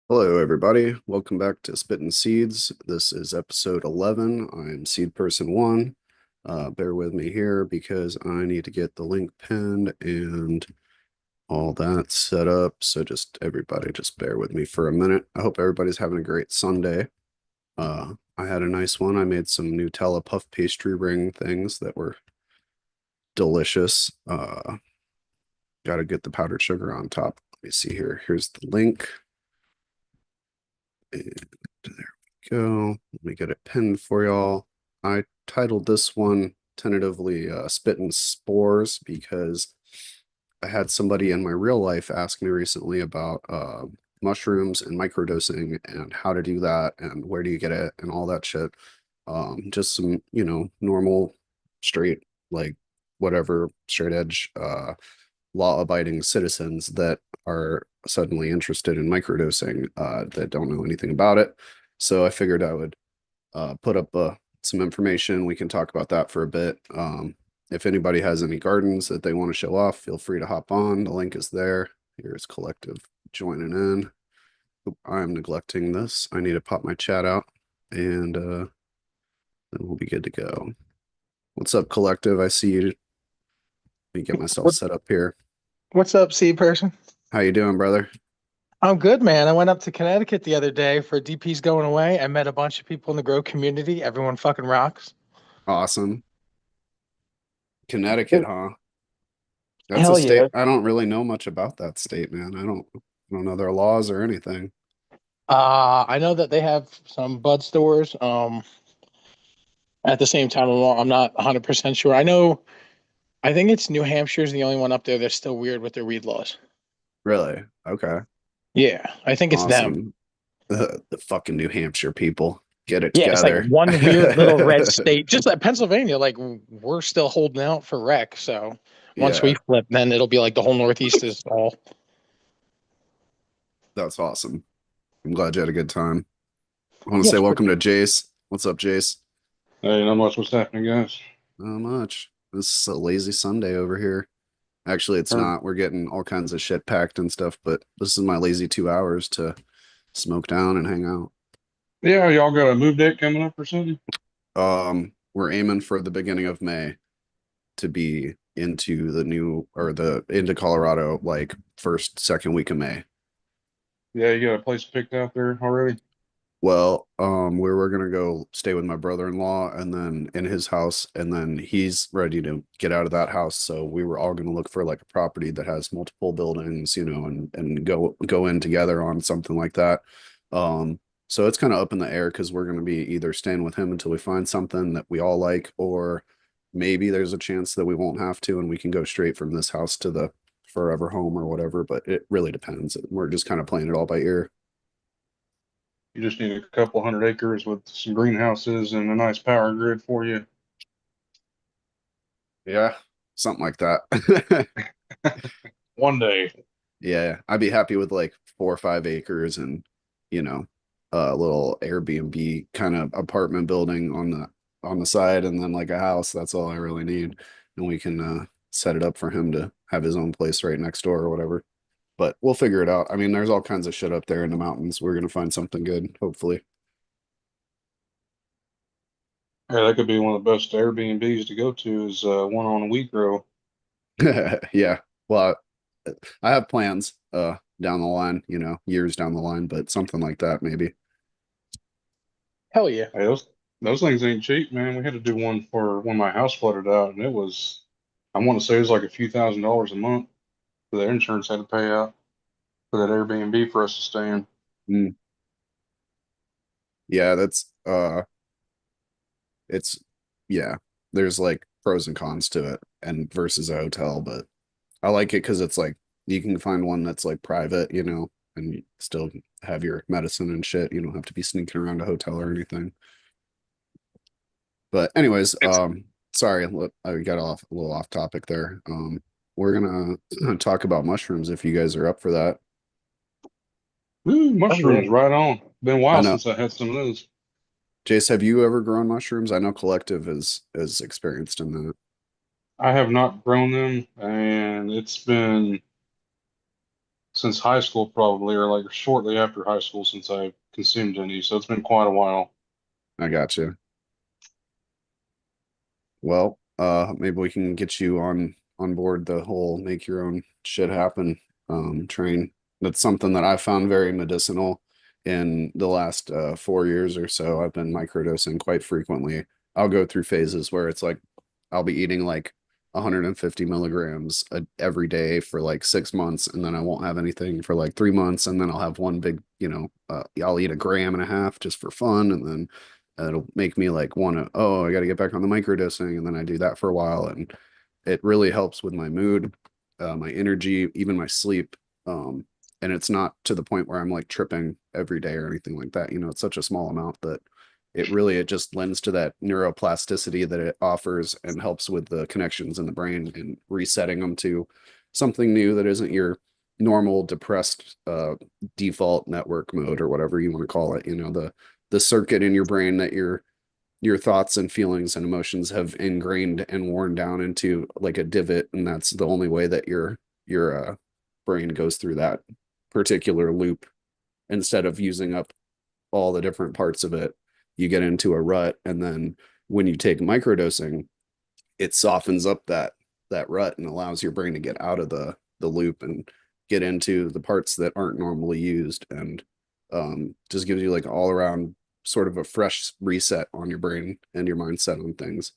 Hello, everybody. Welcome back to Spittin' Seeds. This is episode 11. I'm Seed Person 1. Bear with me here because I need to get the link pinned and all that set up. So just everybody just bear with me for a minute. I hope everybody's having a great Sunday. I had a nice one. I made some Nutella puff pastry ring things that were delicious. Got to get the powdered sugar on top. Let me see here. Here's the link. And there we go. Let me get it pinned for y'all. I titled this one tentatively Spittin' Spores because I had somebody in my real life ask me recently about mushrooms and microdosing and how to do that and where do you get it and all that shit. Just some, normal, straight, like whatever, straight edge law-abiding citizens that are suddenly interested in microdosing that don't know anything about it. So I figured I would put up some information. We can talk about that for a bit. If anybody has any gardens that they want to show off, feel free to hop on. The link is there. Here's Collective joining in. Oop, I'm neglecting this. I need to pop my chat out and then we'll be good to go. What's up, Collective? I see you. Let me get myself What set up here. what's up, C person? How you doing, brother? I'm good, man. I went up to Connecticut the other day for DP's going away. I met a bunch of people in the grow community. Everyone fucking rocks. Awesome. Connecticut, huh? That's a Hell state. yeah. I don't really know much about that state, man. I don't know their laws or anything. I know that they have some bud stores. At the same time, I'm not 100% sure. I think it's New Hampshire's the only one up there that's still weird with their weed laws. Really? Okay. Yeah, I think it's them. Awesome. The fucking New Hampshire people. Get it Yeah, it's like together. one weird little red state, just like Pennsylvania. Like we're still holding out for rec. So once we Yeah, flip, then it'll be like the whole Northeast is all. that's awesome. I'm glad you had a good time. I want to Yeah, say welcome to Jace. What's up, Jace? Hey, not much. What's happening, guys? Not much. This is a lazy Sunday over here. Actually, it's Or, not. We're getting all kinds of shit packed and stuff, but this is my lazy 2 hours to smoke down and hang out. yeah, y'all got a move date coming up or something? We're aiming for the beginning of May to be into the new or the into Colorado like first, second week of May. Yeah, you got a place picked out there already? Well, we were gonna go stay with my brother-in-law and then in his house, and then he's ready to get out of that house. So we were all gonna look for like a property that has multiple buildings, and go in together on something like that. So it's kind of up in the air because we're gonna be either staying with him until we find something that we all like, or maybe there's a chance that we won't have to and we can go straight from this house to the forever home or whatever. But it really depends. We're just kind of playing it all by ear. You just need a couple hundred acres with some greenhouses and a nice power grid for you. Yeah, something like that. One day. Yeah, I'd be happy with like 4 or 5 acres and you know, a little Airbnb kind of apartment building on the side and then like a house. That's all I really need. And we can set it up for him to have his own place right next door or whatever. But we'll figure it out. I mean, there's all kinds of shit up there in the mountains. We're gonna find something good, hopefully. Yeah, that could be one of the best Airbnbs to go to is one on a wheat grow. Yeah. Well, I have plans down the line, years down the line, but something like that maybe. Hell yeah. Hey, those things ain't cheap, man. We had to do one for when my house flooded out, and it was, I want to say it was like a few $1,000s a month that the insurance had to pay out for that Airbnb for us to stay in. Mm, yeah, that's it's yeah, there's like pros and cons to it and versus a hotel, but I like it because it's like you can find one that's like private, and you still have your medicine and shit. You don't have to be sneaking around a hotel or anything. But anyways, It's sorry, I got off a little off topic there. We're gonna talk about mushrooms if you guys are up for that. Ooh, Oh yeah. mushrooms, right on. Been a I while know, since I had some of those. Jace, have you ever grown mushrooms? I know Collective is experienced in that. I have not grown them, and it's been since high school probably, or like shortly after high school since I consumed any. So it's been quite a while. I got you. Well, maybe we can get you on board the whole make your own shit happen train. That's something that I found very medicinal in the last 4 years or so. I've been microdosing quite frequently. I'll go through phases where it's like I'll be eating like 150 milligrams every day for like 6 months, and then I won't have anything for like 3 months, and then I'll have one big, I'll eat a gram and a half just for fun, and then it'll make me like want to, oh, I got to get back on the microdosing. And then I do that for a while. And it really helps with my mood, my energy, even my sleep. And it's not to the point where I'm like tripping every day or anything like that. It's such a small amount that it just lends to that neuroplasticity that it offers and helps with the connections in the brain and resetting them to something new that isn't your normal depressed default network mode or whatever you want to call it. The circuit in your brain that your thoughts and feelings and emotions have ingrained and worn down into like a divot, and that's the only way that your brain goes through that particular loop. Instead of using up all the different parts of it, you get into a rut, and then when you take microdosing, it softens up that rut and allows your brain to get out of the loop and get into the parts that aren't normally used, and just gives you like all around sort of a fresh reset on your brain and your mindset on things.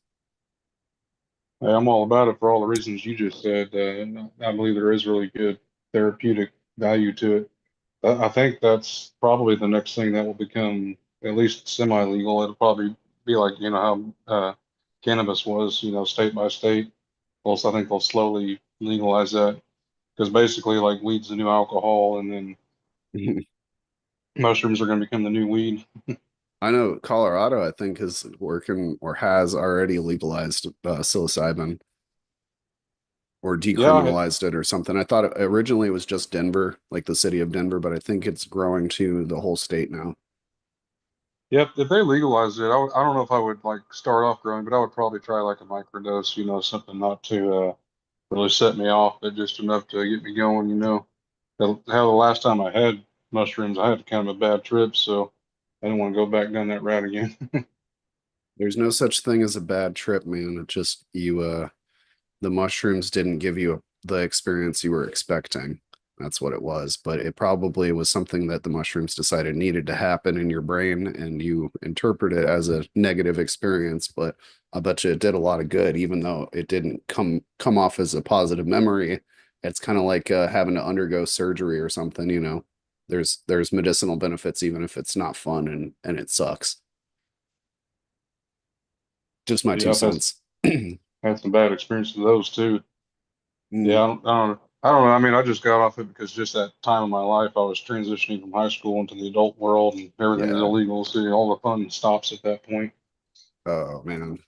Hey, I'm all about it for all the reasons you just said. I believe there is really good therapeutic value to it. I think that's probably the next thing that will become at least semi-legal. It'll probably be like, how cannabis was, state by state. Also, I think they'll slowly legalize that because basically, like, weed's the new alcohol, and then mushrooms are going to become the new weed. I know Colorado, I think, is working or has already legalized psilocybin or Yeah, decriminalized it or something. I thought originally it was just Denver, like the city of Denver, but I think it's growing to the whole state now. yep. If they legalize it, I don't know if I would like start off growing, but I would probably try like a microdose, something not to really set me off, but just enough to get me going. How the last time I had mushrooms, I had kind of a bad trip, so I didn't want to go back down that route again. There's no such thing as a bad trip, man. It just the mushrooms didn't give you the experience you were expecting. That's what it was. But it probably was something that the mushrooms decided needed to happen in your brain, and you interpret it as a negative experience. But I bet you it did a lot of good, even though it didn't come off as a positive memory. It's kind of like having to undergo surgery or something. There's medicinal benefits, even if it's not fun and it sucks. Just my two Yeah, I've cents. had some bad experiences with those too. Yeah, Mm, I don't know. I mean, I just got off it because just that time of my life, I was transitioning from high school into the adult world, and everything's yeah. illegal. So all the fun stops at that point. Oh man,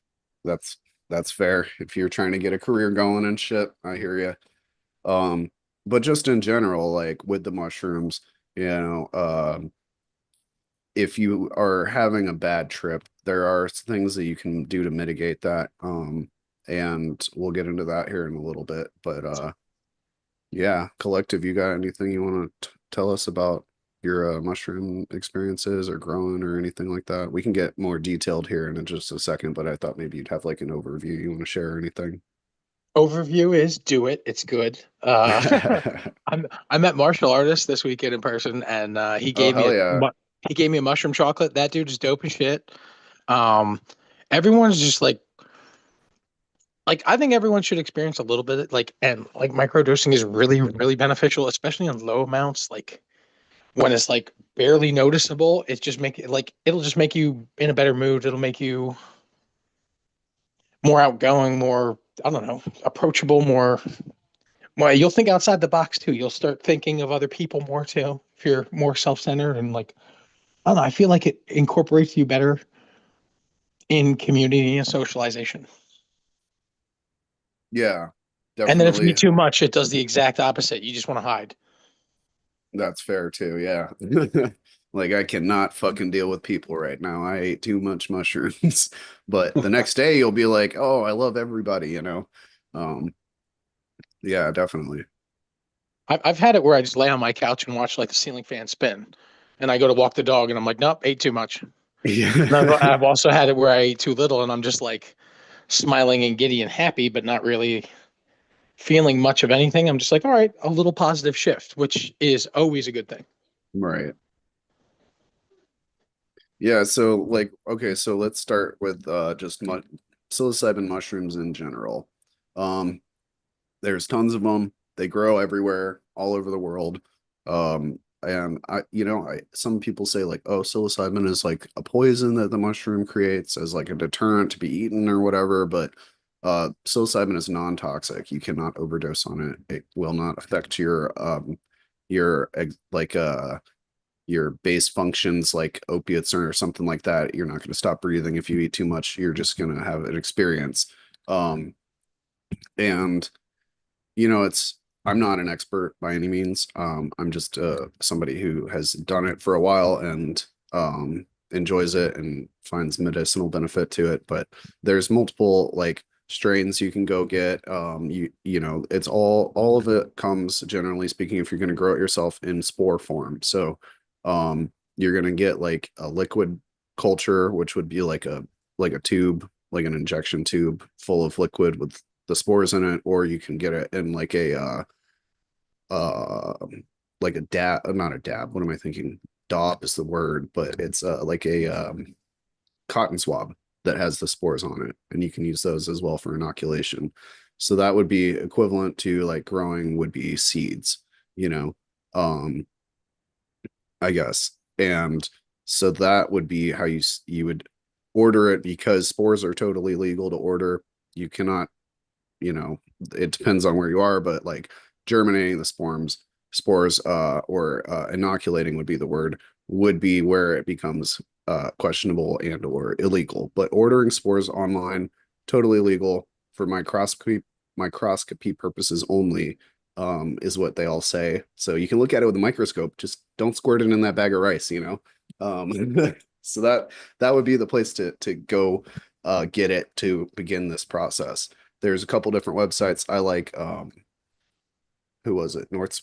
that's that's fair. If you're trying to get a career going and shit, I hear you. But just in general, like with the mushrooms, you know, if you are having a bad trip, there are things that you can do to mitigate that. And we'll get into that here in a little bit. But yeah, collective, you got anything you want to tell us about your mushroom experiences or growing or anything like that? We can get more detailed here in just a second, but I thought maybe you'd have like an overview you want to share or anything. Overview is do it. It's good. I met martial artist this weekend in person, and Oh, hell yeah. he gave me a mushroom chocolate. That dude is dope as shit. Um, everyone's just like I think everyone should experience a little bit like and like microdosing is really beneficial, especially on low amounts. Like when it's like barely noticeable, it's just make it like it'll just make you in a better mood. It'll make you more outgoing, more I don't know, approachable, more. You'll think outside the box too. You'll start thinking of other people more too. If you're more self-centered and like I don't know, I feel like it incorporates you better in community and socialization. Yeah, And then if you eat definitely. too much, it does the exact opposite. You just want to hide. That's fair too. Yeah. Like I cannot fucking deal with people right now. I ate too much mushrooms. But the next day you'll be like, "Oh, I love everybody," you know. Um, yeah, definitely. I've had it where I just lay on my couch and watch like the ceiling fan spin, and I go to walk the dog, and I'm like, nope, ate too much. And Yeah. I've also had it where I ate too little, and I'm just like smiling and giddy and happy, but not really feeling much of anything. I'm just like, all right, a little positive shift, which is always a good thing. Right. Yeah, so like okay, so let's start with just mu psilocybin mushrooms in general. Um there's tons of them. They grow everywhere, all over the world. And I some people say like, oh, psilocybin is like a poison that the mushroom creates as like a deterrent to be eaten or whatever, but psilocybin is non-toxic. You cannot overdose on it. It will not affect your your base functions like opiates or something like that. You're not going to stop breathing if you eat too much. You're just going to have an experience. And it's I'm not an expert by any means. I'm just somebody who has done it for a while and enjoys it and finds medicinal benefit to it. But there's multiple like strains you can go get. It's all of it comes generally speaking if you're going to grow it yourself in spore form. So you're going to get like a liquid culture, which would be like a tube, like an injection tube full of liquid with the spores in it, or you can get it in uh like a dab, not a dab. What am I thinking? Daub is the word, but it's like a cotton swab that has the spores on it, and you can use those as well for inoculation. So that would be equivalent to like growing would be seeds, you know, um, I guess. And so that would be how you would order it because spores are totally legal to order. You cannot it depends on where you are, but like germinating the spores, or inoculating would be the word, would be where it becomes questionable and or illegal. But ordering spores online, totally legal for microscopy purposes only, is what they all say. So you can look at it with a microscope, just don't squirt it in that bag of rice. So that would be the place to go get it to begin this process. There's a couple different websites I like. Who was it? North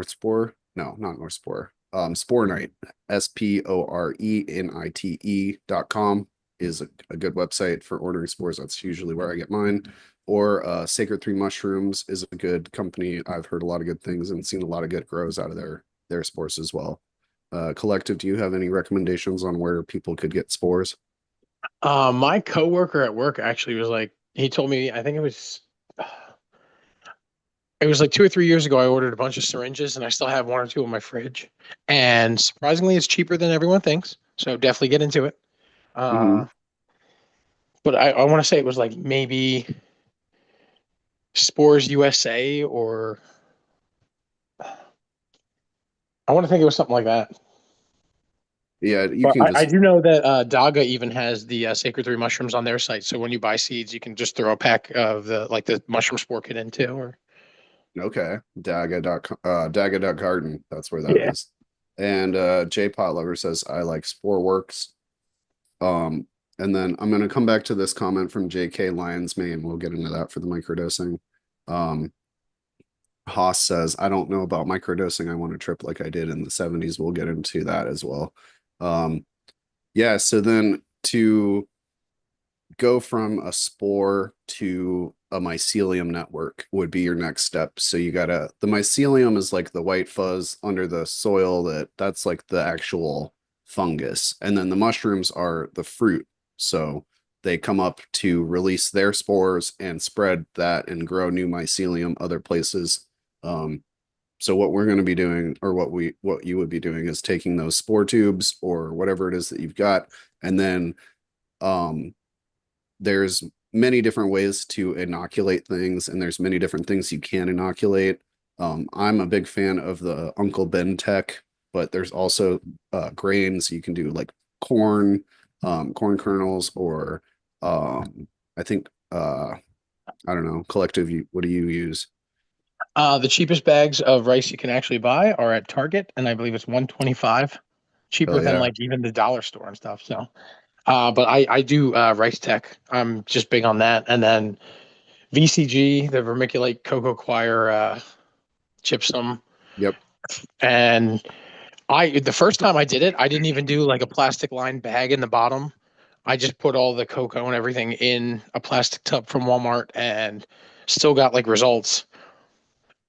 Spore? No, not North Spore. Spore Night, SPORENITE.com is a good website for ordering spores. That's usually where I get mine. Or Sacred Three Mushrooms is a good company. I've heard a lot of good things and seen a lot of good grows out of their spores as well. Collective, do you have any recommendations on where people could get spores? My coworker at work actually was like, he told me, I think it was like 2 or 3 years ago. I ordered a bunch of syringes, and I still have one or two in my fridge. And surprisingly, it's cheaper than everyone thinks. So definitely get into it. Hmm. Uh, but I want to say it was like maybe Spores USA, or I want to think it was something like that. Yeah, you But can I just do know that Daga even has the Sacred Three mushrooms on their site. So when you buy seeds, you can just throw a pack of the mushroom spore kit in too. Or okay. Daga.garden. That's where that yeah. is. And J Pot Lover says I like Spore Works. Um, and then I'm gonna come back to this comment from JK Lyons May, and we'll get into that for the microdosing. Um, Haas says, I don't know about microdosing. I want to trip like I did in the 70s. We'll get into that as well. Um, yeah, so then to go from a spore to a mycelium network would be your next step. So the mycelium is like the white fuzz under the soil that's like the actual fungus. And then the mushrooms are the fruit. So they come up to release their spores and spread that and grow new mycelium other places. So what we're going to be doing, or what you would be doing, is taking those spore tubes or whatever it is that you've got, and then um there's many different ways to inoculate things, and there's many different things you can inoculate. I'm a big fan of the Uncle Ben tech, but there's also grains you can do, like corn, corn kernels, or I think I don't know, collective. What do you use? The cheapest bags of rice you can actually buy are at Target, and I believe it's 125, cheaper Oh than yeah, like even the dollar store and stuff. So, but I do Rice Tech. I'm just big on that, and then VCG, the vermiculite cocoa coir gypsum. Yep. And the first time I did it, I didn't even do like a plastic lined bag in the bottom. I just put all the cocoa and everything in a plastic tub from Walmart and still got like results.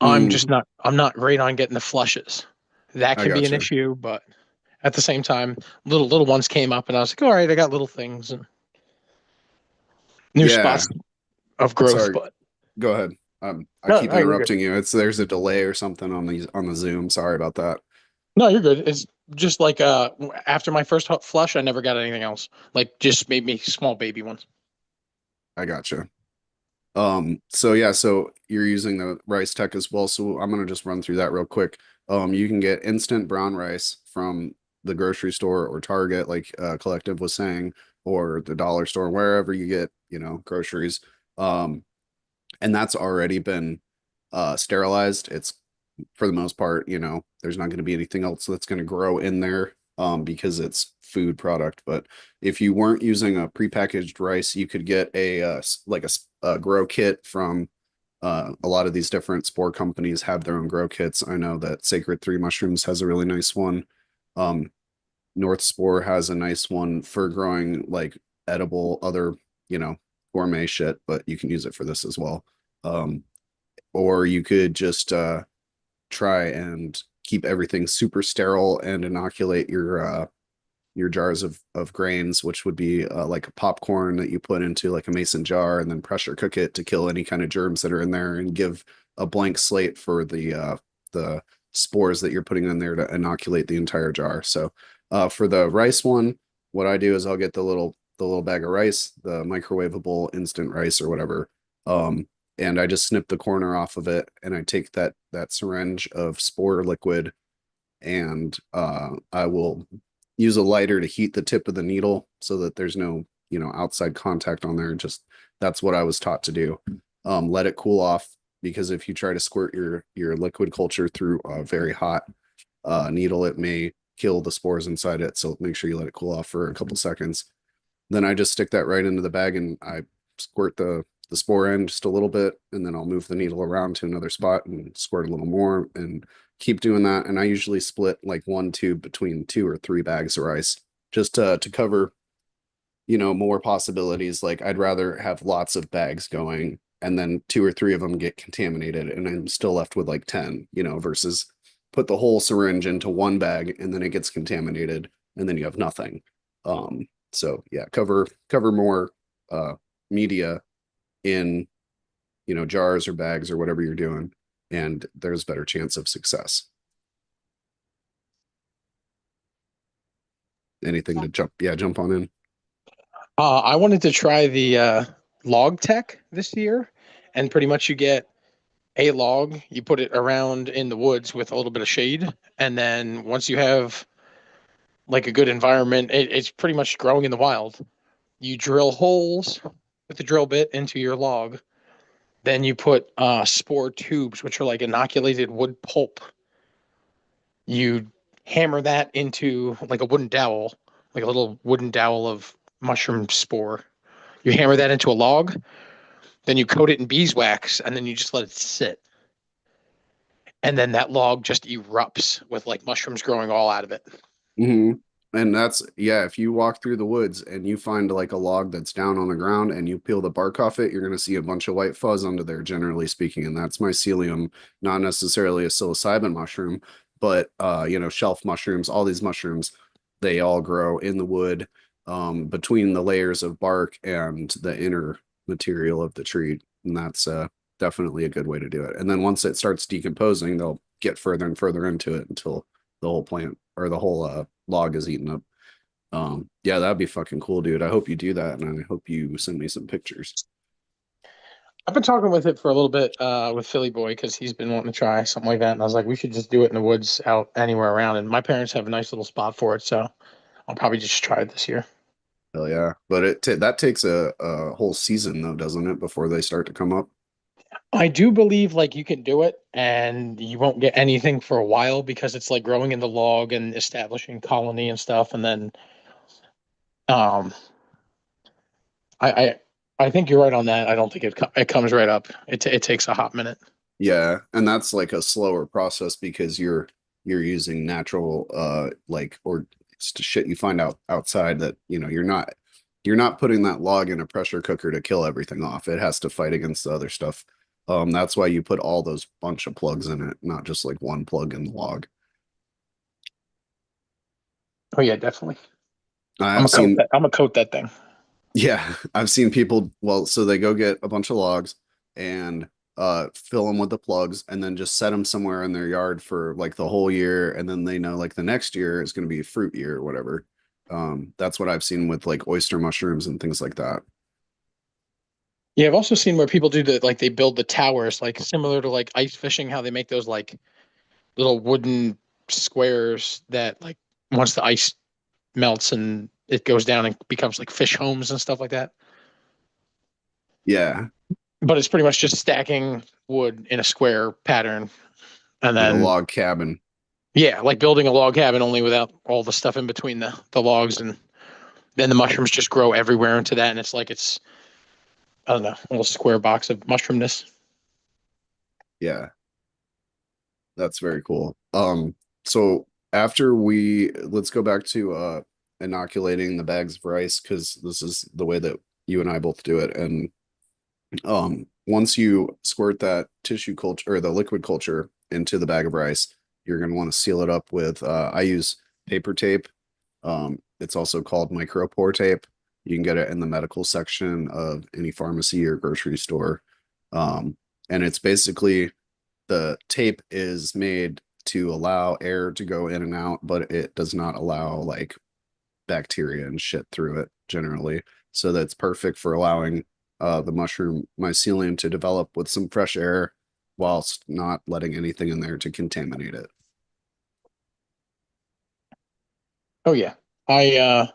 Mm, I'm not great on getting the flushes. That I can be an gotcha. issue, but at the same time, little ones came up and I was like, all right, I got little things and new Yeah. spots of growth, Sorry. but Go ahead. I no, keep no, you're good. interrupting you. There's a delay or something on the Zoom. Sorry about that. No, you're good. It's just like after my first flush, I never got anything else. Like just maybe small baby ones. I gotcha. So yeah, so you're using the rice tech as well. So I'm gonna just run through that real quick. You can get instant brown rice from the grocery store or Target, like Collective was saying, or the dollar store, wherever you get, groceries. Um, and that's already been sterilized. It's for the most part, there's not going to be anything else that's going to grow in there because it's food product. But if you weren't using a prepackaged rice, you could get a grow kit from a lot of these different spore companies have their own grow kits. I know that Sacred Three Mushrooms has a really nice one. Um, North Spore has a nice one for growing like edible other, you know, gourmet shit, but you can use it for this as well. Um, or you could just try and keep everything super sterile and inoculate your jars of grains, which would be like a popcorn that you put into like a mason jar and then pressure cook it to kill any kind of germs that are in there and give a blank slate for the spores that you're putting in there to inoculate the entire jar. So for the rice one, what I do is I'll get the little bag of rice, the microwavable instant rice or whatever. Um, and I just snip the corner off of it and I take that syringe of spore liquid and I will use a lighter to heat the tip of the needle so that there's no, outside contact on there. Just that's what I was taught to do. Let it cool off because if you try to squirt your liquid culture through a very hot needle, it may kill the spores inside it. So make sure you let it cool off for a couple seconds. Then I just stick that right into the bag and I squirt the spore end just a little bit, and then I'll move the needle around to another spot and squirt a little more and keep doing that. And I usually split like one tube between 2 or 3 bags of rice just to cover, more possibilities. Like I'd rather have lots of bags going and then 2 or 3 of them get contaminated and I'm still left with like 10, versus put the whole syringe into one bag and then it gets contaminated and then you have nothing. So yeah, cover more media in, jars or bags or whatever you're doing, and there's better chance of success. Anything to jump on in. I wanted to try the log tech this year, and pretty much you get a log, you put it around in the woods with a little bit of shade, and then once you have like a good environment, it's pretty much growing in the wild. You drill holes with the drill bit into your log, then you put spore tubes, which are like inoculated wood pulp. You hammer that into like a wooden dowel, like a little wooden dowel of mushroom spore. You hammer that into a log, then you coat it in beeswax, and then you just let it sit. And then that log just erupts with like mushrooms growing all out of it. Hmm. And that's, yeah, if you walk through the woods and you find like a log that's down on the ground and you peel the bark off it, you're going to see a bunch of white fuzz under there, generally speaking. And that's mycelium, not necessarily a psilocybin mushroom, but shelf mushrooms, all these mushrooms, they all grow in the wood, between the layers of bark and the inner material of the tree. And that's definitely a good way to do it. And then once it starts decomposing, they'll get further and further into it until the whole plant or the whole log is eaten up. Yeah, that'd be fucking cool, dude. I hope you do that, and I hope you send me some pictures. I've been talking with it for a little bit with Philly Boy because he's been wanting to try something like that. And I was like, we should just do it in the woods out anywhere around. And my parents have a nice little spot for it. So I'll probably just try it this year. Hell yeah, but that takes a whole season though, doesn't it, before they start to come up? I do believe like you can do it and you won't get anything for a while because it's like growing in the log and establishing colony and stuff. And then um, I, I I think you're right on that. I don't think it comes right up. It takes a hot minute. Yeah, and that's like a slower process because you're using natural like or just shit you find out outside that you're not putting that log in a pressure cooker to kill everything off. It has to fight against the other stuff. That's why you put all those bunch of plugs in it, not just like one plug in the log. Oh yeah, definitely. I've seen I'm gonna coat that thing. Yeah, I've seen people, well, so they go get a bunch of logs and fill them with the plugs and then just set them somewhere in their yard for like the whole year and then they know like the next year is going to be a fruit year or whatever. That's what I've seen with like oyster mushrooms and things like that. Yeah, I've also seen where people do the like they build the towers, like similar to like ice fishing, how they make those like little wooden squares that like once the ice melts and it goes down and becomes like fish homes and stuff like that. Yeah, But it's pretty much just stacking wood in a square pattern and like a then log cabin. yeah, like building a log cabin only without all the stuff in between the logs, and then the mushrooms just grow everywhere into that and it's like it's I don't know, a little square box of mushroomness. Yeah, that's very cool. So after let's go back to inoculating the bags of rice because this is the way that you and I both do it. And once you squirt that tissue culture or the liquid culture into the bag of rice, you're going to want to seal it up with, I use paper tape. It's also called micropore tape. You can get it in the medical section of any pharmacy or grocery store. Um, and it's basically the tape is made to allow air to go in and out, but it does not allow like bacteria and shit through it generally. So that's perfect for allowing the mushroom mycelium to develop with some fresh air whilst not letting anything in there to contaminate it. Oh yeah. I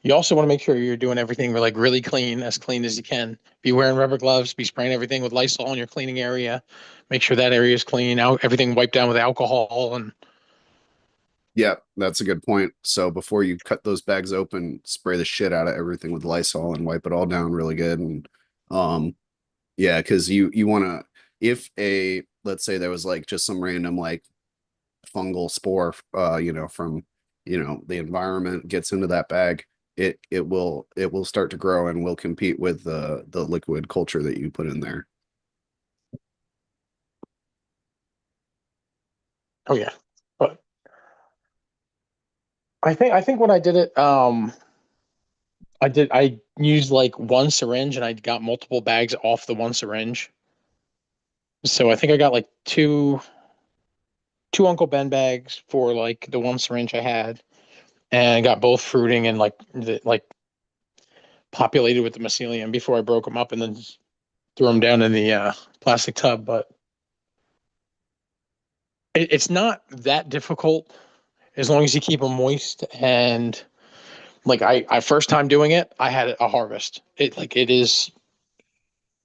you also want to make sure you're doing everything like really clean, as clean as you can. Be wearing rubber gloves, be spraying everything with Lysol in your cleaning area. Make sure that area is clean. Out everything wiped down with alcohol and Yeah, that's a good point. So before you cut those bags open, spray the shit out of everything with Lysol and wipe it all down really good. And um, yeah, because you want to, if a let's say there was like just some random like fungal spore from the environment gets into that bag, it will start to grow and will compete with the liquid culture that you put in there. oh yeah. But I think when I did it, I used like one syringe and I got multiple bags off the one syringe. So I think I got like two Uncle Ben bags for like the one syringe I had, and I got both fruiting and like populated with the mycelium before I broke them up and then threw them down in the plastic tub. But it's not that difficult as long as you keep them moist. And like I first time doing it, I had a harvest. It is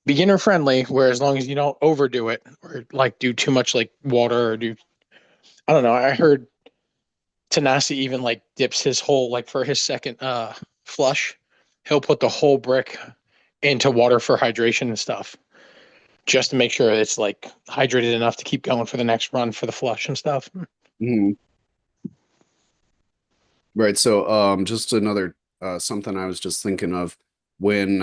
beginner friendly, where as long as you don't overdo it or like do too much like water or do I don't know. I heard Tanasi even like dips his whole like for his second flush, he'll put the whole brick into water for hydration and stuff, just to make sure it's like hydrated enough to keep going for the next run for the flush and stuff. Mhm. Right. So just another something I was just thinking of when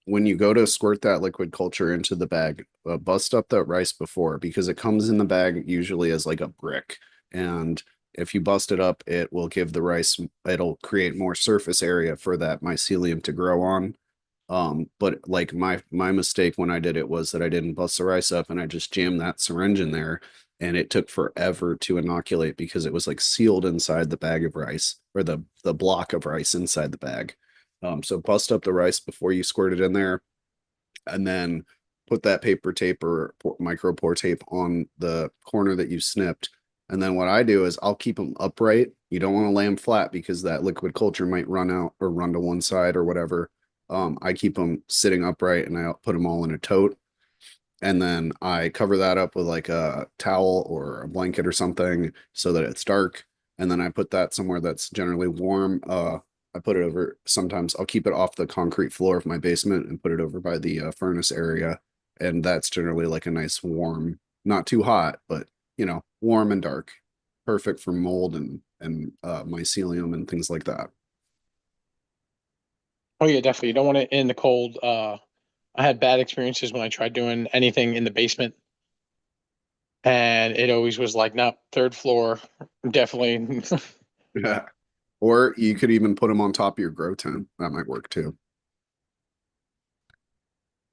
when you go to squirt that liquid culture into the bag, bust up that rice before because it comes in the bag usually as like a brick. And if you bust it up, it will give the rice, it'll create more surface area for that mycelium to grow on. But like my mistake when I did it was that I didn't bust the rice up and I just jammed that syringe in there and it took forever to inoculate because it was like sealed inside the bag of rice or the block of rice inside the bag. So bust up the rice before you squirt it in there and then put that paper tape or micro pore tape on the corner that you snipped. And then what I do is I'll keep them upright. You don't want to lay them flat because that liquid culture might run out or run to one side or whatever. I keep them sitting upright and I put them all in a tote. And then I cover that up with like a towel or a blanket or something so that it's dark. And then I put that somewhere that's generally warm. I put it over, sometimes I'll keep it off the concrete floor of my basement and put it over by the furnace area. and that's generally like a nice warm, not too hot, but warm and dark, perfect for mold and mycelium and things like that. Oh yeah, definitely. You don't want it in the cold. I had bad experiences when I tried doing anything in the basement, and it always was like, no, third floor, definitely. Yeah. Or you could even put them on top of your grow tent. That might work too.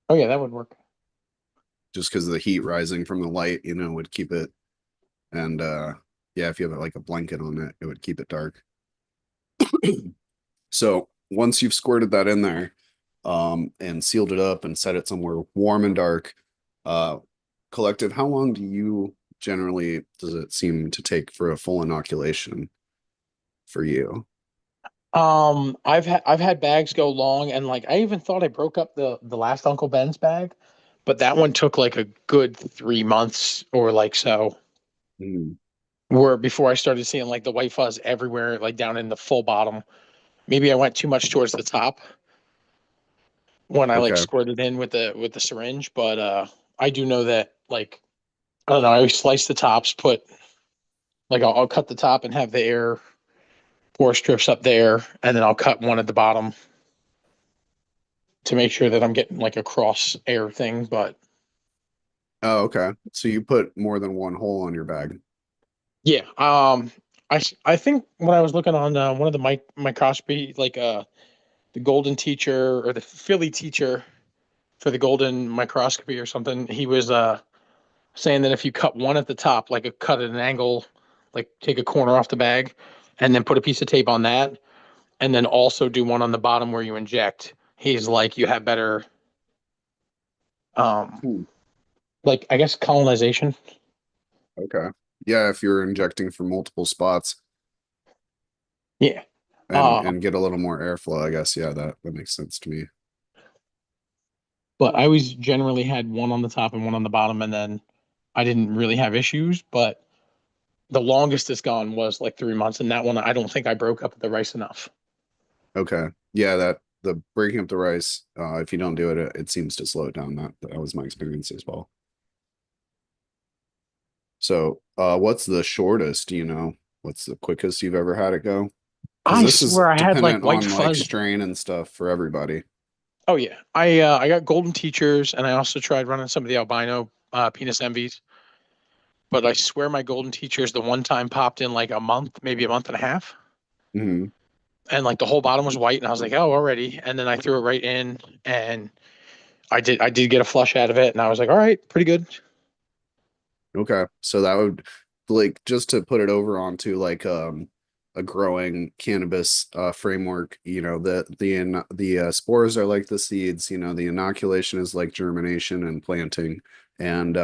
Oh yeah, that would work. Just because of the heat rising from the light, would keep it. And yeah, if you have like a blanket on it, it would keep it dark. So once you've squirted that in there, and sealed it up and set it somewhere warm and dark, uh, collective, how long do you generally does it seem to take for a full inoculation for you? I've had bags go long, and like I even thought I broke up the last Uncle Ben's bag, but that one took like a good 3 months or like so. Mm, Where before I started seeing like the white fuzz everywhere, like down in the full bottom. Maybe I went too much towards the top when I like okay. squirted in with the syringe, but I do know that like I don't know, I always slice the tops, put like I'll cut the top and have the air pore strips up there, and then I'll cut one at the bottom to make sure that I'm getting like a cross air thing. But Oh, okay. So you put more than one hole on your bag. yeah, I think when I was looking on one of the microscopy, like the golden teacher or the Philly teacher for the golden microscopy or something, he was saying that if you cut one at the top, like a cut at an angle, like take a corner off the bag, and then put a piece of tape on that, and then also do one on the bottom where you inject. He's like, you have better, um, Hmm. like I guess colonization. Okay. Yeah, if you're injecting from multiple spots Yeah. and get a little more airflow, I guess. Yeah, that makes sense to me. But I always generally had one on the top and one on the bottom, and then I didn't really have issues. But the longest it's gone was like 3 months, and that one I don't think I broke up the rice enough. Okay. Yeah, that the breaking up the rice, if you don't do it, it seems to slow it down. That was my experience as well. So, what's the shortest, what's the quickest you've ever had it go? Because I this is swear I had like dependent white on like fuzz. strain and stuff for everybody. Oh yeah, I got golden teachers, and I also tried running some of the albino penis envies. But I swear my golden teachers the one time popped in like a month, maybe a month and a half, Hmm. and like the whole bottom was white, and I was like, oh, already. And then I threw it right in, and I did get a flush out of it, and I was like, all right, pretty good. Okay. So that would like just to put it over onto like a growing cannabis framework, the spores are like the seeds, the inoculation is like germination and planting, and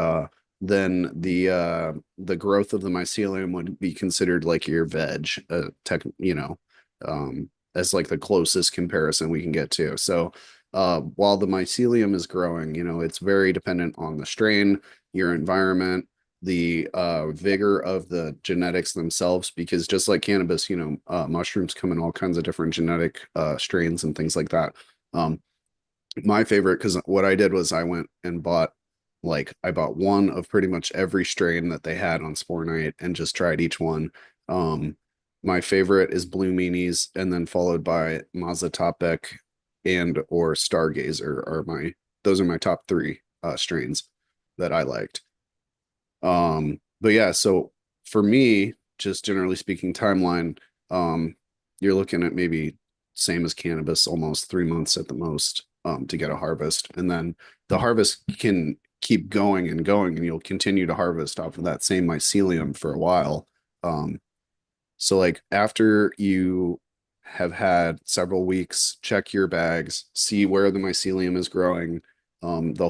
then the growth of the mycelium would be considered like your veg, as like the closest comparison we can get to. So while the mycelium is growing, it's very dependent on the strain, your environment, the vigor of the genetics themselves, because just like cannabis, mushrooms come in all kinds of different genetic strains and things like that. Um, my favorite, because what I did was I went and I bought one of pretty much every strain that they had on Spore Night and just tried each one. Um, my favorite is Blue Meanies, and then followed by Mazatopek and or Stargazer are those are my top three strains that I liked. But yeah, so for me, just generally speaking, timeline, um, you're looking at maybe same as cannabis, almost 3 months at the most, to get a harvest. And then the harvest can keep going and going, and you'll continue to harvest off of that same mycelium for a while. So like after you have had several weeks, check your bags, see where the mycelium is growing. The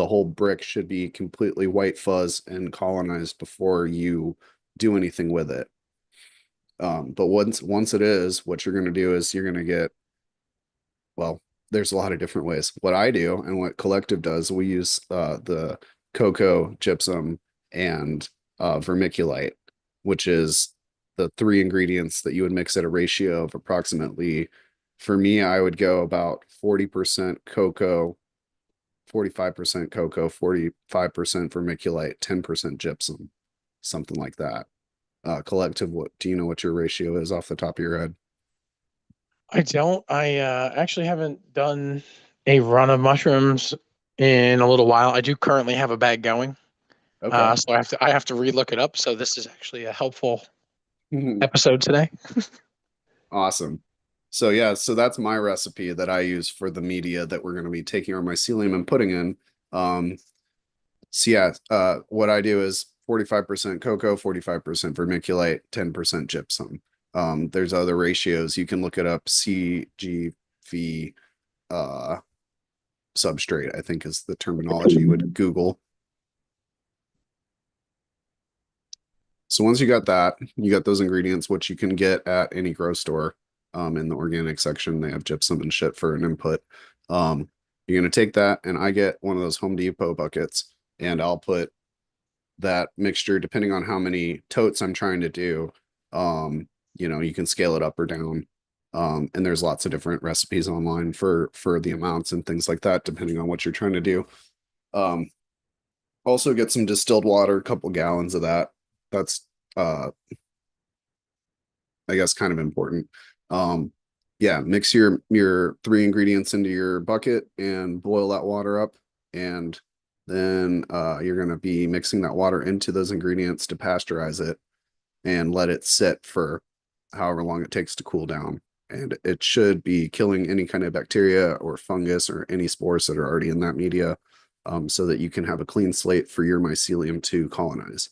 whole brick should be completely white fuzz and colonized before you do anything with it. But once it is, what you're going to do is you're going to get, well, there's a lot of different ways. What I do and what Collective does, we use the cocoa, gypsum, and vermiculite, which is the three ingredients that you would mix at a ratio of approximately, for me, I would go about 40% cocoa, 45% cocoa, 45% vermiculite, 10% gypsum, something like that. Collective, what do you know what your ratio is off the top of your head? I don't. I actually haven't done a run of mushrooms in a little while. I do currently have a bag going, Okay. so I have to relook it up. So this is actually a helpful episode today. Awesome. So yeah, so that's my recipe that I use for the media that we're going to be taking our mycelium and putting in. Um, so yeah, what I do is 45% cocoa, 45% vermiculite, 10% gypsum. There's other ratios. You can look it up. CGV uh, substrate, I think is the terminology you would Google. So once you got that, you got those ingredients, which you can get at any grocery store. In the organic section, they have gypsum and shit for an input. You're gonna take that, and I get one of those Home Depot buckets, and I'll put that mixture depending on how many totes I'm trying to do. You can scale it up or down. And there's lots of different recipes online for the amounts and things like that, depending on what you're trying to do. Um, Also get some distilled water, a couple gallons of that. That's uh I guess kind of important. Um, yeah, mix your three ingredients into your bucket and boil that water up, and then you're gonna be mixing that water into those ingredients to pasteurize it and let it sit for however long it takes to cool down. And it should be killing any kind of bacteria or fungus or any spores that are already in that media, so that you can have a clean slate for your mycelium to colonize.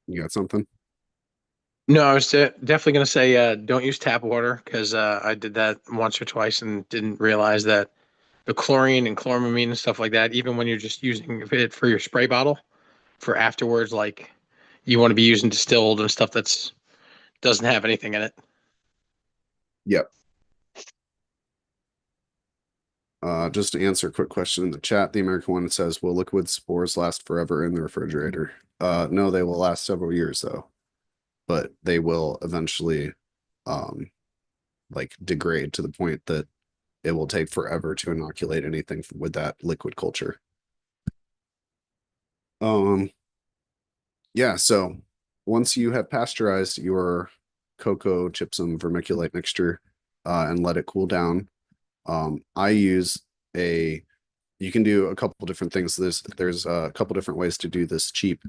You got something? No, I was definitely going to say don't use tap water because I did that once or twice and didn't realize that the chlorine and chloramine and stuff like that, even when you're just using it for your spray bottle for afterwards, like you want to be using distilled and stuff that's doesn't have anything in it. Yep. Just to answer a quick question in the chat, the American one says, will liquid spores last forever in the refrigerator? No, they will last several years though, but they will eventually um like degrade to the point that it will take forever to inoculate anything with that liquid culture. Um, yeah, so once you have pasteurized your cocoa gypsum vermiculite mixture and let it cool down, I use a you can do a couple different things. There's a couple different ways to do this cheap.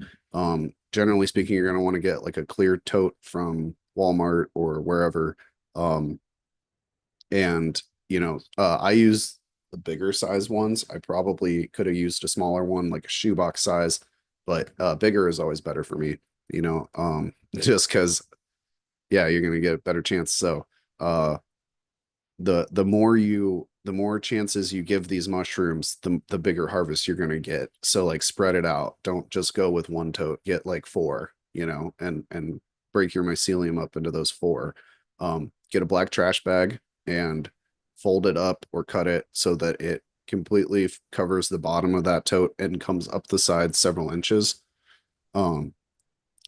Generally speaking, you're going to want to get like a clear tote from Walmart or wherever. Um, and I use the bigger size ones. I probably could have used a smaller one, like a shoebox size, but bigger is always better for me. Just because, yeah, you're going to get a better chance. So, uh, the more chances you give these mushrooms, the bigger harvest you're going to get. So like spread it out. Don't just go with one tote. Get like four, and break your mycelium up into those four. Get a black trash bag and fold it up or cut it so that it completely covers the bottom of that tote and comes up the side several inches. Um,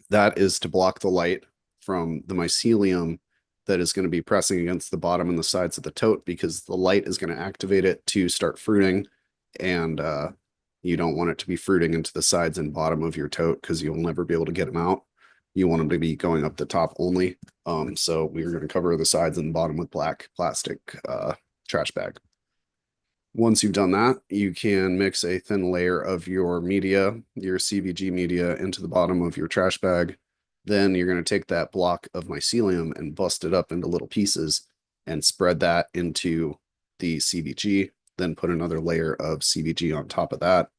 that is to block the light from the mycelium that is going to be pressing against the bottom and the sides of the tote, because the light is going to activate it to start fruiting, and you don't want it to be fruiting into the sides and bottom of your tote because you'll never be able to get them out. You want them to be going up the top only. So we're going to cover the sides and the bottom with black plastic trash bag. Once you've done that, you can mix a thin layer of your media, your CVG media, into the bottom of your trash bag. Then you're going to take that block of mycelium and bust it up into little pieces and spread that into the CVG. Then put another layer of CVG on top of that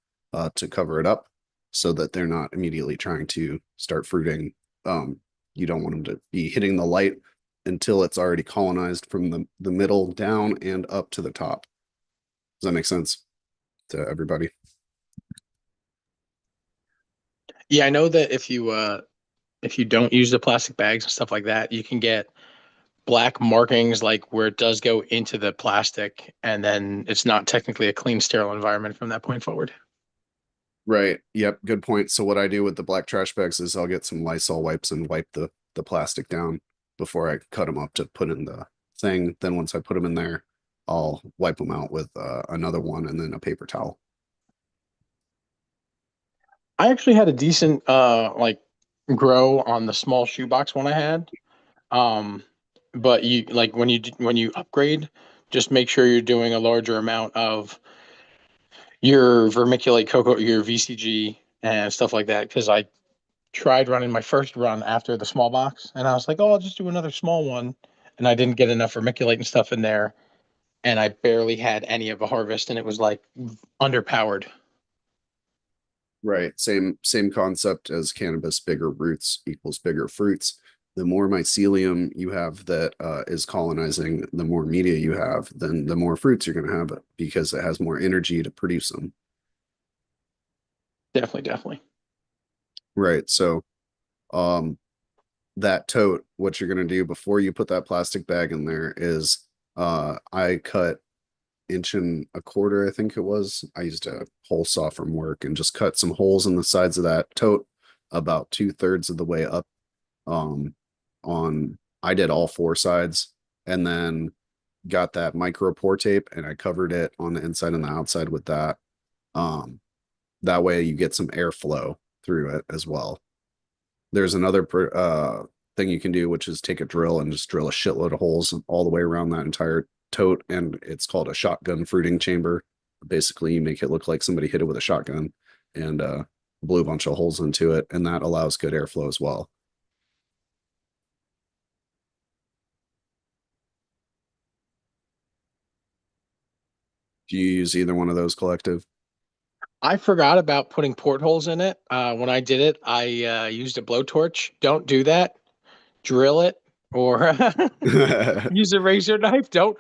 to cover it up so that they're not immediately trying to start fruiting. You don't want them to be hitting the light until it's already colonized from the middle down and up to the top. Does that make sense to everybody? Yeah, I know that if you don't use the plastic bags and stuff like that, you can get black markings like where it does go into the plastic and then it's not technically a clean sterile environment from that point forward. Right. Yep. Good point. So what I do with the black trash bags is I'll get some Lysol wipes and wipe the plastic down. before I cut them up to put in the thing. Then once I put them in there, I'll wipe them out with another one and then a paper towel. I actually had a decent like grow on the small shoebox one I had. Um, but you like when you upgrade, just make sure you're doing a larger amount of your vermiculite cocoa, your VCG and stuff like that. Because I tried running my first run after the small box, and I was like, oh, I'll just do another small one, and I didn't get enough vermiculite and stuff in there, and I barely had any of a harvest, and it was like underpowered. Right. Same concept as cannabis. Bigger roots equals bigger fruits. The more mycelium you have that is colonizing, the more media you have, then the more fruits you're going to have because it has more energy to produce them. Definitely, definitely. Right. So, um, that tote, what you're going to do before you put that plastic bag in there is, I cut inch and a quarter, I think it was. I used a hole saw from work and just cut some holes in the sides of that tote about 2/3 of the way up. Um, I did all four sides and then got that micro pour tape and I covered it on the inside and the outside with that. Um, that way you get some airflow through it as well. There's another thing you can do, which is take a drill and just drill a shitload of holes all the way around that entire tote, and it's called a shotgun fruiting chamber. Basically, you make it look like somebody hit it with a shotgun and blew a bunch of holes into it, and that allows good airflow as well. Do you use either one of those, Collective? I forgot about putting portholes in it. When I did it, I used a blowtorch. Don't do that. Drill it or use a razor knife. Don't.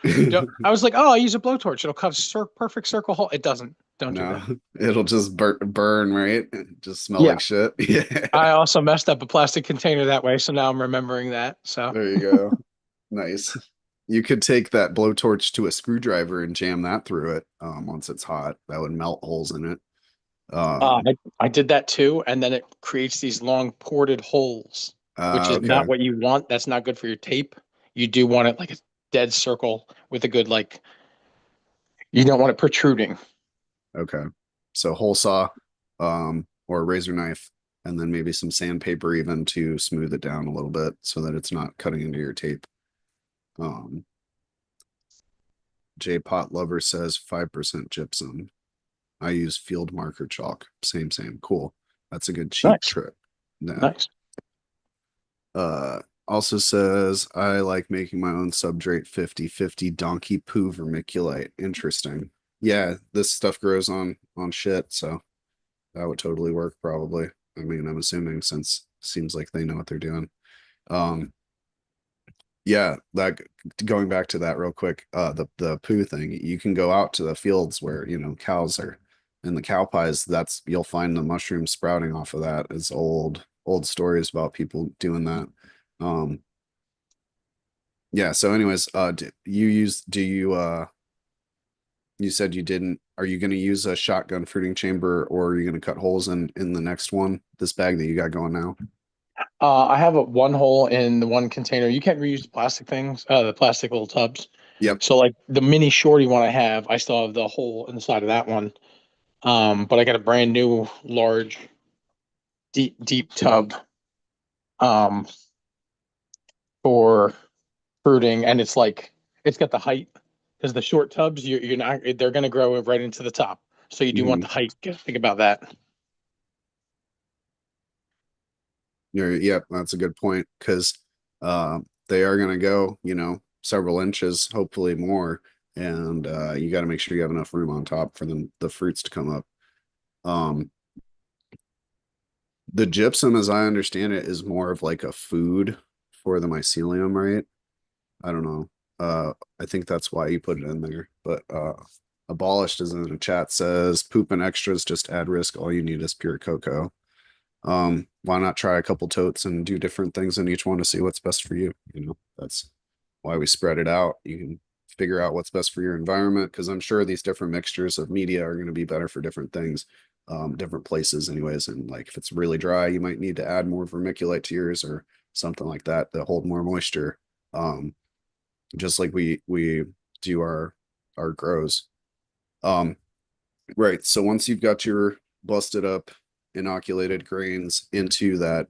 I was like, oh, I use a blowtorch. It'll cut a perfect circle hole. It doesn't. Don't do No, that. it'll just burn, right? Just smell Yeah. like shit. Yeah, I also messed up a plastic container that way, so now I'm remembering that. So, there you go. Nice. You could take that blowtorch to a screwdriver and jam that through it once it's hot. That would melt holes in it. Um, I did that too, and then it creates these long ported holes, which is okay, not what you want. That's not good for your tape. You do want it like a dead circle with a good like. You don't want it protruding. okay. So hole saw, or a razor knife, and then maybe some sandpaper even to smooth it down a little bit so that it's not cutting into your tape. Um, J Pot Lover says 5% gypsum. I use field marker chalk. Same. Cool. That's a good cheap Nice, trick. Yeah. nice. Uh, also says I like making my own substrate 50/50 donkey poo vermiculite. Interesting. Yeah, this stuff grows on shit, so that would totally work probably. I mean, I'm assuming since it seems like they know what they're doing. Um, yeah, like going back to that real quick, the poo thing, you can go out to the fields where, cows are and the cow pies, that's you'll find the mushrooms sprouting off of that. It's old stories about people doing that. Um, yeah, so anyways, do you said you didn't, are you gonna use a shotgun fruiting chamber or are you gonna cut holes in the next one, this bag that you got going now? I have a one hole in the one container. You can't reuse the plastic things, the plastic little tubs. Yep. So like the mini shorty one I have, I still have the hole in the side of that one. But I got a brand new large deep tub um for fruiting, and it's like it's got the height because the short tubs you're not they're gonna grow right into the top. So you do want Mhm. the height. Gotta think about that. Yep, that's a good point because they are going to go, several inches, hopefully more, and you got to make sure you have enough room on top for the fruits to come up. Um, the gypsum, as I understand it, is more of like a food for the mycelium, right? I don't know. I think that's why you put it in there. But abolished is in the chat says poop and extras just add risk. All you need is pure cocoa. Why not try a couple totes and do different things in each one to see what's best for you? That's why we spread it out. You can figure out what's best for your environment because I'm sure these different mixtures of media are going to be better for different things, different places, anyways. And like if it's really dry, you might need to add more vermiculite to yours, or something like that hold more moisture. Um, just like we do our grows. Um, right. So once you've got your busted up inoculated grains into that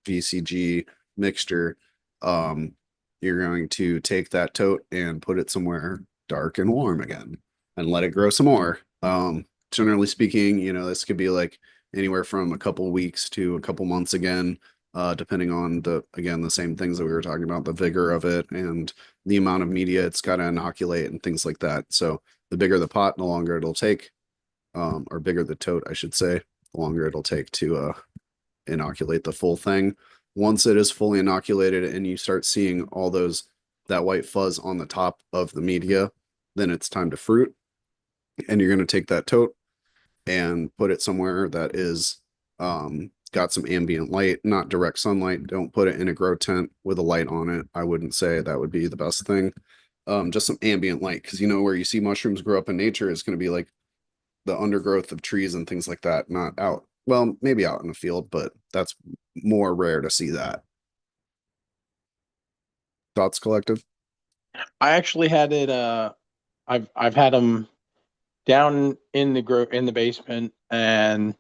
VCG mixture, um, you're going to take that tote and put it somewhere dark and warm again and let it grow some more. Generally speaking, this could be like anywhere from a couple weeks to a couple months again, depending on the same things that we were talking about, the vigor of it and the amount of media it's got to inoculate and things like that. So the bigger the pot, the longer it'll take, or bigger the tote, I should say, the longer it'll take to inoculate the full thing. Once it is fully inoculated and you start seeing all that white fuzz on the top of the media, then it's time to fruit. And you're going to take that tote and put it somewhere that is got some ambient light, not direct sunlight. Don't put it in a grow tent with a light on it. I wouldn't say that would be the best thing. Just some ambient light, because where you see mushrooms grow up in nature is going to be like the undergrowth of trees and things like that, not out. Well, maybe out in the field, but that's more rare to see that. Thoughts, collective? I actually had it. I've had them down in the basement, and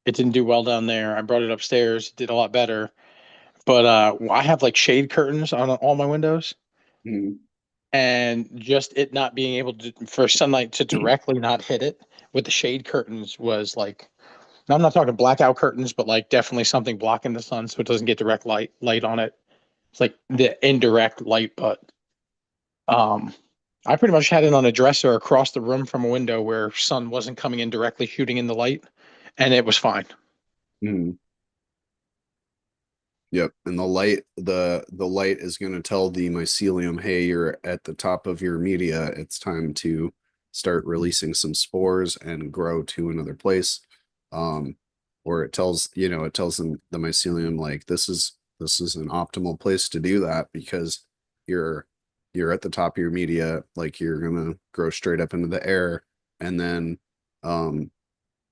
it didn't do well down there. I brought it upstairs, it did a lot better. But I have like shade curtains on all my windows, Mm. and just it not being able to for sunlight to directly not hit it with the shade curtains was like. Now, I'm not talking blackout curtains, but like definitely something blocking the sun so it doesn't get direct light on it. It's like the indirect light, but um, I pretty much had it on a dresser across the room from a window where sun wasn't coming in directly, shooting in the light, and it was fine. Mm. Yep, and the light is going to tell the mycelium, hey, you're at the top of your media. It's time to start releasing some spores and grow to another place. Um, or it tells them the mycelium like this is an optimal place to do that because you're you're at the top of your media, like you're gonna grow straight up into the air, and then um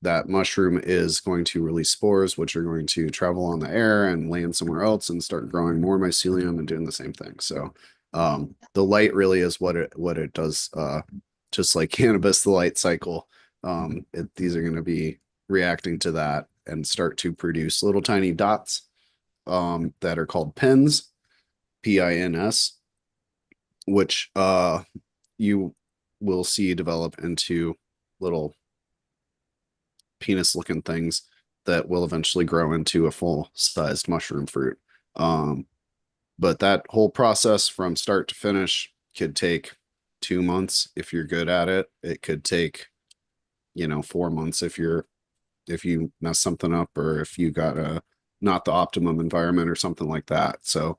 that mushroom is going to release spores, which are going to travel on the air and land somewhere else and start growing more mycelium and doing the same thing. So the light really is what it does. Just like cannabis, the light cycle. These are going to be reacting to that and start to produce little tiny dots that are called pins, pins, which you will see develop into little penis looking things that will eventually grow into a full sized mushroom fruit. Um, but that whole process from start to finish could take 2 months if you're good at it. It could take, 4 months if you mess something up or if you got a not the optimum environment or something like that. So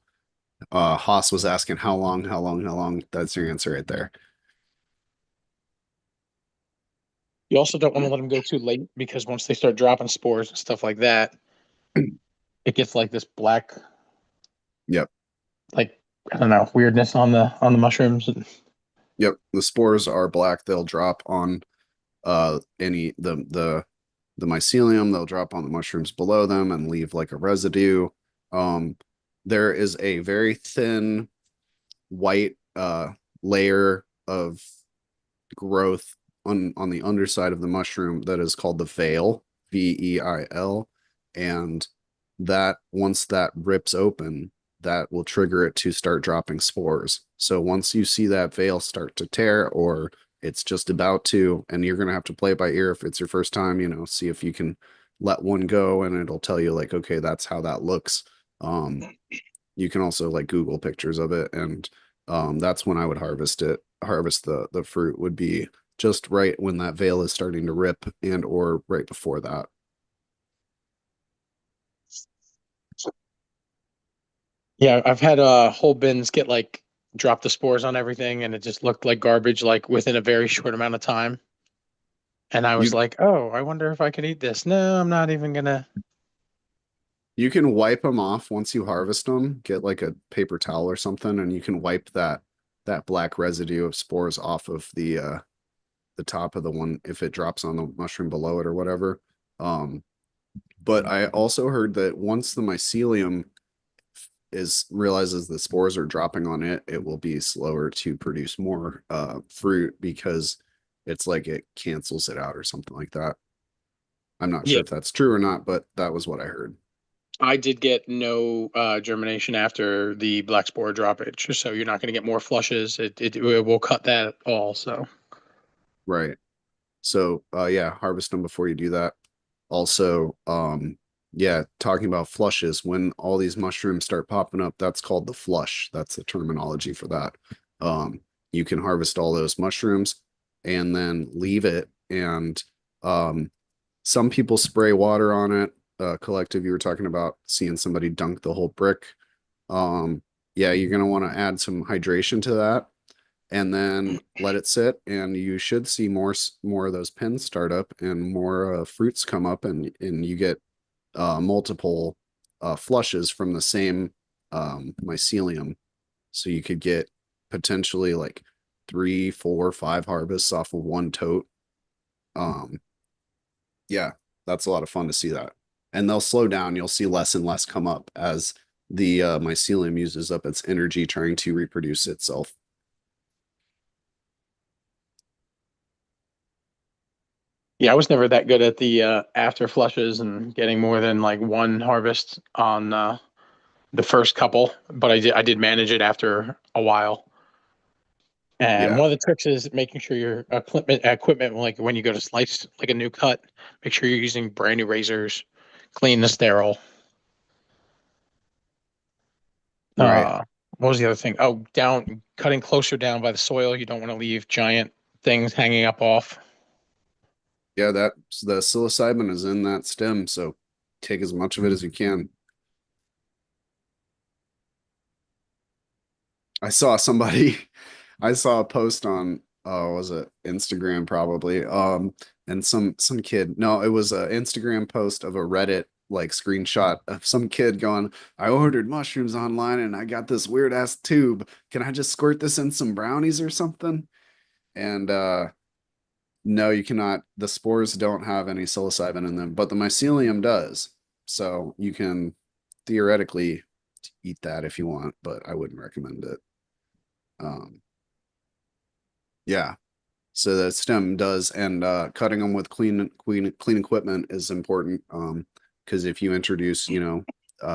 Haas was asking how long, how long, how long. That's your answer right there. You also don't want to let them go too late because once they start dropping spores and stuff like that, it gets like this black, Yep. like I don't know, weirdness on the mushrooms. Yep. The spores are black. They'll drop on any the mycelium. They'll drop on the mushrooms below them and leave like a residue. um there is a very thin white layer of growth on the underside of the mushroom that is called the veil, veil, and that once that rips open, that will trigger it to start dropping spores. So once you see that veil start to tear, or it's just about to, and you're gonna have to play it by ear if it's your first time, see if you can let one go, and it'll tell you like, okay, that's how that looks. You can also like Google pictures of it, and that's when I would harvest it. Harvest the fruit would be just right when that veil is starting to rip, and or right before that. Yeah, I've had whole bins get like drop the spores on everything, and it just looked like garbage like within a very short amount of time. And I was You like, oh, I wonder if I could eat this. No, I'm not even gonna. you can wipe them off once you harvest them. Get like a paper towel or something, and you can wipe that black residue of spores off of the top of the one if it drops on the mushroom below it or whatever. But I also heard that once the mycelium realizes the spores are dropping on it, it will be slower to produce more fruit because it's like it cancels it out or something like that. I'm not sure Yeah, if that's true or not, but that was what I heard. I did get no germination after the black spore droppage, so you're not going to get more flushes. It will cut that all. So Right. So yeah, harvest them before you do that. Also, yeah, talking about flushes, when all these mushrooms start popping up, that's called the flush. That's the terminology for that. You can harvest all those mushrooms and then leave it. And um, some people spray water on it. Collective, you were talking about seeing somebody dunk the whole brick. Um, yeah, you're gonna want to add some hydration to that and then let it sit, and you should see more of those pins start up and more fruits come up, and you get multiple flushes from the same mycelium. So you could get potentially like 3, 4, 5 harvests off of one tote. um yeah, that's a lot of fun to see that. And they'll slow down, you'll see less and less come up as the mycelium uses up its energy trying to reproduce itself. yeah, I was never that good at the after flushes and getting more than like one harvest on the first couple, but I did manage it after a while. And Yeah, one of the tricks is making sure your equipment, like when you go to slice like a new cut, make sure you're using brand new razors, clean and sterile. right. What was the other thing? Oh, down cutting closer down by the soil. You don't want to leave giant things hanging up off. Yeah, that the psilocybin is in that stem, so take as much of it as you can. I saw somebody, I saw a post on, was it Instagram probably, and some kid, no, it was an Instagram post of a Reddit like screenshot of some kid going, I ordered mushrooms online and I got this weird ass tube. Can I just squirt this in some brownies or something? And no, you cannot. The spores don't have any psilocybin in them, but the mycelium does. So you can theoretically eat that if you want, but I wouldn't recommend it. Um, yeah. So the stem does, and cutting them with clean equipment is important. Because if you introduce,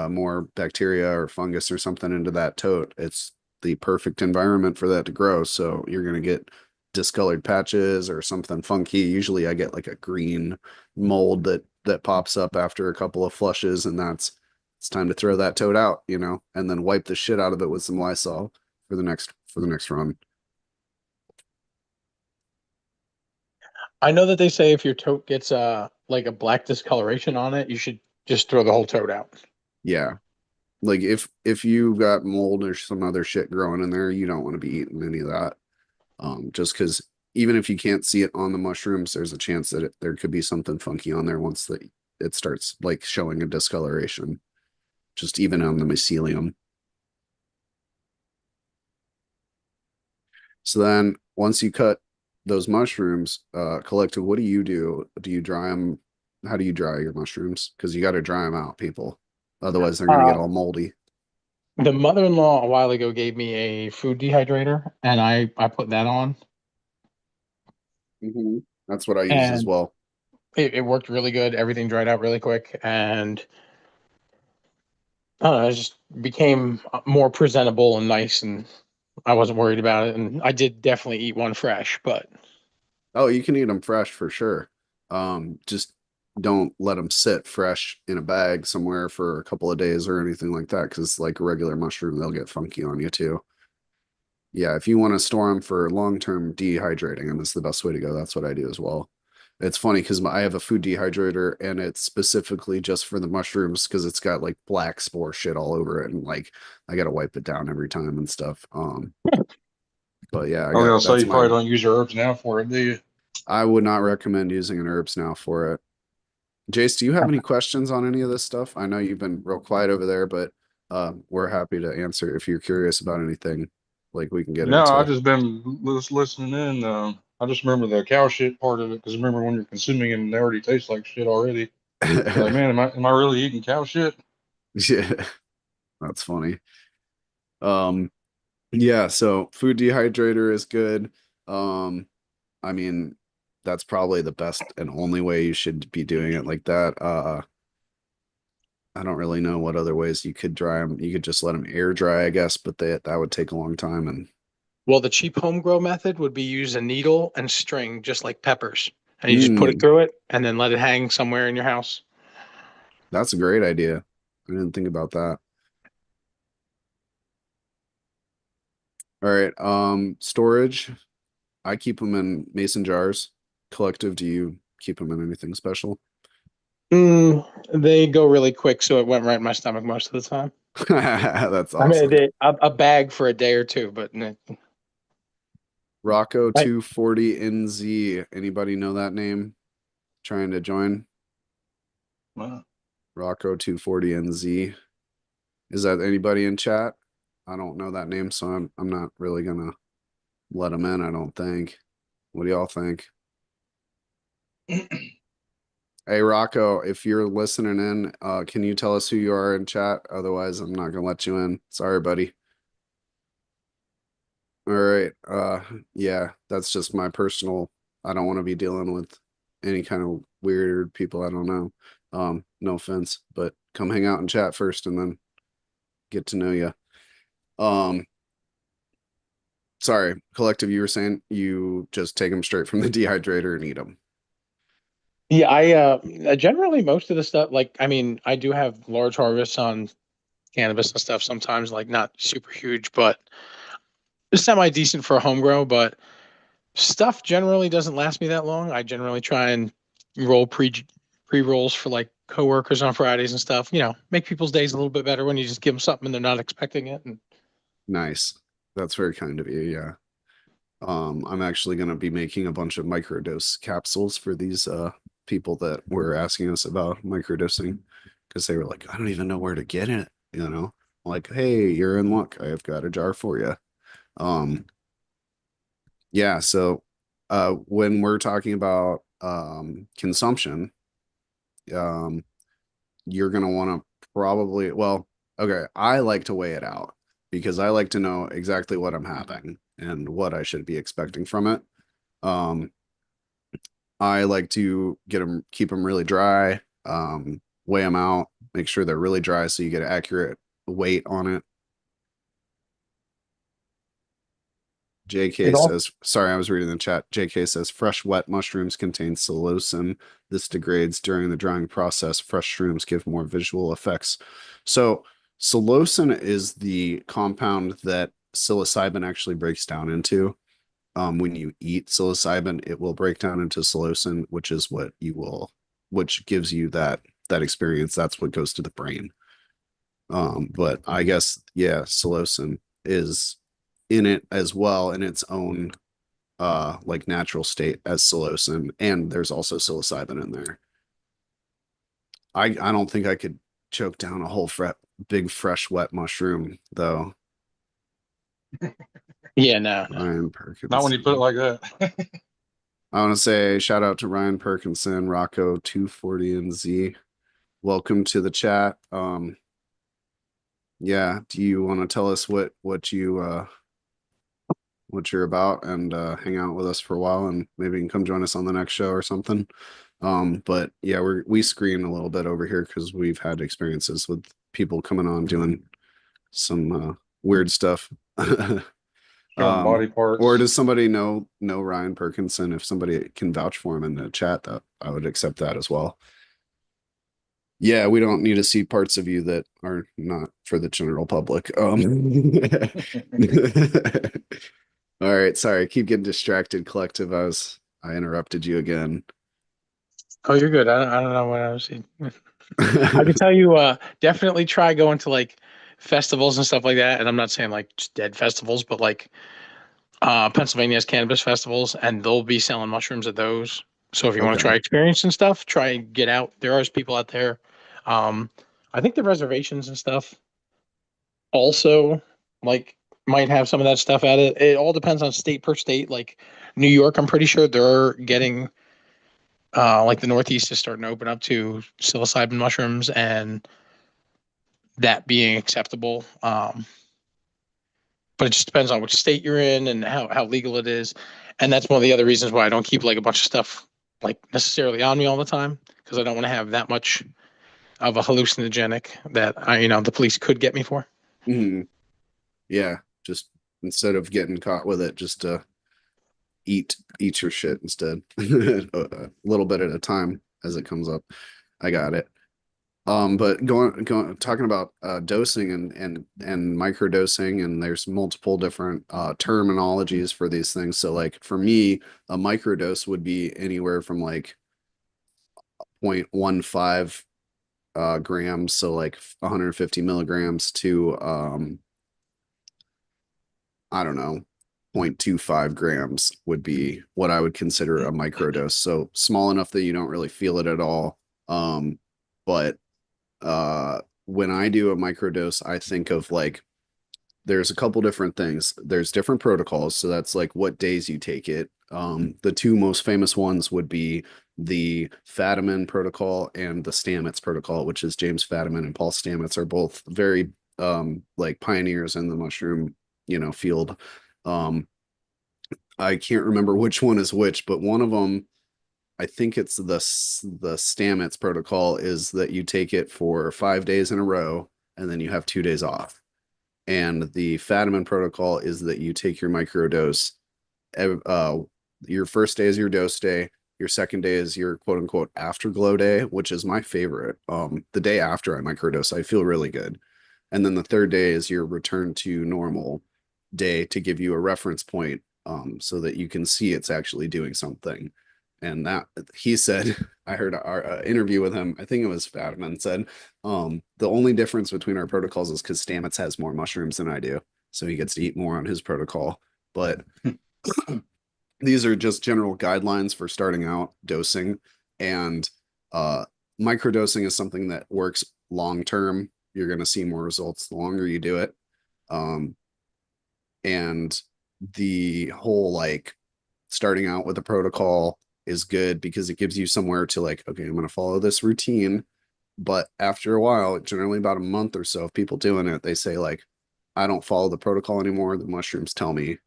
more bacteria or fungus or something into that tote, it's the perfect environment for that to grow. So you're gonna get discolored patches or something funky. Usually, I get like a green mold that pops up after a couple of flushes, and it's time to throw that tote out, and then wipe the shit out of it with some Lysol for the next run. I know that they say if your tote gets like a black discoloration on it, you should just throw the whole tote out. Yeah, like if you got mold or some other shit growing in there, you don't want to be eating any of that. Just because even if you can't see it on the mushrooms, there's a chance that there could be something funky on there once it starts like showing a discoloration, just even on the mycelium. So then once you cut those mushrooms, collective, what do you do? Do you dry them? How do you dry your mushrooms? Because you got to dry them out, people. Otherwise, they're gonna get Uh, all moldy. the mother-in-law a while ago gave me a food dehydrator, and I put that on, That's what I use as and well. it worked really good. Everything dried out really quick, and I don't know, it just became more presentable and nice, and I wasn't worried about it. And I did definitely eat one fresh, but Oh, you can eat them fresh for sure. Just don't let them sit fresh in a bag somewhere for a couple of days or anything like that, because like a regular mushroom, they'll get funky on you too. Yeah, if you want to store them for long-term dehydrating, and that's the best way to go. That's what I do as well. It's funny because I have a food dehydrator and it's specifically just for the mushrooms because it's got like black spore shit all over it, and like I gotta wipe it down every time and stuff. But yeah, I was gonna say that's you my probably don't use your herbs now for it, do you? I would not recommend using an herbs now for it. Jace, do you have any questions on any of this stuff? I know you've been real quiet over there, but we're happy to answer if you're curious about anything. Like we can get No, I into. just been listening in. I just remember the cow shit part of it because remember when you're consuming them, they already taste like shit already. You're like, man, am I really eating cow shit? Yeah. That's funny. Um, yeah, so food dehydrator is good. Um, I mean, that's probably the best and only way you should be doing it like that. I don't really know what other ways you could dry them. You could just let them air dry, I guess, but that would take a long time. And Well, the cheap home grow method would be use a needle and string, just like peppers, and you just put it mm, through it and then let it hang somewhere in your house. that's a great idea. I didn't think about that. All right. Storage. I keep them in mason jars. Collective, do you keep them in anything special? They go really quick, so it went right in my stomach most of the time. That's I mean, awesome. a bag for a day or two, but Rocco I, 240 NZ. Anybody know that name? Trying to join? Wow. Rocco 240 NZ. Is that anybody in chat? I don't know that name, so I'm not really gonna let him in, I don't think. What do y'all think? Hey Rocco, if you're listening in, can you tell us who you are in chat? Otherwise, I'm not gonna let you in. Sorry, buddy. All right. Yeah, that's just my personal. I don't want to be dealing with any kind of weird people I don't know. No offense, but come hang out and chat first and then get to know you. Um, sorry, collective, you were saying you just take them straight from the dehydrator and eat them. yeah, generally most of the stuff, like, I mean, I do have large harvests on cannabis and stuff sometimes, like not super huge, but semi decent for a home grow. But stuff generally doesn't last me that long. I generally try and roll pre rolls for like coworkers on Fridays and stuff. Make people's days a little bit better when you just give them something and they're not expecting it. And Nice. That's very kind of you. Yeah. I'm actually going to be making a bunch of microdose capsules for these people that were asking us about microdosing because they were like, I don't even know where to get it, you know. Like, hey, you're in luck. I've got a jar for you. Um, yeah, so when we're talking about consumption, um you're going to want to probably, well, okay, I like to weigh it out because I like to know exactly what I'm having and what I should be expecting from it. Um, I like to keep them really dry, weigh them out, make sure they're really dry so you get an accurate weight on it. it JK all says, sorry, I was reading the chat. JK says, fresh wet mushrooms contain psilocin. This degrades during the drying process. Fresh shrooms give more visual effects. So, psilocin is the compound that psilocybin actually breaks down into. When you eat psilocybin, it will break down into psilocin, which is which gives you that experience. That's what goes to the brain. But I guess yeah, psilocin is in it as well in its own like natural state as psilocin, and there's also psilocybin in there. I don't think I could choke down a whole big fresh wet mushroom though. Yeah, no. Ryan Not when you put it Perkinson. like that. I want to say shout out to Ryan Perkinson, Rocco 240 and Z. Welcome to the chat. Yeah, do you want to tell us what you're about and hang out with us for a while and maybe you can come join us on the next show or something. But yeah, we screen a little bit over here because we've had experiences with people coming on doing some weird stuff. Showing body Or parts. does somebody know Ryan Perkinson? If somebody can vouch for him in the chat, that I would accept that as well. Yeah, we don't need to see parts of you that are not for the general public. All right, sorry, I keep getting distracted, collective. I interrupted you again. Oh, you're good. I don't know what I was saying. I can tell you, definitely try going to like festivals and stuff like that. And I'm not saying like just dead festivals, but like Pennsylvania has cannabis festivals, and they'll be selling mushrooms at those. So if you want to Okay. try experience and stuff, try and get out. There are people out there. Um, I think the reservations and stuff also like might have some of that stuff at it. It all depends on state per state. Like New York, I'm pretty sure they're getting like the Northeast is starting to open up to psilocybin mushrooms, and that being acceptable. But it just depends on which state you're in and how legal it is. And that's one of the other reasons why I don't keep like a bunch of stuff like necessarily on me all the time, because I don't want to have that much of a hallucinogenic that the police could get me for. Mhm. Yeah, just instead of getting caught with it, just eat your shit instead. A little bit at a time as it comes up. I got it. But going talking about dosing and microdosing, and there's multiple different terminologies for these things. So like for me, a microdose would be anywhere from like 0.15 grams, so like 150 milligrams to I don't know, 0.25 grams would be what I would consider a microdose. So small enough that you don't really feel it at all. But when I do a microdose, I think of like there's a couple different things. There's different protocols, so that's like what days you take it. The two most famous ones would be the Fadiman protocol and the Stamets protocol, which is James Fadiman and Paul Stamets are both very like pioneers in the mushroom, field. Um, I can't remember which one is which, but one of them, I think it's the Stamets protocol, is that you take it for 5 days in a row and then you have 2 days off. And the Fadiman protocol is that you take your microdose. Uh, your first day is your dose day. Your second day is your quote unquote afterglow day, which is my favorite. The day after I microdose, I feel really good. And then the third day is your return to normal day to give you a reference point, so that you can see it's actually doing something. And that he said, I heard our interview with him. I think it was Fatman said, the only difference between our protocols is because Stamets has more mushrooms than I do, so he gets to eat more on his protocol. But these are just general guidelines for starting out dosing, and uh, microdosing is something that works long term. You're going to see more results the longer you do it. Um, and the whole like starting out with a protocol is good because it gives you somewhere to like, okay, I'm going to follow this routine. But after a while, generally about a month or so of people doing it, they say like, I don't follow the protocol anymore. The mushrooms tell me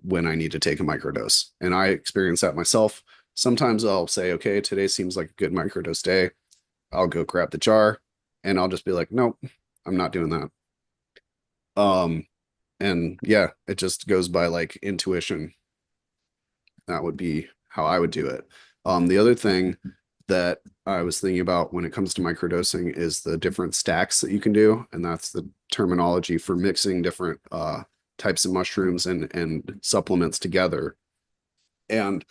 when I need to take a microdose. And I experience that myself. Sometimes I'll say, okay, today seems like a good microdose day. I'll go grab the jar and I'll just be like, nope, I'm not doing that. Um, and yeah, it just goes by like intuition. That would be how I would do it. The other thing that I was thinking about when it comes to microdosing is the different stacks that you can do, and that's the terminology for mixing different types of mushrooms and supplements together. And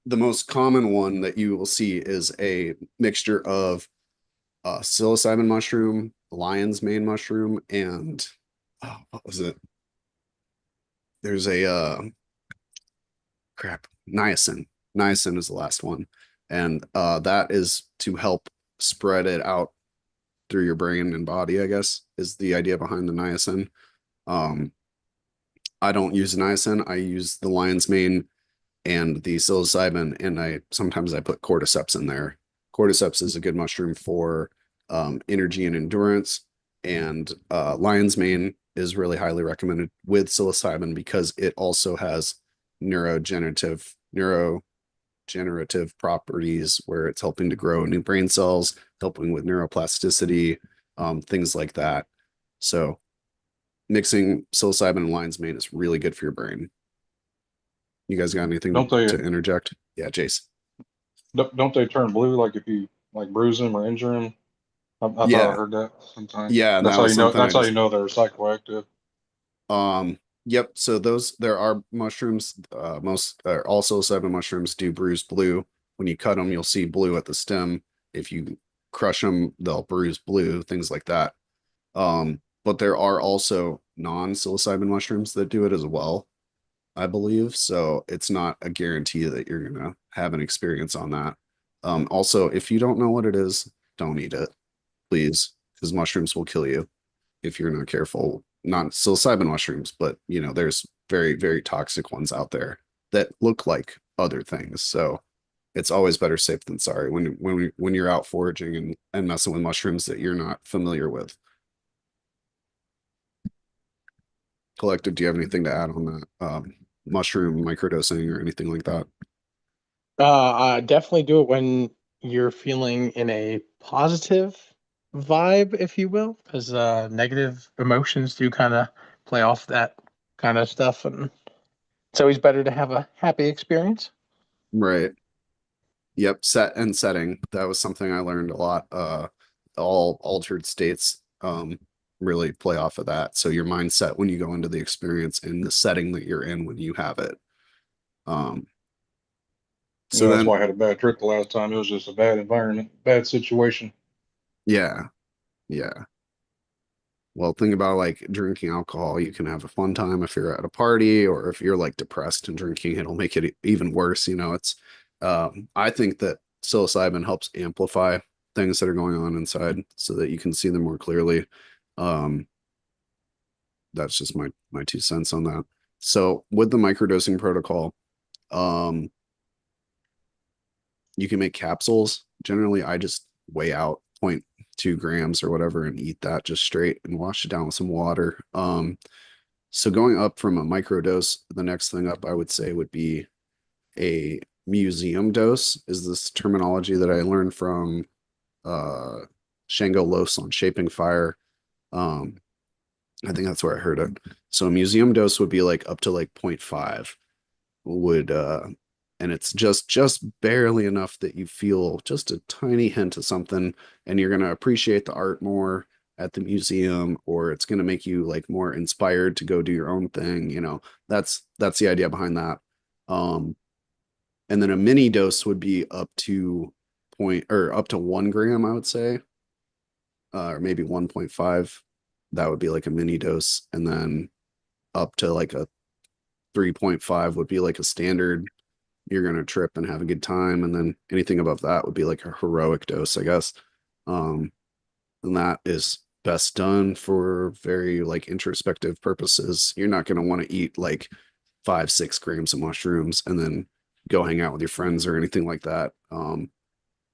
the most common one that you will see is a mixture of psilocybin mushroom, lion's mane mushroom, and what was it? There's a crap, niacin. Niacin is the last one, and that is to help spread it out through your brain and body, I guess, is the idea behind the niacin. Um, I don't use niacin. I use the lion's mane and the psilocybin, and I sometimes I put cordyceps in there. Cordyceps is a good mushroom for energy and endurance, and lion's mane is really highly recommended with psilocybin because it also has neurogenerative properties where it's helping to grow new brain cells, helping with neuroplasticity, things like that. So mixing psilocybin and lion's mane is really good for your brain. You guys got anything Don't they to interject? Yeah, Jace. don't they turn blue like if you like bruise them or injure them? I thought I Yeah, heard that sometime. yeah, and that was something I That's how you just know they're psychoactive. yep. So those there are mushrooms. Most also seven mushrooms do bruise blue. When you cut them, you'll see blue at the stem. If you crush them, they'll bruise blue. Things like that. But there are also non-psilocybin mushrooms that do it as well, I believe. So it's not a guarantee that you're gonna have an experience on that. Also, if you don't know what it is, don't eat it, please, because mushrooms will kill you if you're not careful. Not psilocybin mushrooms, but there's very, very toxic ones out there that look like other things. So it's always better safe than sorry when you're out foraging and messing with mushrooms that you're not familiar with. Collective, do you have anything to add on that? Mushroom microdosing or anything like that? Definitely do it when you're feeling in a positive vibe, if you will, because negative emotions do kind of play off that kind of stuff, and it's always better to have a happy experience. Right. Yep. Set and setting. That was something I learned a lot. All altered states really play off of that. So your mindset when you go into the experience and the setting that you're in when you have it. Um, so Yeah, that's then why I had a bad trip the last time. It was just a bad environment, bad situation. yeah, yeah. Well, think about like drinking alcohol. You can have a fun time if you're at a party, or if you're like depressed and drinking, it'll make it even worse. It's, I think that psilocybin helps amplify things that are going on inside so that you can see them more clearly. Um, that's just my 2 cents on that. So with the microdosing protocol, um, you can make capsules. Generally, I just weigh out zero point 0.2 grams or whatever and eat that just straight and wash it down with some water. So going up from a microdose, the next thing up I would say would be a museum dose, is this terminology that I learned from uh Shango Los on Shaping Fire. Um, I think that's where I heard it. So a museum dose would be like up to like zero point 0.5 would and it's just barely enough that you feel just a tiny hint of something, and you're going to appreciate the art more at the museum, or it's going to make you like more inspired to go do your own thing. That's the idea behind that. um and then a mini dose would be up to point or up to 1 gram, I would say, or maybe 1.5. That would be like a mini dose, and then up to like a 3.5 would be like a standard. You're going to trip and have a good time. And then anything above that would be like a heroic dose, I guess. Um, and that is best done for very like introspective purposes. You're not going to want to eat like 5, 6 grams of mushrooms and then go hang out with your friends or anything like that.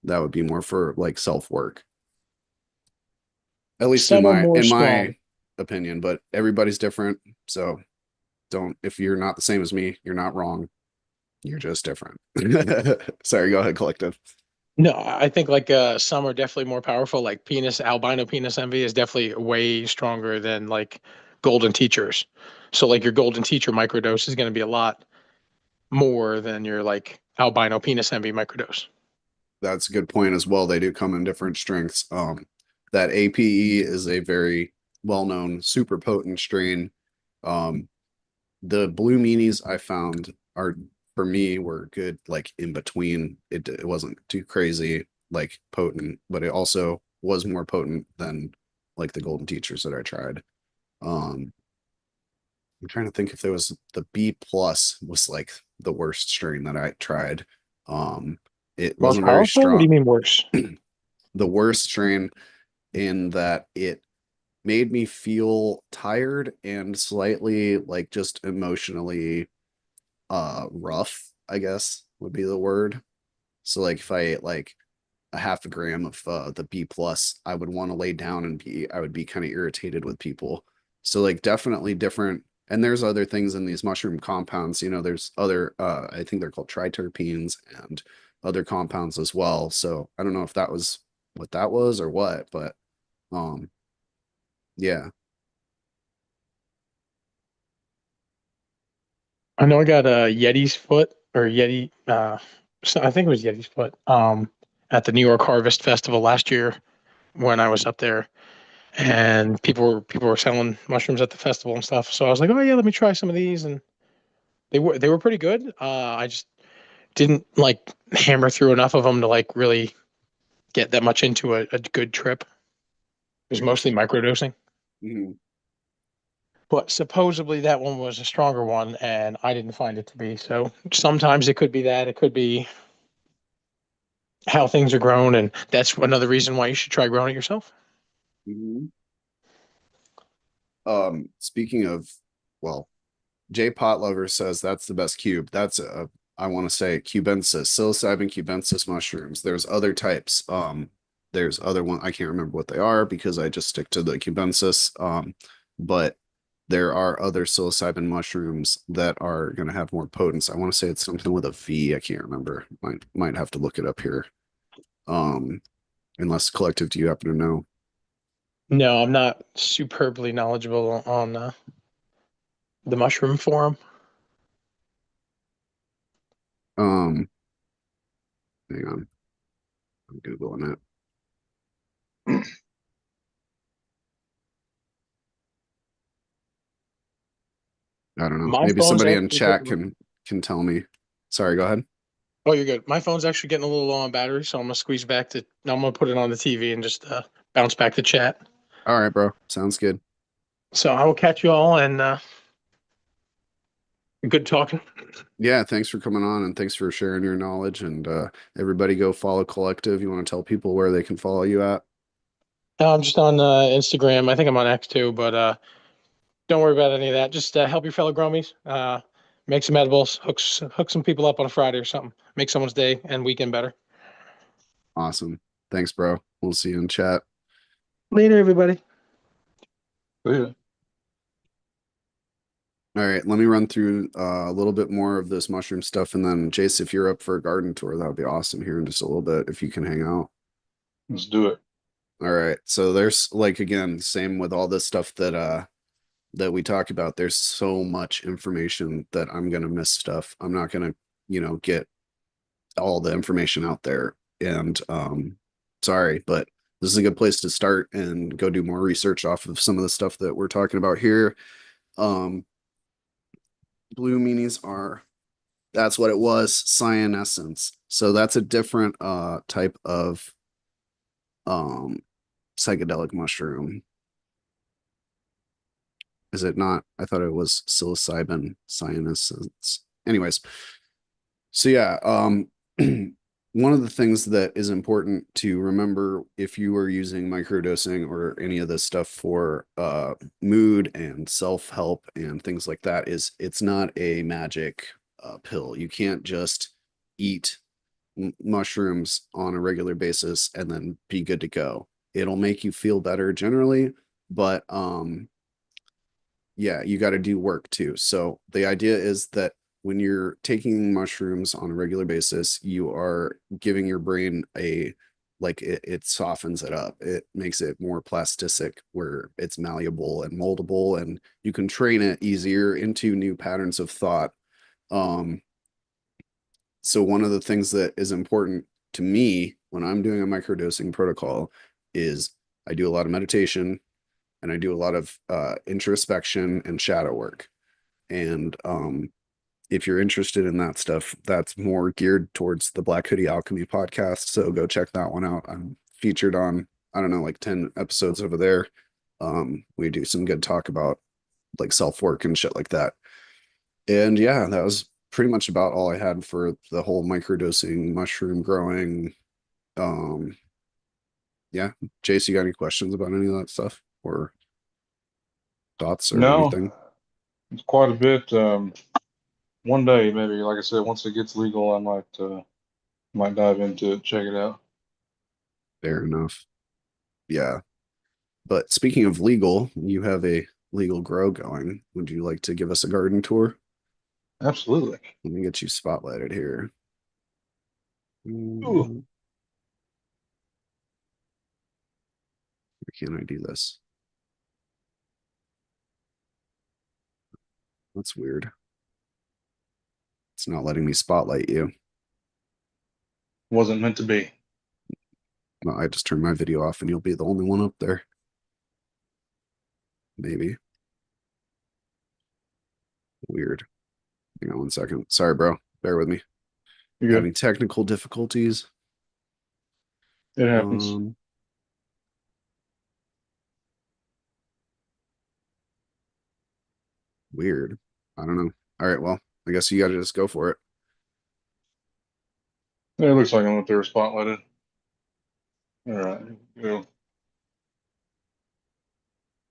That would be more for like self work, at least in Some are my more in strong. my opinion. But everybody's different, so don't. If you're not the same as me, you're not wrong. You're just different. Sorry, go ahead, collective. No, I think like some are definitely more powerful. Like albino penis envy is definitely way stronger than like golden teachers. So like your golden teacher microdose is going to be a lot more than your like albino penis envy microdose. That's a good point as well. They do come in different strengths. That APE is a very well-known, super potent strain. Um, the blue meanies I found are for me were good, like in between. It wasn't too crazy, like potent, but it also was more potent than like the golden teachers that I tried. Um, I'm trying to think if there was the B plus was like the worst strain that I tried. Um, it Most wasn't very powerful? What do strong. you mean worse? The worst strain in that it made me feel tired and slightly like just emotionally rough, I guess would be the word. So like if I ate like a half a gram of the B plus, I would want to lay down and I would be kind of irritated with people. So like definitely different. And there's other things in these mushroom compounds. There's other I think they're called triterpenes and other compounds as well. So I don't know if that was what that was or what, but um yeah. I know I got a Yeti's foot or Yeti. I think it was Yeti's foot. At the New York Harvest Festival last year when I was up there, and people were selling mushrooms at the festival and stuff. So I was like, oh yeah, let me try some of these, and they were pretty good. I just didn't like hammer through enough of them to like really get that much into a good trip. It was mostly microdosing. Mhm. But supposedly that one was a stronger one, and I didn't find it to be. So sometimes it could be that. It could be how things are grown, and that's another reason why you should try growing it yourself. Mhm. Speaking of, well, J Pot Lover says that's the best cube. That's a I want to say cubensis, psilocybin cubensis mushrooms. There's other types. There's other one. I can't remember what they are because I just stick to the cubensis. But there are other psilocybin mushrooms that are going to have more potency. I want to say it's something with a V. I can't remember. Might have to look it up here. Um, unless collective, do you happen to know? No, I'm not superbly knowledgeable on the mushroom forum. Um, hang on, I'm googling it. I don't know. My Maybe phone's somebody in actually chat getting. can tell me. Sorry, go ahead. Oh, you're good. My phone's actually getting a little low on battery, so I'm gonna squeeze back to. I'm gonna put it on the TV and just bounce back to chat. All right, bro. Sounds good. So I will catch you all, and good talking. Yeah, thanks for coming on and thanks for sharing your knowledge. And everybody go follow Collective. You want to tell people where they can follow you at? I'm just on Instagram. I think I'm on X too, but don't worry about any of that. Just help your fellow Gromies. Make some edibles. Hook some people up on a Friday or something. Make someone's day and weekend better. Awesome. Thanks, bro. We'll see you in chat. Later, everybody. Yeah. All right, let me run through a little bit more of this mushroom stuff. And then, Jace, if you're up for a garden tour, that would be awesome here in just a little bit if you can hang out. Let's do it. All right. So there's like again, same with all this stuff that we talk about. There's so much information that I'm gonna miss stuff. I'm not gonna, get all the information out there. And sorry, but this is a good place to start and go do more research off of some of the stuff that we're talking about here. Um, blue meanies are that's what it was, cyanescence. So that's a different type of um psychedelic mushroom. Is it not? I thought it was psilocybin cyanescence. Anyways, so yeah, one of the things that is important to remember if you are using microdosing or any of this stuff for mood and self-help and things like that is it's not a magic pill. You can't just eat mushrooms on a regular basis and then be good to go. It'll make you feel better generally, but yeah, you got to do work too. So the idea is that when you're taking mushrooms on a regular basis, you are giving your brain it softens it up. It makes it more plastic where it's malleable and moldable and you can train it easier into new patterns of thought. Um, so one of the things that is important to me when I'm doing a microdosing protocol is I do a lot of meditation and I do a lot of introspection and shadow work. And if you're interested in that stuff, that's more geared towards the Black Hoodie Alchemy podcast. So go check that one out. I'm featured on, I don't know, like 10 episodes over there. We do some good talk about like self work and shit like that. And yeah, that was pretty much about all I had for the whole microdosing mushroom growing. Um, yeah. Jace, you got any questions about any of that stuff or thoughts or No, anything? it's quite a bit. One day, maybe, like I said, once it gets legal, I might dive into it, check it out. Fair enough. Yeah. But speaking of legal, you have a legal grow going. Would you like to give us a garden tour? Absolutely. Let me get you spotlighted here. Ooh, Where can I do this? That's weird. It's not letting me spotlight you. wasn't meant to be. Well, I just turned my video off and you'll be the only one up there. Maybe. Weird. Hang on one second. Sorry, bro. Bear with me. You're good. Having technical difficulties. It happens. Um, Weird. I don't know. All right, well, I guess you gotta just go for it. Yeah, it looks like I'm up there spotlighted. All right. Yeah,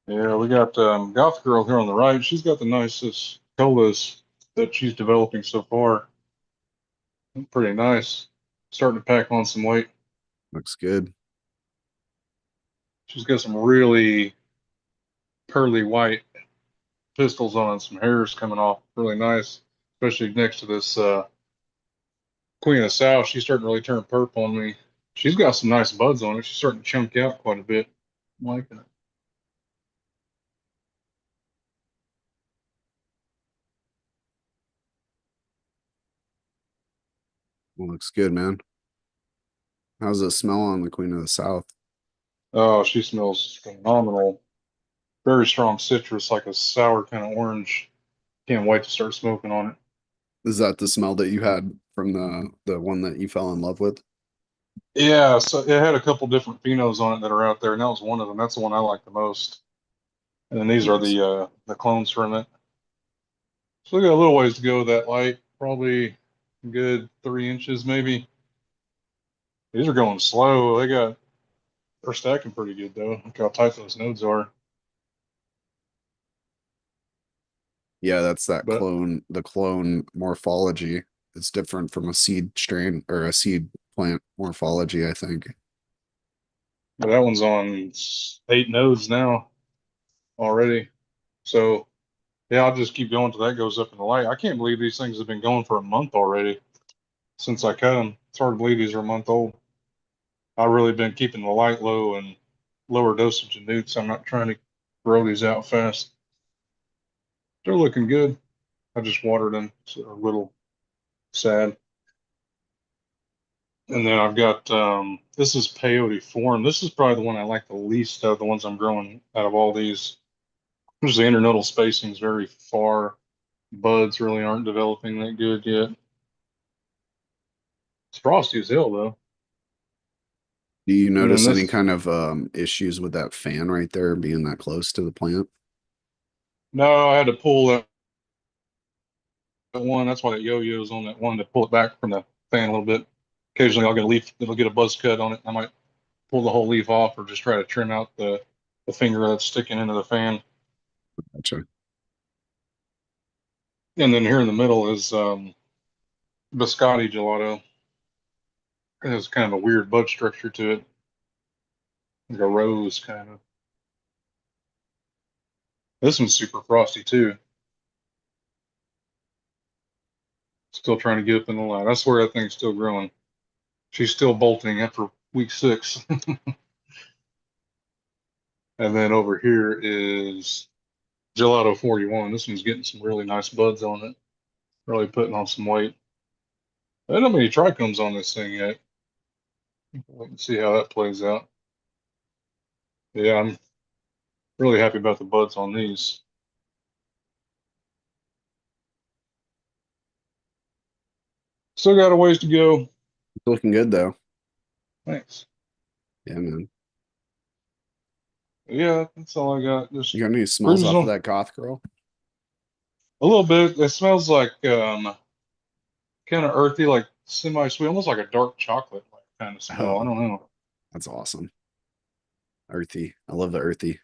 yeah, we got Goth Girl here on the right. She's got the nicest colas that she's developing so far. Pretty nice. Starting to pack on some weight. Looks good. She's got some really pearly white pistils on and some hairs coming off. Really nice, especially next to this Queen of the South. She's starting to really turn purple on me. She's got some nice buds on her. She's starting to chunk out quite a bit. I'm liking it. Looks good, man. How's it smell on the Queen of the South? Oh, she smells phenomenal. Very strong citrus, like a sour kind of orange. Can't wait to start smoking on it. Is that the smell that you had from the one that you fell in love with? Yeah, so it had a couple different pinots on it that are out there, and that was one of them. That's the one I like the most. And then these are Nice. the clones from it. So we got a little ways to go with that light, probably a good 3 inches maybe. These are going slow. They're stacking pretty good though. Look how tight those nodes are. Yeah, that's that But clone, the clone morphology. It's different from a seed strain or a seed plant morphology, I think. but that one's on 8 nodes now already. So yeah, I'll just keep going till that goes up in the light. I can't believe these things have been going for a month already since I cut them. It's hard to believe these are a month old. I've really been keeping the light low and lower dosage of newts. I'm not trying to grow these out fast. They're looking good. I just watered them. It's a little sad. And then I've got this is peyote form. This is probably the one I like the least of the ones I'm growing out of all these. Because the internodal spacing is very far. Buds really aren't developing that good yet. It's frosty as hell though. Do you And then notice any this, kind of issues with that fan right there being that close to the plant? no, I had to pull that one. That's why that yo-yo's on that one to pull it back from the fan a little bit. Occasionally I'll get a leaf, it'll get a buzz cut on it. I might pull the whole leaf off or just try to trim out the finger that's sticking into the fan. Gotcha. And then here in the middle is biscotti gelato. It has kind of a weird bud structure to it, like a rose kind of. This one's super frosty too. Still trying to get up in the light. I swear that thing's still growing. She's still bolting after week 6. And then over here is Gelato 41. This one's getting some really nice buds on it. Really putting on some weight. I don't have any trichomes on this thing yet. Wait and see how that plays out. Yeah, I'm really happy about the buds on these. Still got a ways to go. It's looking good though. Thanks. Yeah, man. Yeah, that's all I got. You Just got any smells cruising off of on that goth girl? a little bit. It smells like kind of earthy, like semi-sweet, almost like a dark chocolate like kind of smell. I Oh, don't know. that's awesome. Earthy. I love the earthy.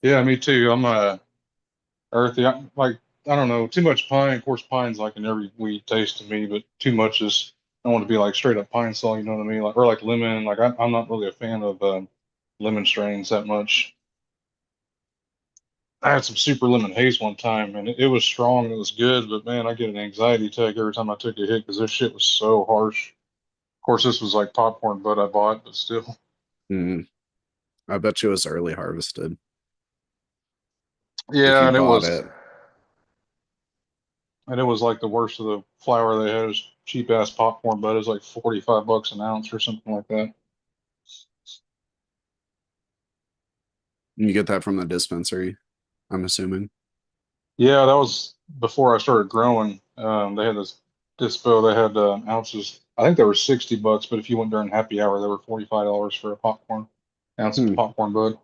Yeah, me too. I'm earthy. I don't know. Too much pine. Of course, pine's like an every weed taste to me, but too much is. I want to be like straight up pine saw. You know what I mean? Like or like lemon. Like I'm not really a fan of lemon strains that much. I had some super lemon haze one time, and it was strong. It was good, but man, I get an anxiety attack every time I took a hit because this shit was so harsh. Of course, this was like popcorn bud I bought, but still. Mm, I bet you it was early harvested if Yeah, you bought it. and it was like the worst of the flour they had. It was cheap ass popcorn bud. It was like $45 an ounce or something like that. You get that from the dispensary, I'm assuming. Yeah, that was before I started growing. They had this dispo. They had ounces. I think they were $60, but if you went during happy hour, they were $45 for a popcorn ounce of Hmm. popcorn bud.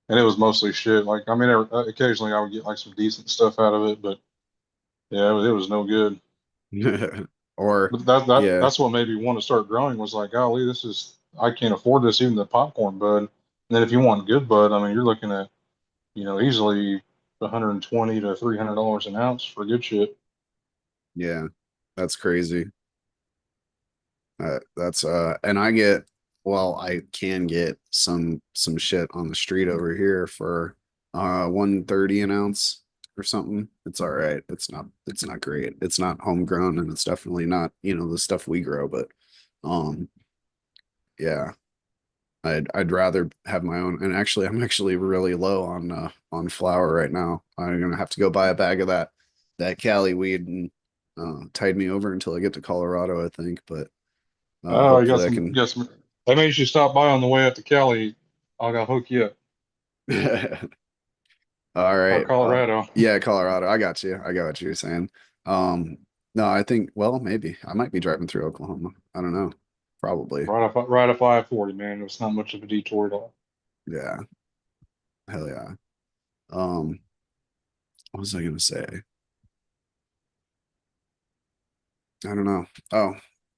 And it was mostly shit. Like I mean, occasionally I would get like some decent stuff out of it, but yeah, it was no good. Or But that yeah, that's what made me want to start growing. Was like, golly, this is I can't afford this, even the popcorn bud. And then if you want good bud, I mean, you're looking at easily 120 to $300 an ounce for good shit. yeah. That's crazy. That's and I get well, I can get some shit on the street over here for 130 an ounce or something. It's all right. It's not great. It's not homegrown and it's definitely not, the stuff we grow, but um yeah, I'd rather have my own. And actually I'm actually really low on flour right now. I'm gonna have to go buy a bag of that Cali weed and tide me over until I get to Colorado, I think, but Oh, you got hopefully I some, can. that means you stop by on the way up to Cali. I'll hook you up. All Or right. Colorado. Yeah, Colorado. I got you. I got what you're saying. Um, no, I think, well, maybe I might be driving through Oklahoma. I don't know. Probably. Right off I-40, man. It's not much of a detour at all. Yeah. Hell yeah. Um, what was I gonna say? I don't know. Oh,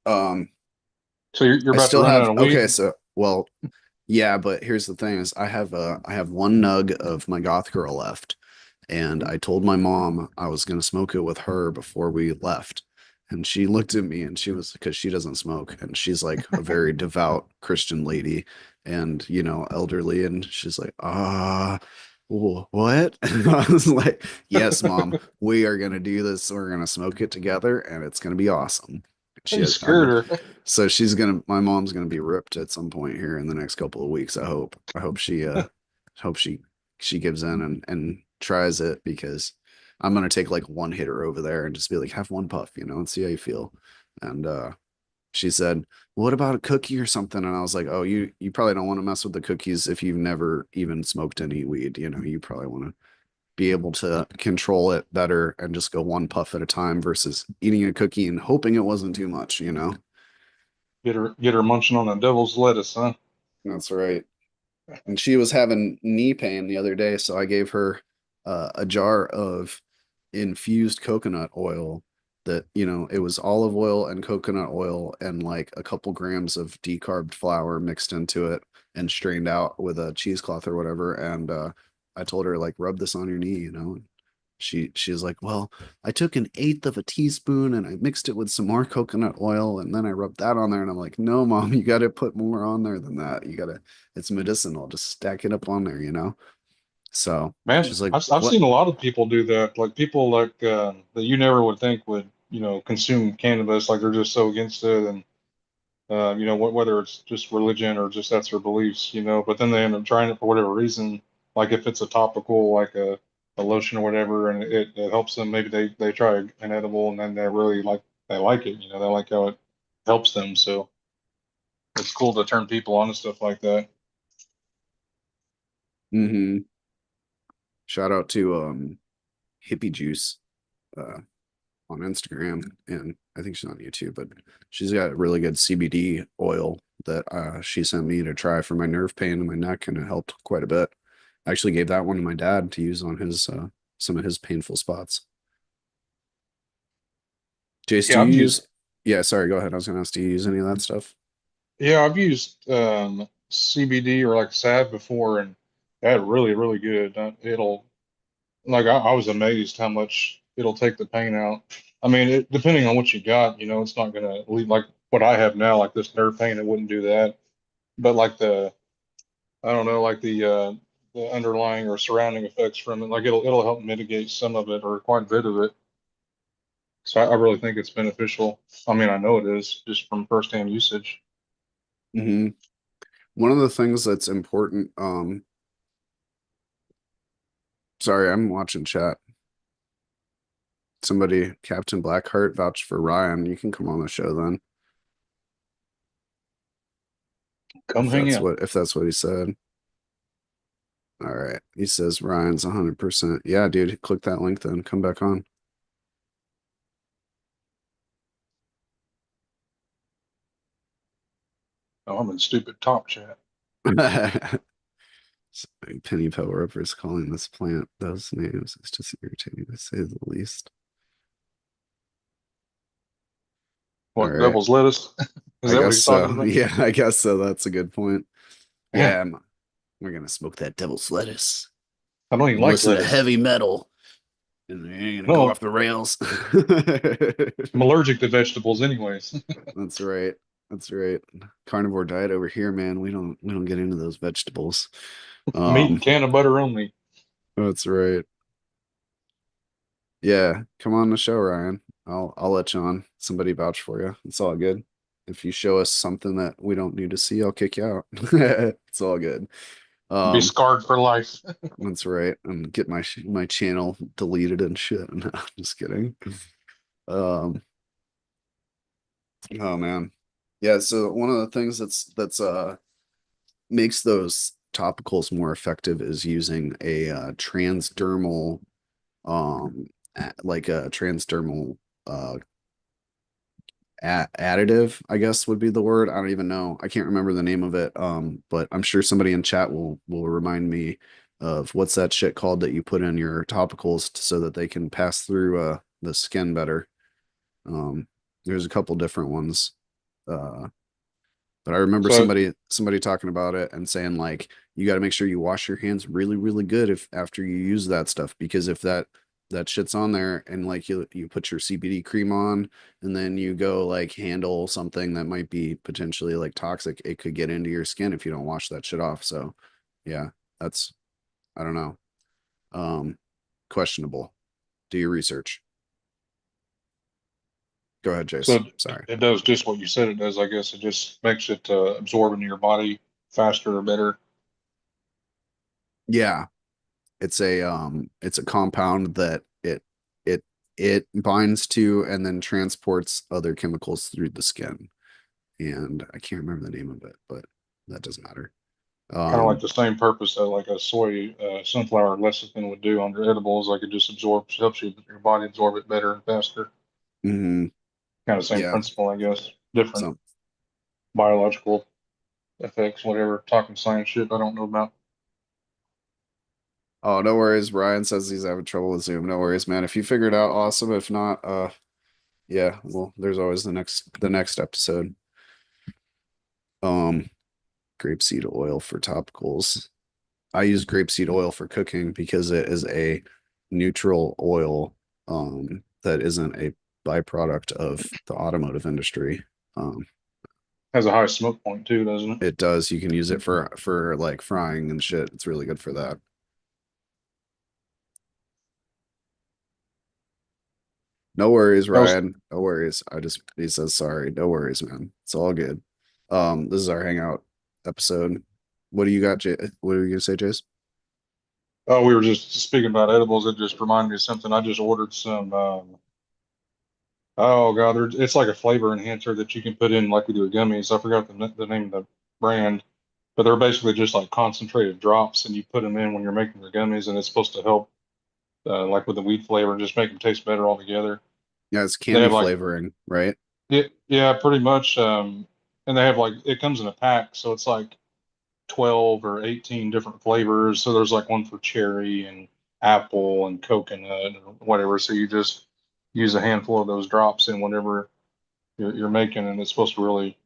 um, So you're I about to still run out have, of okay, weed? so well, yeah, but here's the thing is I have one nug of my goth girl left. And I told my mom I was going to smoke it with her before we left. And she looked at me and she was, because she doesn't smoke. And she's like a very devout Christian lady and, elderly. And she's like, what? And I was like, yes, mom, we are going to do this. We're going to smoke it together and it's going to be awesome. She You has, scared her. so my mom's going to be ripped at some point here in the next couple of weeks. I hope hope she gives in and tries it because I'm gonna take like one hitter over there and just be like, have one puff, and see how you feel. And she said, what about a cookie or something? And I was like, oh, you probably don't want to mess with the cookies if you've never even smoked any weed. You probably want to be able to control it better and just go one puff at a time versus eating a cookie and hoping it wasn't too much. Get her munching on a devil's lettuce, huh? That's right. And she was having knee pain the other day, so I gave her a jar of infused coconut oil that, it was olive oil and coconut oil and like a couple grams of decarbed flour mixed into it and strained out with a cheesecloth or whatever. And I told her like rub this on your knee. She's like, well, I took an eighth of a teaspoon and I mixed it with some more coconut oil and then I rubbed that on there. And I'm like, no, mom, you got to put more on there than that. It's medicinal. Just stack it up on there. So Man, she's like, I've what? seen a lot of people do that. Like people like that you never would think would, consume cannabis. Like they're just so against it, and whether it's just religion or just that's their beliefs, But then they end up trying it for whatever reason. Like if it's a topical, like a lotion or whatever, and it helps them. Maybe they try an edible, and then they like it. They like how it helps them. So it's cool to turn people on to stuff like that. Mm-hmm. Shout out to Hippie Juice uh on Instagram and I think she's on YouTube, but she's got really good CBD oil that she sent me to try for my nerve pain in my neck and it helped quite a bit. I actually gave that one to my dad to use on his some of his painful spots. Jace, do Yeah, you use yeah, sorry, go ahead. I was gonna ask, do you use any of that stuff? I've used CBD or like salve before, and that really really good. It'll like I was amazed how much it'll take the pain out. I mean, depending on what you got, it's not gonna leave like what I have now, like this nerve pain. It wouldn't do that, but like I don't know, like the underlying or surrounding effects from it, like it'll help mitigate some of it or quite a bit of it. So I really think it's beneficial. I mean, I know it is just from firsthand usage. Hmm. One of the things that's important, sorry, I'm watching chat. Somebody, Captain Blackheart, vouched for Ryan. You can come on the show then, Come hang out. if that's what he said. All right. He says Ryan's 100%. Yeah, dude, click that link then. Come back on. Oh, I'm in stupid top chat. Penny Power Upper is calling this plant those names. It's just irritating to say the least. All What right. devil's lettuce? Is I that what guess he's talking so. about? Yeah, I guess so. That's a good point. Yeah, Yeah, we're gonna smoke that devil's lettuce I don't even and like listen to lettuce. heavy metal. And they ain't gonna go No, off the rails. I'm allergic to vegetables anyways. That's right. That's right. Carnivore diet over here, man. We don't get into those vegetables. Meat and Um, can of butter only. that's right. Yeah, come on the show, Ryan. I'll let you on. Somebody vouch for you. It's all good. If you show us something that we don't need to see, I'll kick you out. It's all good. Be Um, scarred for life. that's right. And get my channel deleted and shit. No, just kidding. Um, oh man. Yeah, so one of the things that's makes those topicals more effective is using a transdermal like a transdermal uh additive, I guess would be the word. I don't even know. I can't remember the name of it. But I'm sure somebody in chat will remind me of what's that shit called that you put in your topicals so that they can pass through the skin better. Um, there's a couple different ones. Uh, but I remember So, somebody talking about it and saying like you got to make sure you wash your hands really really good if after you use that stuff, because if that shit's on there and like you put your CBD cream on and then you go like handle something that might be potentially like toxic, it could get into your skin if you don't wash that shit off. So yeah, that's I don't know. Um Questionable. Do your research. Go ahead, so Jace. it, Sorry. it does just what you said it does. I guess it just makes it absorb into your body faster or better. Yeah, it's a compound that it it binds to and then transports other chemicals through the skin. And I can't remember the name of it, but that doesn't matter. Kind of like Um, the same purpose that like a soy sunflower lecithin would do on your edibles. Like it just absorbs, helps your body absorb it better and faster. mhm, Kind of same yeah, principle, I guess. Different so biological effects, whatever. Talking science shit I don't know about. oh no worries. Ryan says he's having trouble with Zoom. No worries, man. If you figure it out, awesome. If not, yeah, well, there's always the next episode. Um, Grapeseed oil for topicals. I use grapeseed oil for cooking because it is a neutral oil that isn't a byproduct of the automotive industry. Um, Has a high smoke point too, doesn't it? it does. You can use it for like frying and shit. It's really good for that. No worries, That was Ryan. No worries. He says sorry. No worries, man. It's all good. This is our hangout episode. What do you got, Jay? What are you gonna say, Jace? Oh, we were just speaking about edibles. It just reminded me of something. I just ordered some. Oh God, it's like a flavor enhancer that you can put in like we do with gummies. I forgot the name of the brand, but they're basically just like concentrated drops, and you put them in when you're making your gummies, and it's supposed to help, like with the weed flavor, and just make them taste better altogether. Yeah, it's They candy have like, flavoring, right? yeah, yeah, pretty much. And they have like it comes in a pack, so it's like 12 or 18 different flavors. So there's like one for cherry and apple and coconut and whatever. So you just use a handful of those drops in whatever you're making, and it's supposed to really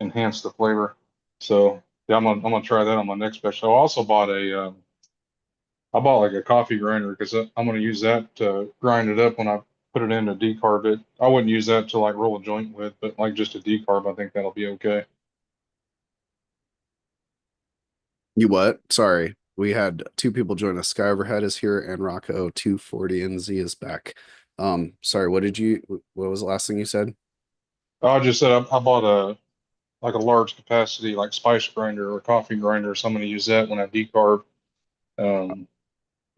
enhance the flavor. So yeah, I'm gonna try that on my next batch. I also bought I bought like a coffee grinder because I'm gonna use that to grind it up when I put it in to decarb it. I wouldn't use that to like roll a joint with, but like just a decarb, I think that'll be okay. You what? Sorry. We had two people join us. Sky Overhead is here and Rocco 240 NZ is back. Sorry, what was the last thing you said? I just said I bought a like a large capacity like spice grinder or coffee grinder. So I'm gonna use that when I decarb. Um,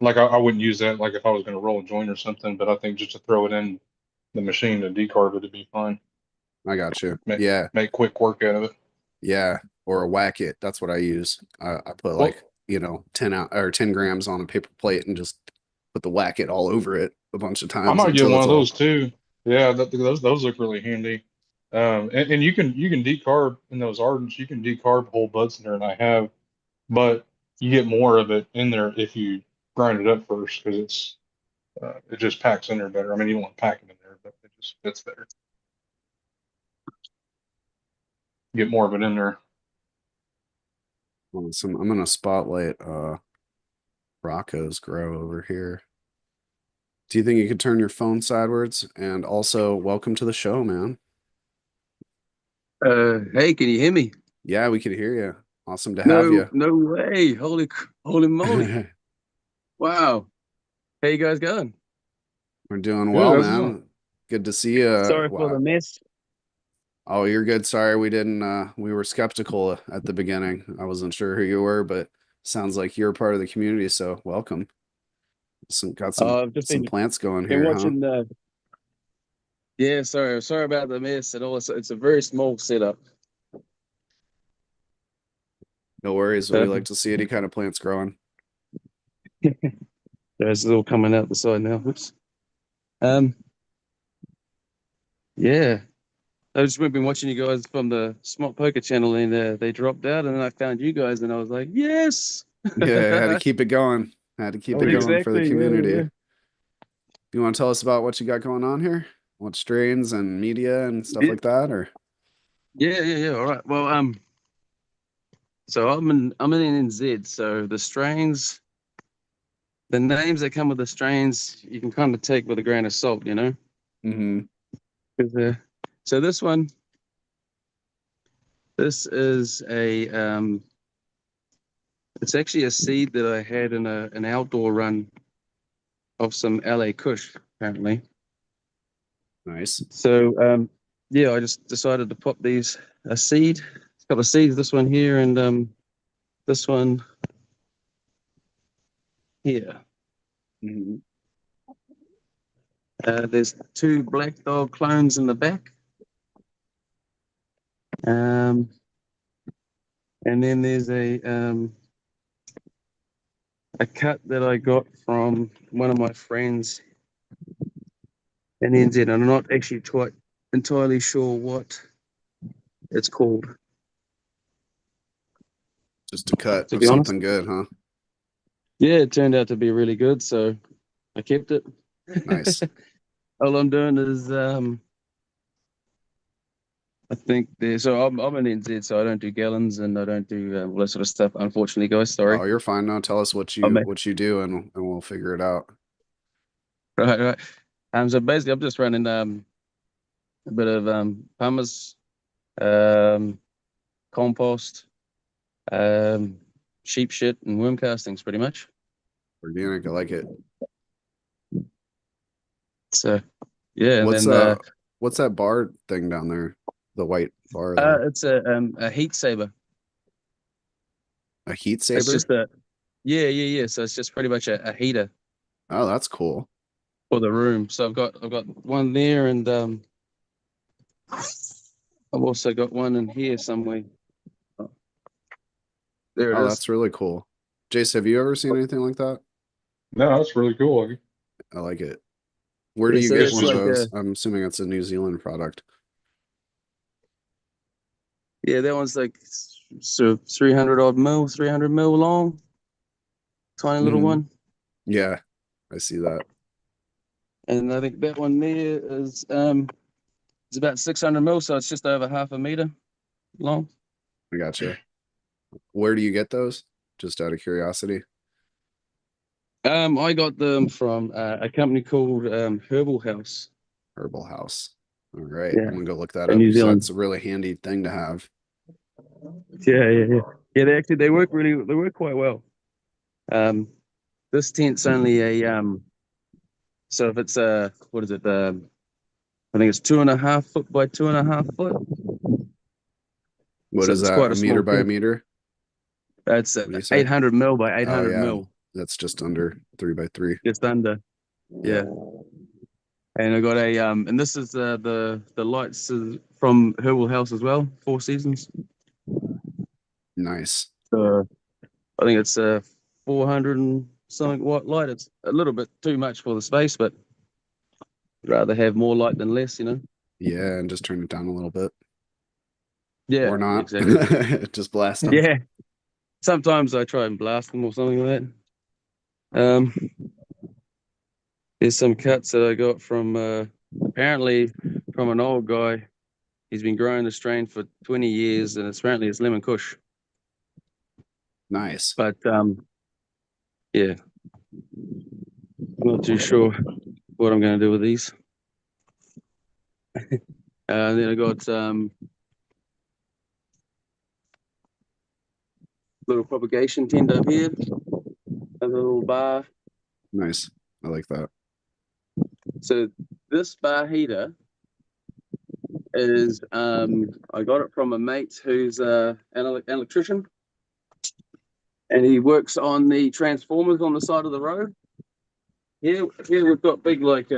like I wouldn't use that like if I was gonna roll a joint or something, but I think just to throw it in the machine to decarb it would be fine. I got you. Make Yeah, make quick work out of it. yeah. Or a whack it. That's what I use. I put like, Well, 10 out or 10 grams on a paper plate and just put the whack it all over it a bunch of I times might get until one it's of all those too. Yeah, those look really handy. And you can decarb in those ardents. You can decarb whole buds in there, and I have, but you get more of it in there if you grind it up first because it just packs in there better. I mean, you don't want to pack it in there, but it just fits better. Get more of it in there. awesome. I'm gonna spotlight Rocco's grow over here. Do you think you could turn your phone sideways? And also, welcome to the show, man. Hey, can you hear me? Yeah, we could hear you. Awesome to have No, you. no way. Holy moly. Wow. How you guys going? We're doing Good well, as well. man. Good to see you. Sorry for the Wow. mess. Oh, you're good. Sorry, we didn't we were skeptical at the beginning. I wasn't sure who you were, but sounds like you're part of the community, so welcome. Got I've just some plants going been here, huh? watching yeah, sorry about the mess and all. It's a very small setup. No worries. We Uh, like to see any kind of plants growing. There's a little coming out the side now. Whoops. Um, yeah. I've just been watching you guys from the Smart Poker channel, and they dropped out, and then I found you guys, and I was like, yes. Yeah, I had to keep it going. Had to keep Oh, it going for the exactly. Yeah, community. yeah, You want to tell us about what you got going on here? What strains and media and stuff yeah, like that, or yeah. All right. Well, so I'm in NZ. So the names that come with the strains, you can kind of take with a grain of salt, you know. mm-hmm. 'Cause, so this is it's actually a seed that I had in an outdoor run of some LA Kush, apparently. Nice. So yeah, I just decided to pop these a seed, a couple of seeds, this one here and this one here. Mm-hmm. There's two black dog clones in the back. Um, and then there's a cut that I got from one of my friends in NZ, and I'm not actually quite entirely sure what it's called, Just a cut to of be honest. something good, huh? Yeah, it turned out to be really good, so I kept it. Nice. All I'm doing is I think so I'm an NZ, so I don't do gallons and I don't do all that sort of stuff. Unfortunately, guys, sorry. Oh, you're fine now. Tell us I may, what you do and we'll figure it out. right. So basically, I'm just running a bit of pumice, um, compost, um, sheep shit, and worm castings, pretty much. Organic, I like it. So yeah, and What's then what's that bar thing down there? The white bar there. it's a heat saber. A heat It's saber? just yeah. So it's just pretty much a heater Oh, that's cool. for the room. So I've got one there, and I've also got one in here somewhere. Oh, there it Oh, is. that's really cool. Jace, have you ever seen anything like that? No, that's really cool. I like it. Where do Yeah, you so This get that's one of one's like those? I'm assuming it's a New Zealand product. yeah, that one's like so 300 odd mil, 300 mil long, tiny little Hmm. one. Yeah, I see that. And I think that one there is it's about 600 mil, so it's just over half a meter long. I gotcha. Where do you get those? Just out of curiosity. I got them from a company called Herbal House. Herbal House. All right. Yeah, I'm gonna go look that in up New because Zealand. that's a really handy thing to have. Yeah. They work they work quite well. Um, this tent's only so if it's what is it? I think it's 2.5 foot by 2.5 foot. What So is it's that? quite A a meter small by a tent. meter? That's What do you say? 800 mil by Oh 800 yeah, mil, that's just under 3 by 3. just under. Yeah, Yeah. And I got and this is the lights from Herbal House as well, Four Seasons. nice. So I think it's 400 and something watt light. It's a little bit too much for the space, but I'd rather have more light than less, you know? Yeah, and just turn it down a little bit, Yeah, or not. exactly. Just blast them. Yeah. Sometimes I try and blast them or something like that. There's some cuts that I got from apparently from an old guy. He's been growing the strain for 20 years, and apparently it's lemon kush. Nice. But yeah, I'm not too sure. what I'm going to do with these. Then I got little propagation tent up here, a little bar. Nice. I like that. So this bar heater is I got it from a mate who's an electrician, and he works on the transformers on the side of the road. Here we've got big like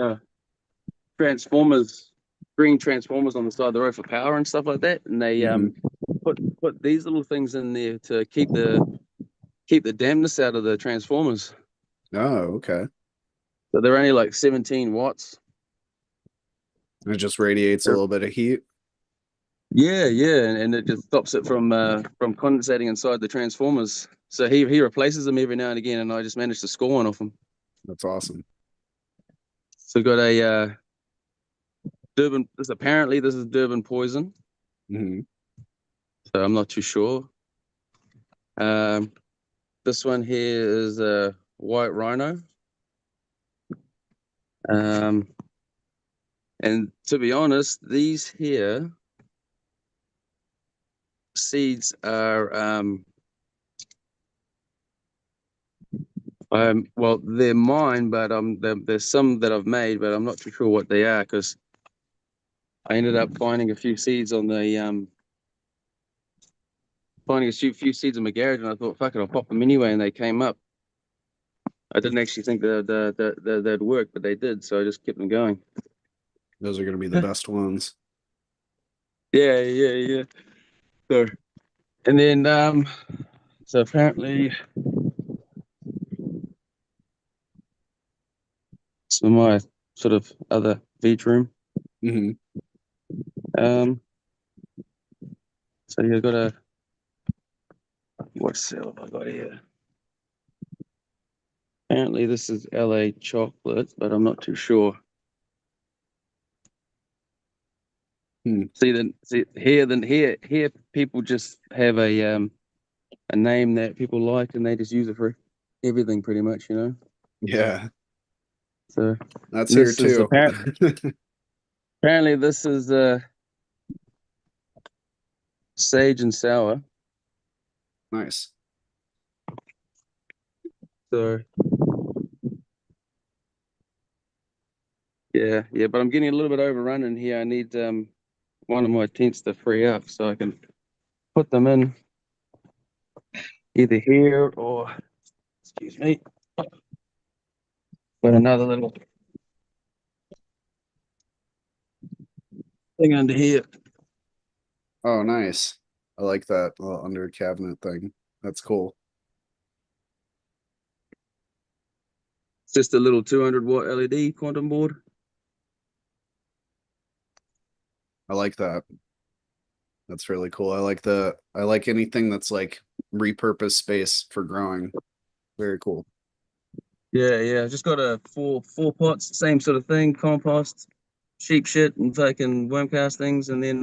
transformers, green transformers on the side of the road for power and stuff like that, and they put these little things in there to keep the dampness out of the transformers. Oh, okay. So they're only like 17 watts. It just radiates a little bit of heat. Yeah, and it just stops it from condensating inside the transformers. So he replaces them every now and again, and I just managed to score one off him. That's awesome. So got a Durban. Apparently this is Durban poison. Mm-hmm. So I'm not too sure. This one here is a white rhino. And to be honest, these here seeds are well, they're mine, but there's some that I've made, but I'm not too sure what they are because I ended up finding a few seeds on the finding a few seeds in my garage, and I thought, fuck it, I'll pop them anyway, and they came up. I didn't actually think they'd work, but they did, so I just kept them going. Those are going to be the best ones. Yeah. So, and then so apparently, some of my sort of other beach room. Mm-hmm. So you've got a what cell have I got here? Apparently, this is LA chocolate, but I'm not too sure. See here people just have a name that people like, and they just use it for everything, pretty much, you know. Yeah, So that's here this is too. apparently this is sage and sour. Nice. So yeah, but I'm getting a little bit overrun in here. I need one of my tents to free up so I can put them in either here or, excuse me, but another little thing under here. Oh, nice. I like that little under cabinet thing. That's cool. It's just a little 200-watt LED quantum board. I like that. That's really cool. I like anything that's like repurposed space for growing. Very cool. Yeah. Just got a four pots, same sort of thing, compost, sheep shit, and fucking worm castings, and then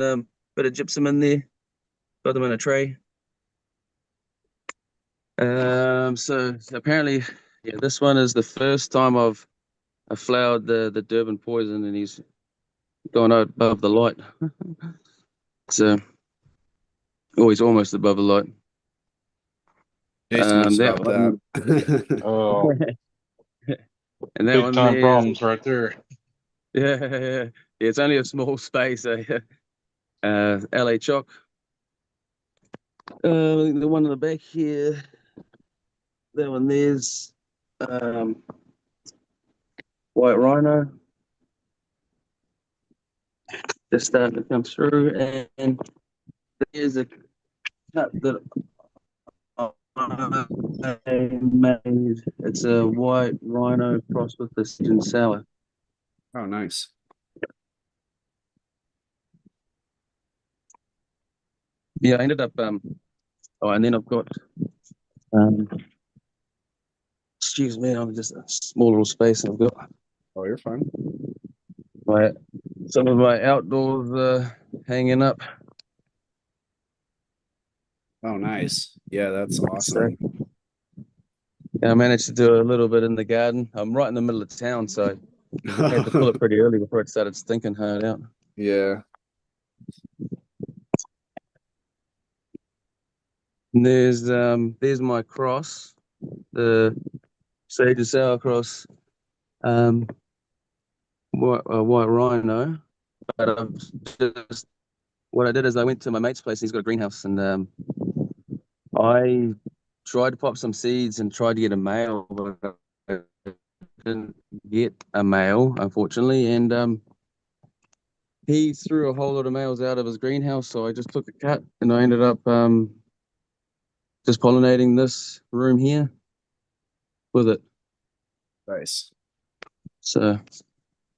bit of gypsum in there. Got them in a tray. So apparently, yeah, this one is the first time I've flowered the Durban poison, and he's gone out above the light. So, he's almost above the light. Jason knows That about one, that. Oh, and that big one time there, problems right there. yeah, it's only a small space. LA chalk. The one in the back here, that one there's white rhino. Just starting to come through, and there's a cup that I made. It's a white rhino crossed with the sage and sour. Oh, nice. Yeah, I ended up and then I've got um excuse me, I'm just a small little space, and I've got Oh, you're fine. my some of my outdoors hanging up. Oh, nice. Yeah, that's So awesome. yeah, I managed to do a little bit in the garden. I'm right in the middle of town, so I had to pull it pretty early before it started stinking hard out. Yeah. And there's my cross, the sage and sour cross, um, white rhino. But I've just what I did is I went to my mate's place. He's got a greenhouse, and I tried to pop some seeds and tried to get a male, but I didn't get a male, unfortunately. And he threw a whole lot of males out of his greenhouse, so I just took a cut, and I ended up just pollinating this room here with it. Nice. So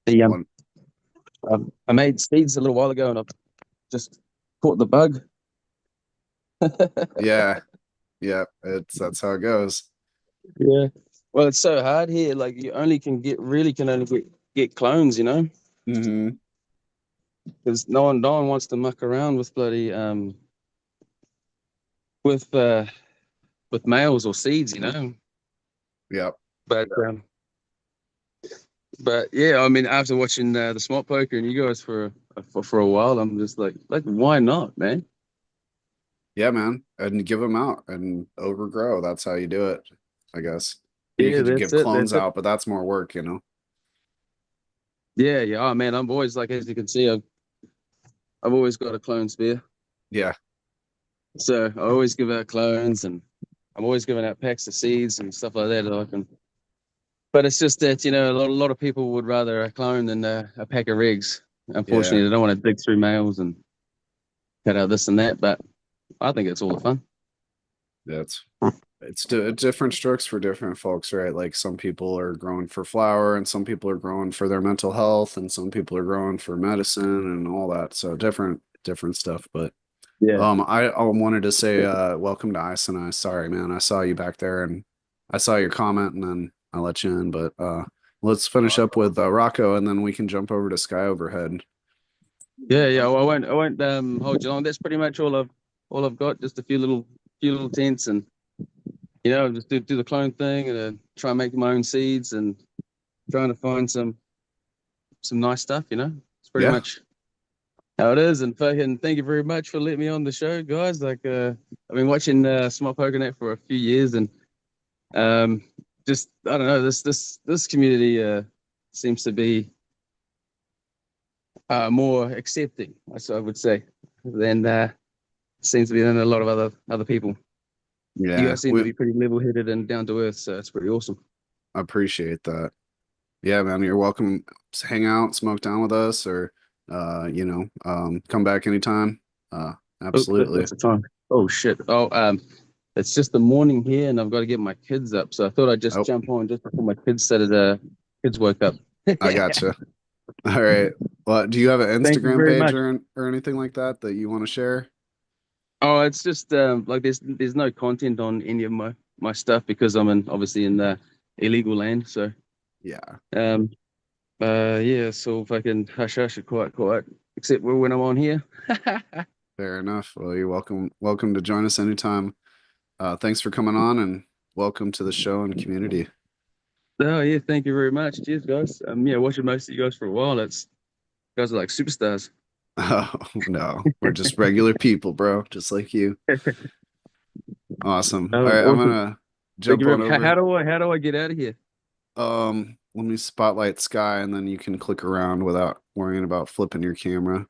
the One. I made seeds a little while ago, and I've just caught the bug. Yeah. Yeah. That's how it goes. Yeah. Well, it's so hard here. Like you only can get clones, you know, Mm-hmm. because no one wants to muck around with bloody with uh with males or seeds, you know. Yep. But but yeah, I mean, after watching the Smart Poker and you guys for a while, I'm just like why not, man? Yeah, man. And give them out and overgrow. That's how you do it, I guess. You Yeah, could that's give it. clones That's it. out, but that's more work, you know? Yeah, yeah. Oh man, I'm always like, as you can see, I've always got a clone spare. Yeah. So I always give out clones, and I'm always giving out packs of seeds and stuff like that. But it's just that a lot of people would rather a clone than a pack of regs. Yeah. Unfortunately, they don't want to dig through males and cut out this and that. But I think it's all the fun. That's different strokes for different folks, right? Like some people are growing for flower and some people are growing for their mental health and some people are growing for medicine and all that. So different stuff. But Yeah. I wanted to say welcome to Ice and I. Sorry, man. I saw you back there and I saw your comment and then I let you in. But let's finish up with Rocco and then we can jump over to Sky Overhead. Yeah, yeah. Well, I won't hold you long. That's pretty much all I've got. Just a few little tents, and just do the clone thing, and try and make my own seeds, and trying to find some nice stuff. It's pretty Yeah. much how it is. And fucking thank you very much for letting me on the show, guys. Like I've been watching Small Poker Net for a few years, and just I don't know, this community seems to be more accepting, I would say, than seems to be than a lot of other people. You Yeah. guys seem to be pretty level-headed and down to earth, so it's pretty awesome. I appreciate that. Yeah, man, you're welcome to hang out, smoke down with us, or come back anytime. Oh, Absolutely. what's the time? Oh shit. Oh, it's just the morning here, and I've got to get my kids up. So I thought I'd just Oh, jump on just before my kids woke up. I gotcha. All right. Well, do you have an Thank you Instagram very page much. or anything like that you want to share? Oh, it's just like there's no content on any of my stuff because obviously in the illegal land. So Yeah, um yeah, so if I can hush it quiet, except when I'm on here. fair enough. Well, you're welcome to join us anytime. Thanks for coming on and welcome to the show and community. Oh yeah, thank you very much. Cheers, guys. Yeah, watching most of you guys for a while. You guys are like superstars. Oh, no, we're just regular people, bro, just like you. Awesome. All Oh, right, I'm awesome. gonna Thank jump you very on much. How over. do I get out of here? Let me spotlight Sky and then you can click around without worrying about flipping your camera.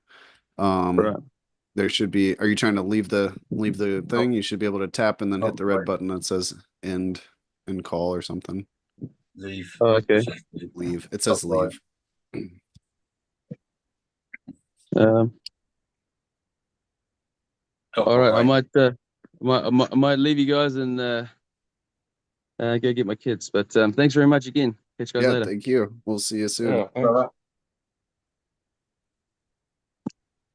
Um, Right. there should be, are you trying to leave the thing? You should be able to tap and then hit the red button that says end call or something. Oh, okay. Leave. It says leave. Um, all right. I might leave you guys and go get my kids. But thanks very much again. Catch you guys Yeah, later. thank you. We'll see you soon. Yeah, thanks. All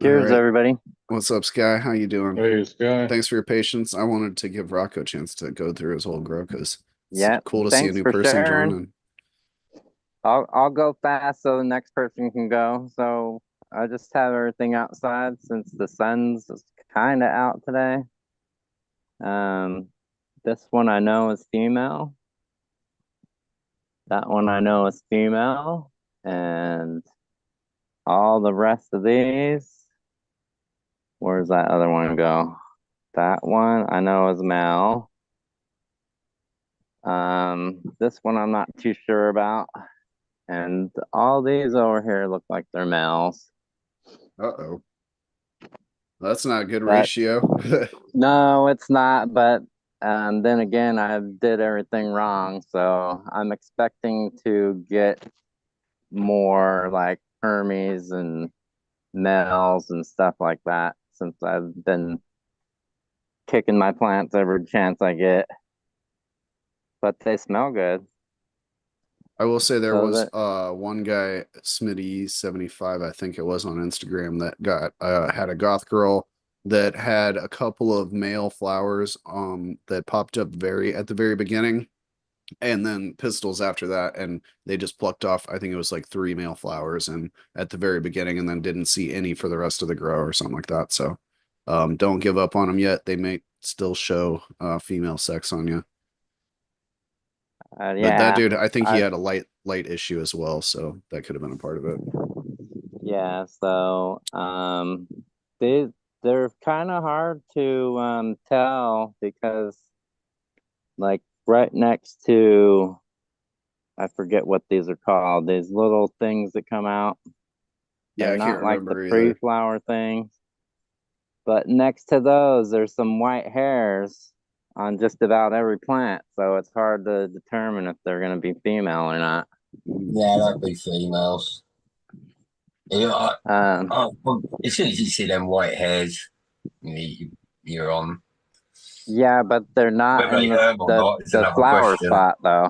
Cheers, right. everybody. What's up, Sky? How you doing? Hey, Sky. Thanks for your patience. I wanted to give Rocco a chance to go through his whole grow because it's Yeah, cool to see a thanks new for person sharing. joining. I'll go fast so the next person can go. So I just have everything outside since the sun's kind of out today. This one I know is female. That one I know is female. And all the rest of these, where's that other one go? That one I know is male. This one I'm not too sure about. And all these over here look like they're males. Uh-oh. That's not a good But ratio. no, it's not. But then again, I did everything wrong. So I'm expecting to get more like Hermes and males and stuff like that since I've been kicking my plants every chance I get. But they smell good. I will say there So was that one guy, Smitty75, I think it was on Instagram, that got had a goth girl that had a couple of male flowers that popped up very at the very beginning, and then pistils after that, and they just plucked off, I think it was like three male flowers and at the very beginning, and then didn't see any for the rest of the grow or something like that. So don't give up on them yet. They may still show female sex on you. But that yeah, dude, I think he I had a light issue as well, so that could have been a part of it. yeah. So they they're kind of hard to tell because like right next to, I forget what these are called. These little things that come out. Yeah, They're I can't not like the remember either. pre-flower things, but next to those, there's some white hairs on just about every plant. So it's hard to determine if they're going to be female or not. Yeah, that'd be females. Yeah, Um, well, as soon as you see them white hairs, you're on. yeah, but they're not Whether in they herb or not is the another flower question. spot though.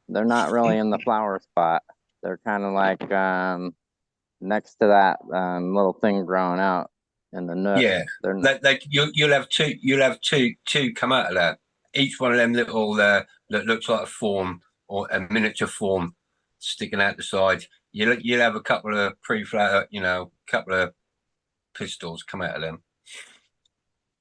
They're not really in the flower spot. They're kind of like next to that little thing growing out in the nook. Yeah, They're you'll have two come out of that. Each one of them little that looks like a form or a miniature form sticking out the side. You'll have a couple of pre-flower, couple of pistils come out of them.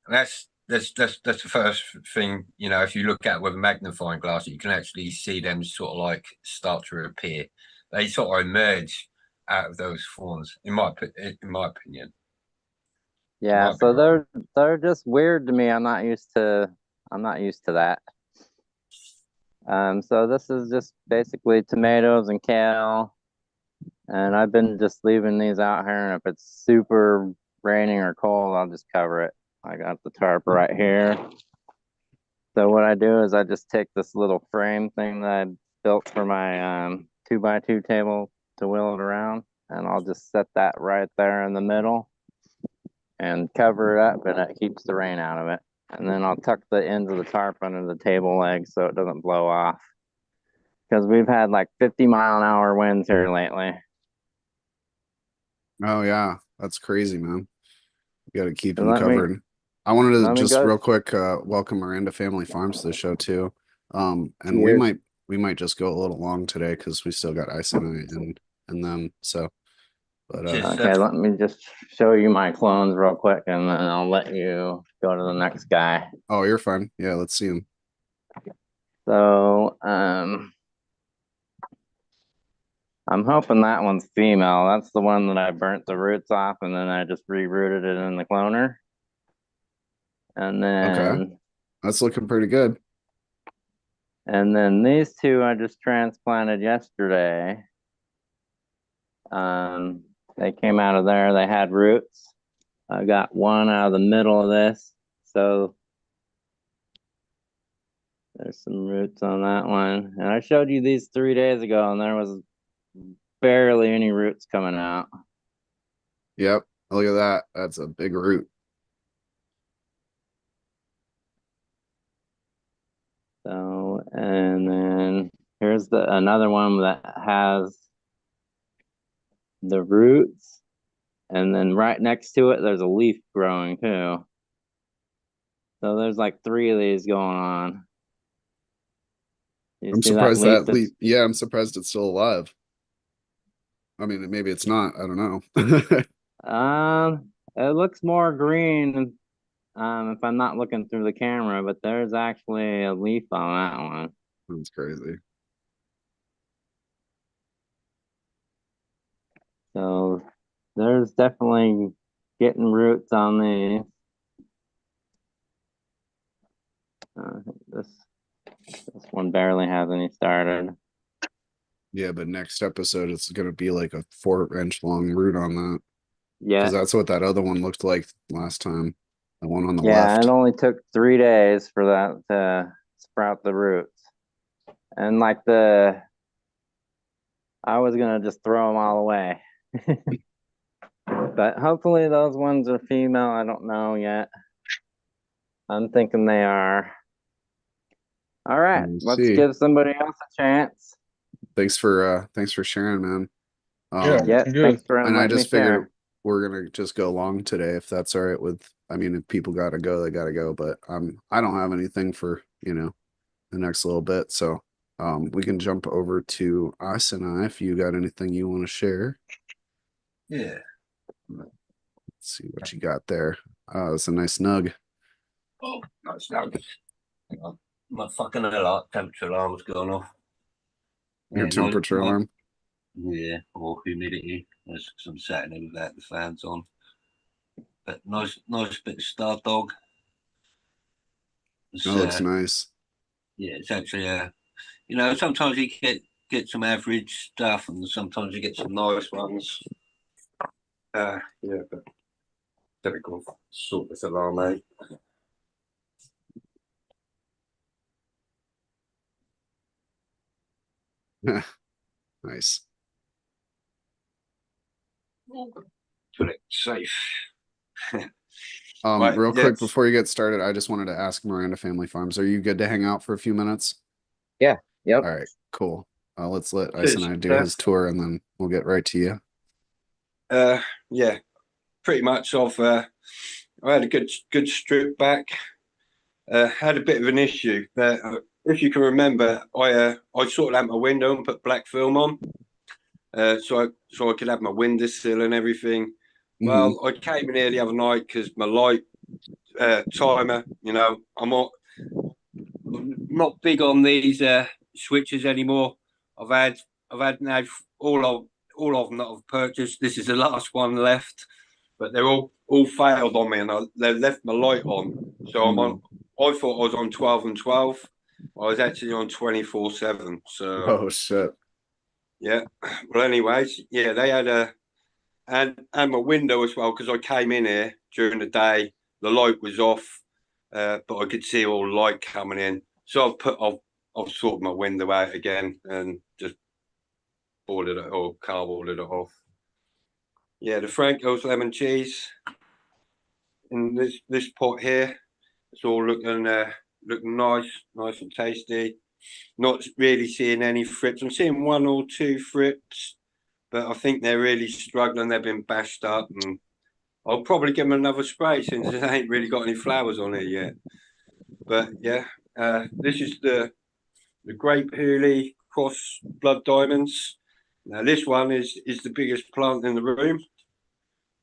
And that's the first thing. If you look at it with a magnifying glass, you can actually see them sort of like start to appear. They sort of emerge out of those forms. In my opinion, I yeah. might be So wrong. they're just weird to me. I'm not used to that. So this is just basically tomatoes and kale, and I've been just leaving these out here. And if it's super raining or cold, I'll just cover it. I got the tarp right here. So what I do is I just take this little frame thing that I built for my 2x2 table to wheel it around, and I'll just set that right there in the middle and cover it up, and it keeps the rain out of it. And then I'll tuck the ends of the tarp under the table legs so it doesn't blow off. Because we've had like 50-mile-an-hour winds here lately. Oh yeah, that's crazy, man. You got to keep So them covered. I wanted to let me just go. real quick welcome Miranda Family Farms to the show too. And we Cheers. might just go a little long today because we still got ice and them. So, but Just Okay, let me just show you my clones real quick, and then I'll let you go to the next guy. oh, you're fine. Yeah, let's see them. So, I'm hoping that one's female. That's the one that I burnt the roots off, and then I just re-rooted it in the cloner. And Okay, then, that's looking pretty good. these two I just transplanted yesterday. They came out of there. They had roots. I got one out of the middle of this. So there's some roots on that one. And I showed you these 3 days ago, and there was barely any roots coming out. Yep, look at that. That's a big root. So, and then here's another one that has the roots, and then right next to it, there's a leaf growing too. So there's like three of these going on. You I'm see that surprised leaf that that's yeah, I'm surprised it's still alive. I mean, maybe it's not. I don't know. it looks more green if I'm not looking through the camera, but there's actually a leaf on that one. That's crazy. So there's definitely getting roots on these. This one barely has any started. Yeah, but next episode it's gonna be like a 4-inch long root on that. Yeah, Because that's what that other one looked like last time. The one on the yeah, left. it only took 3 days for that to sprout the roots. And like I was gonna just throw them all away. But hopefully those ones are female. I don't know yet. I'm thinking they are. All right, We'll let's see. give somebody else a chance. Thanks for sharing, man. Yeah, Yeah, good. thanks for And I letting me just figured share. we're gonna just go long today if that's all right with, I mean, if people gotta go, they gotta go, but I don't have anything for, the next little bit. So we can jump over to us and I if you got anything you want to share. Yeah. Let's see what you got there. It's a nice nug. Oh, that's now. Hang on. My fucking temperature alarm's gone off. Your Yeah, no, temperature alarm. yeah, or humidity. There's some Saturday without the fans on. But nice bit of star dog. That looks nice. Yeah, it's actually sometimes you get some average stuff, and sometimes you get some nice ones. Yeah, but typical sort this alarm, mate. Nice. Put it safe. Real quick Yes. before you get started, I just wanted to ask Miranda Family Farms, are you good to hang out for a few minutes? Yeah, yep. All right, cool. Let's let Ice and Cheers, I do Steph. his tour and then we'll get right to you. Yeah, pretty much. I had a good strip back. Had a bit of an issue that, if you can remember, I sorted out my window and put black film on, so I could have my windowsill and everything. Mhm. Well, I came in here the other night because my light timer. I'm not big on these switches anymore. I've had now all of them that I've purchased. This is the last one left, but they're all failed on me, and they left my light on. So I'm on. I thought I was on 12 and 12. I was actually on 24/7. So Oh shit. yeah. Well, anyways, yeah, they had and my window as well, because I came in here during the day. The light was off, but I could see all the light coming in. So I've sorted my window out again and just boarded it or cardboarded it off. Yeah, the Franco's lemon cheese in this pot here. It's all looking nice and tasty. Not really seeing any frips. I'm seeing one or two frips, but I think they're really struggling. They've been bashed up, and I'll probably give them another spray since it ain't really got any flowers on it yet. But yeah, this is the grape hoolie cross blood diamonds. Now this one is the biggest plant in the room.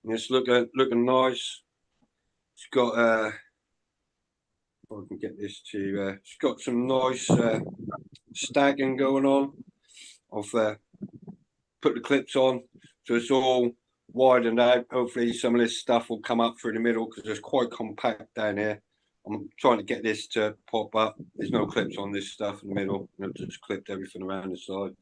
And it's looking nice. It's got if I can get this to it's got some nice stacking going on. I've put the clips on, so it's all widened out. Hopefully some of this stuff will come up through the middle because it's quite compact down here. I'm trying to get this to pop up. There's no clips on this stuff in the middle. I've just clipped everything around the side.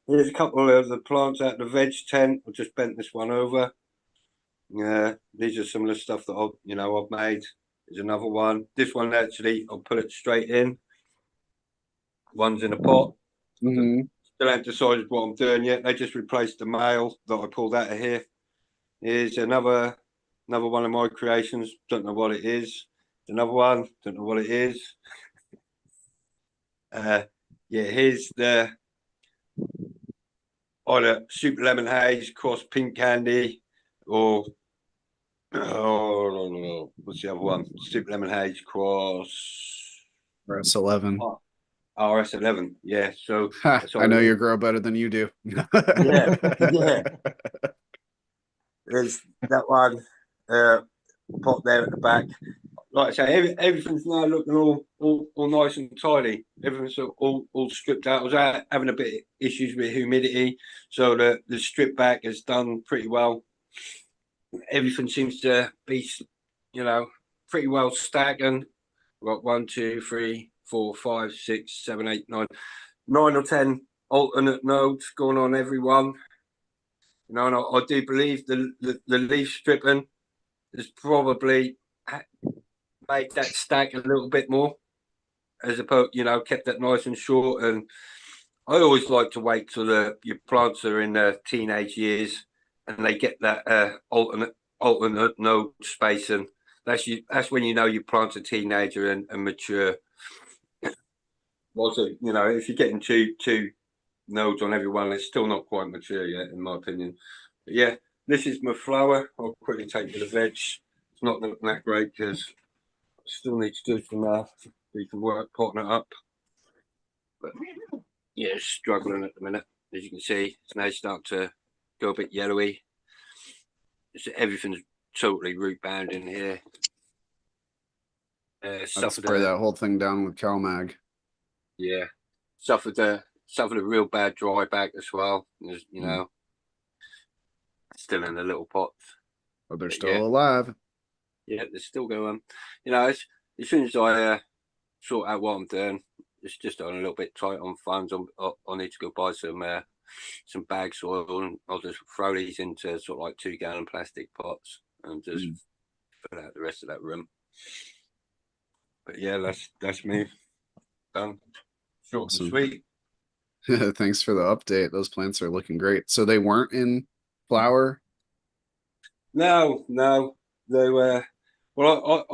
Here's a couple of the plants out of the veg tent. I just bent this one over. These are some of the stuff that I've made. There's another one. This one actually, I'll put it straight in. One's in a pot. Mm-hmm. Still haven't decided what I'm doing yet. They just replaced the male that I pulled out of here. Here's another one of my creations. Don't know what it is. Another one. Don't know what it is. Yeah, here's the either super lemon haze cross pink candy or no. What's the other one? Super lemon haze cross RS11. RS11. Yeah, so Ha, that's I all know it your is. girl better than you do. Yeah, yeah. There's that one pot there at the back. like I say, everything's now looking all nice and tidy. Everything's all stripped out. I was having a bit of issues with humidity, so the strip back is done pretty well. Everything seems to be, pretty well stacking. We've got 1, 2, 3, 4, 5, 6, 7, 8, 9, 9 or 10 alternate nodes going on every one. And I do believe the leaf stripping has probably made that stack a little bit more, as opposed, kept that nice and short. And I always like to wait till your plants are in their teenage years and they get that alternate node spacing. That's when your plant's a teenager and mature. Also, if you're getting two nodes on every one, it's still not quite mature yet, in my opinion. But yeah, this is my flower. I'll quickly take to the veg. It's not looking that great because I still need to do some work potting it up. But yeah, it's struggling at the minute. As you can see, it's now starting to go a bit yellowy. Everything's totally root bound in here. I'd spray that whole thing down with CalMag. Yeah, suffered a real bad dry back as well. Still in the little pots. Oh, they're still alive. Yeah, they're still going. As soon as I sort out what I'm doing, it's just on a little bit tight on funds. I need to go buy some bag soil, and I'll just throw these into sort of like 2-gallon plastic pots and just fill out the rest of that room. But yeah, that's me done. Short and sweet. Thanks for the update. Those plants are looking great. So they weren't in flower? No, they were. Well,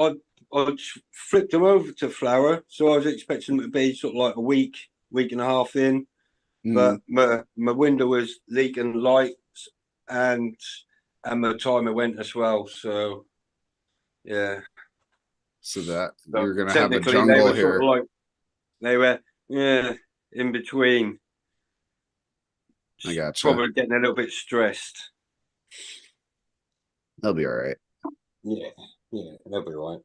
I flipped them over to flower, so I was expecting them to be sort of like a week and a half in. But my window was leaking lights, and my timer went as well. So yeah. So you're gonna have a Technically, jungle they were here. sort of like they were in between. I gotcha. Probably getting a little bit stressed. They'll be all right. Yeah, they'll be all right.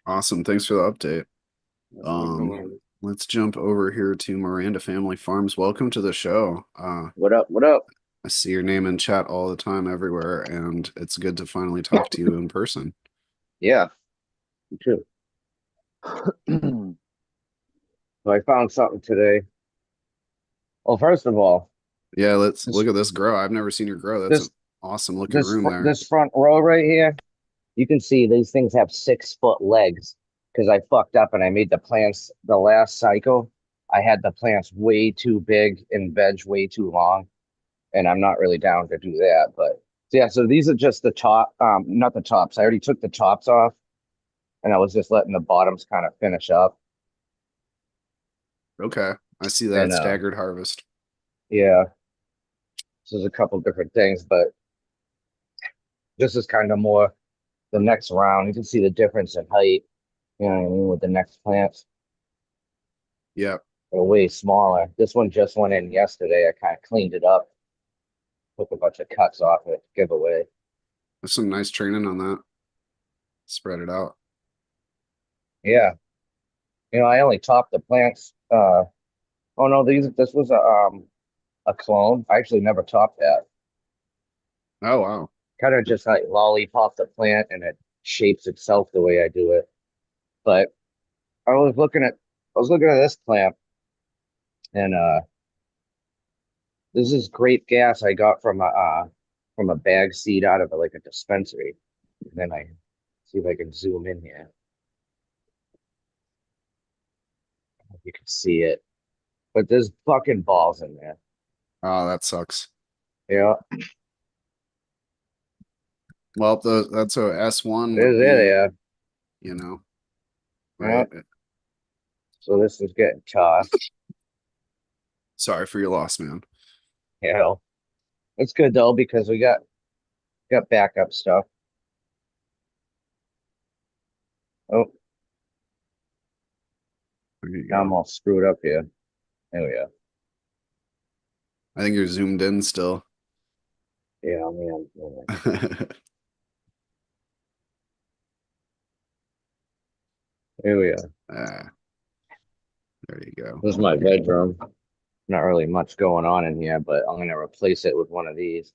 Awesome. Thanks for the update. Let's jump over here to Miranda Family Farms. Welcome to the show. What up? What up? I see your name in chat all the time everywhere, and it's good to finally talk to you in person. Yeah, me too. So I found something today. Well, first of all, Yeah, let's look at this grow. I've never seen your grow. That's an awesome looking room there. This front row right here, you can see these things have 6-foot legs because I fucked up and I made the plants the last cycle. I had the plants way too big and veg way too long, and I'm not really down to do that. But yeah, so these are just the top, not the tops. I already took the tops off, and I was just letting the bottoms kind of finish up. Okay, I see that staggered harvest. Yeah, so there's a couple different things, but this is kind of more the next round. You can see the difference in height, you know what I mean, with the next plants. Yeah. They're way smaller. This one just went in yesterday. I kind of cleaned it up, took a bunch of cuts off it to give away. There's some nice training on that. Spread it out. Yeah. I only topped the plants. Oh no, this was a clone. I actually never topped that. Oh wow. Kind of just like lollipop the plant and it shapes itself the way I do it. But I was looking at this plant, and this is grape gas I got from a bag seed out of like a dispensary. And then I see if I can zoom in here. You can see it, but there's fucking balls in there. Oh, that sucks. Yeah. Well, that's a S1 would There. Right. Yeah. So this is getting tossed. Sorry for your loss, man. It's good though because we got backup stuff. Oh, now I'm all screwed up here. There we go. I think you're zoomed in still. Yeah, man. Here we are. Ah, there you go. This is my bedroom. Not really much going on in here, but I'm gonna replace it with one of these.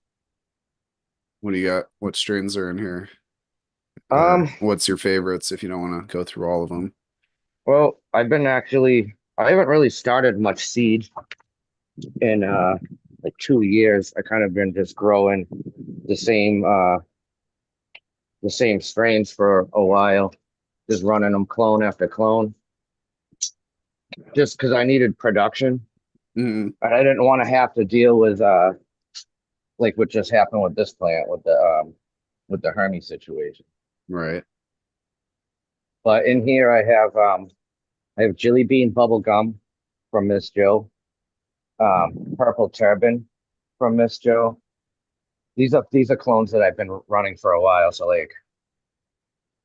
What do you got? What strains are in here? Or Um, what's your favorites if you don't want to go through all of them? well, I haven't really started much seed in like 2 years. I kind of been just growing the same uh the same strains for a while, just running them clone after clone, just because I needed production. Mm, And I didn't want to have to deal with like what just happened with this plant with the Hermes situation. right. But in here I have Jilly Bean bubble gum from Miss Joe, Purple Turban from Miss Joe. These are clones that I've been running for a while, so like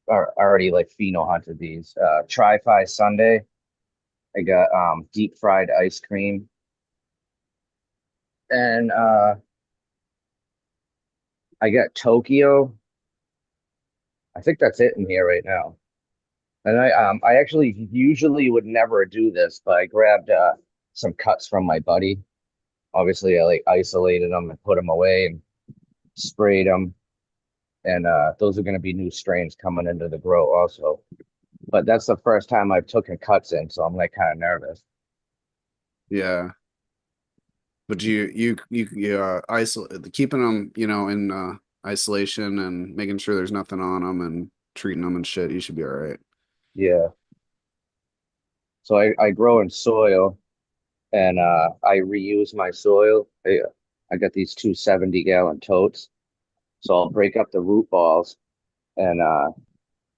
are already like pheno hunted these. Tri-Fi Sunday. I got deep fried ice cream. And I got Tokyo. I think that's it in here right now. And I actually usually would never do this, but I grabbed some cuts from my buddy. Obviously, I like isolated them and put them away and sprayed them. And those are going to be new strains coming into the grow also. But that's the first time I've taken cuts in, so I'm like kind of nervous. Yeah. But you isolate keeping them, in isolation and making sure there's nothing on them and treating them and shit. You should be all right. Yeah. So I grow in soil and I reuse my soil. I got these two 70-gallon totes. So I'll break up the root balls and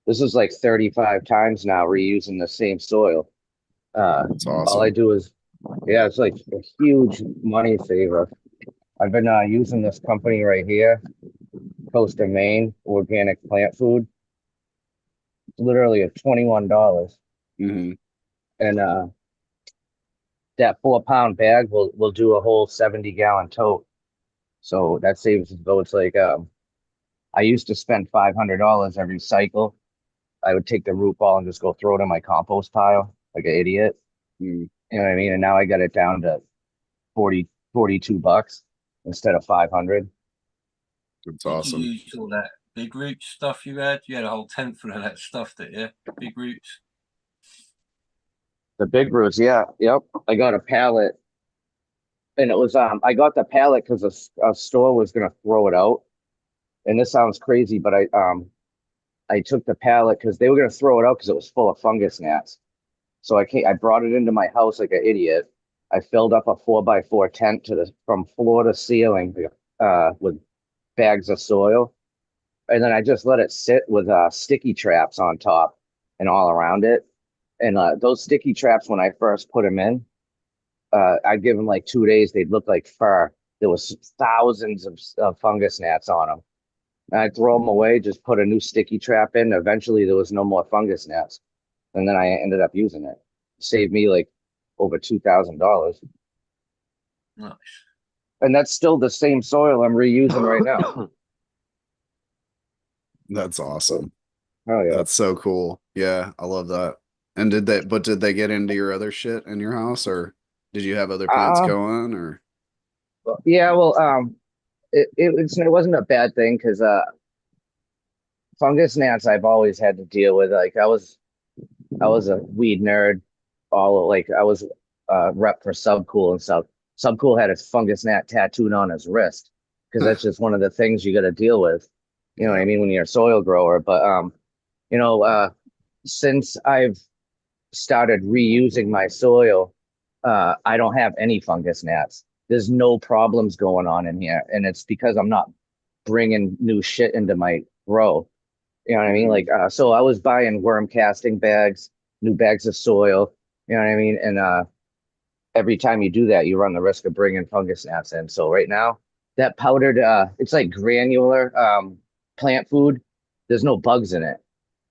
this is like 35 times now reusing the same soil. It's All I awesome. do is, yeah, it's like a huge money saver. I've been using this company right here, Coast of Maine, organic plant food. It's literally a $21. Hmm. And that 4 pound bag will do a whole 70-gallon tote. So that saves, though it's like I used to spend $500 every cycle. I would take the root ball and just go throw it in my compost pile like an idiot. Mm, You know what I mean? And now I got it down to 42 bucks instead of 500. it's Did you awesome. use all that big root stuff you had? You had a whole tent full of that stuff, did you? Big roots. The big roots, yeah, yep. I got a pallet, and it was I got the pallet because a store was gonna throw it out. And this sounds crazy, but I took the pallet because they were gonna throw it out because it was full of fungus gnats. So I brought it into my house like an idiot. I filled up a 4x4 tent to the from floor to ceiling with bags of soil. And then I just let it sit with sticky traps on top and all around it. And those sticky traps, when I first put them in, I give them like 2 days. They'd look like fur. There was thousands of fungus gnats on them. And I'd throw them away, just put a new sticky trap in. Eventually, there was no more fungus gnats. And then I ended up using it. Saved me like over $2,000. Nice. And that's still the same soil I'm reusing right now. That's awesome. Oh yeah. That's so cool. Yeah, I love that. And did they get into your other shit in your house, or did you have other plants Uh, going, or yeah, well, it wasn't a bad thing because fungus gnats I've always had to deal with. Like I was a weed nerd. All like I was rep for Subcool and stuff. Subcool had a fungus gnat tattooed on his wrist because that's just one of the things you got to deal with. You know what yeah, I mean when you're a soil grower. But you know, since I've started reusing my soil, I don't have any fungus gnats. There's no problems going on in here, and it's because I'm not bringing new shit into my grow. You know what I mean? Like, so I was buying worm casting bags, new bags of soil. You know what I mean? And every time you do that, you run the risk of bringing fungus gnats in. So right now, that powdered, it's like granular plant food. There's no bugs in it.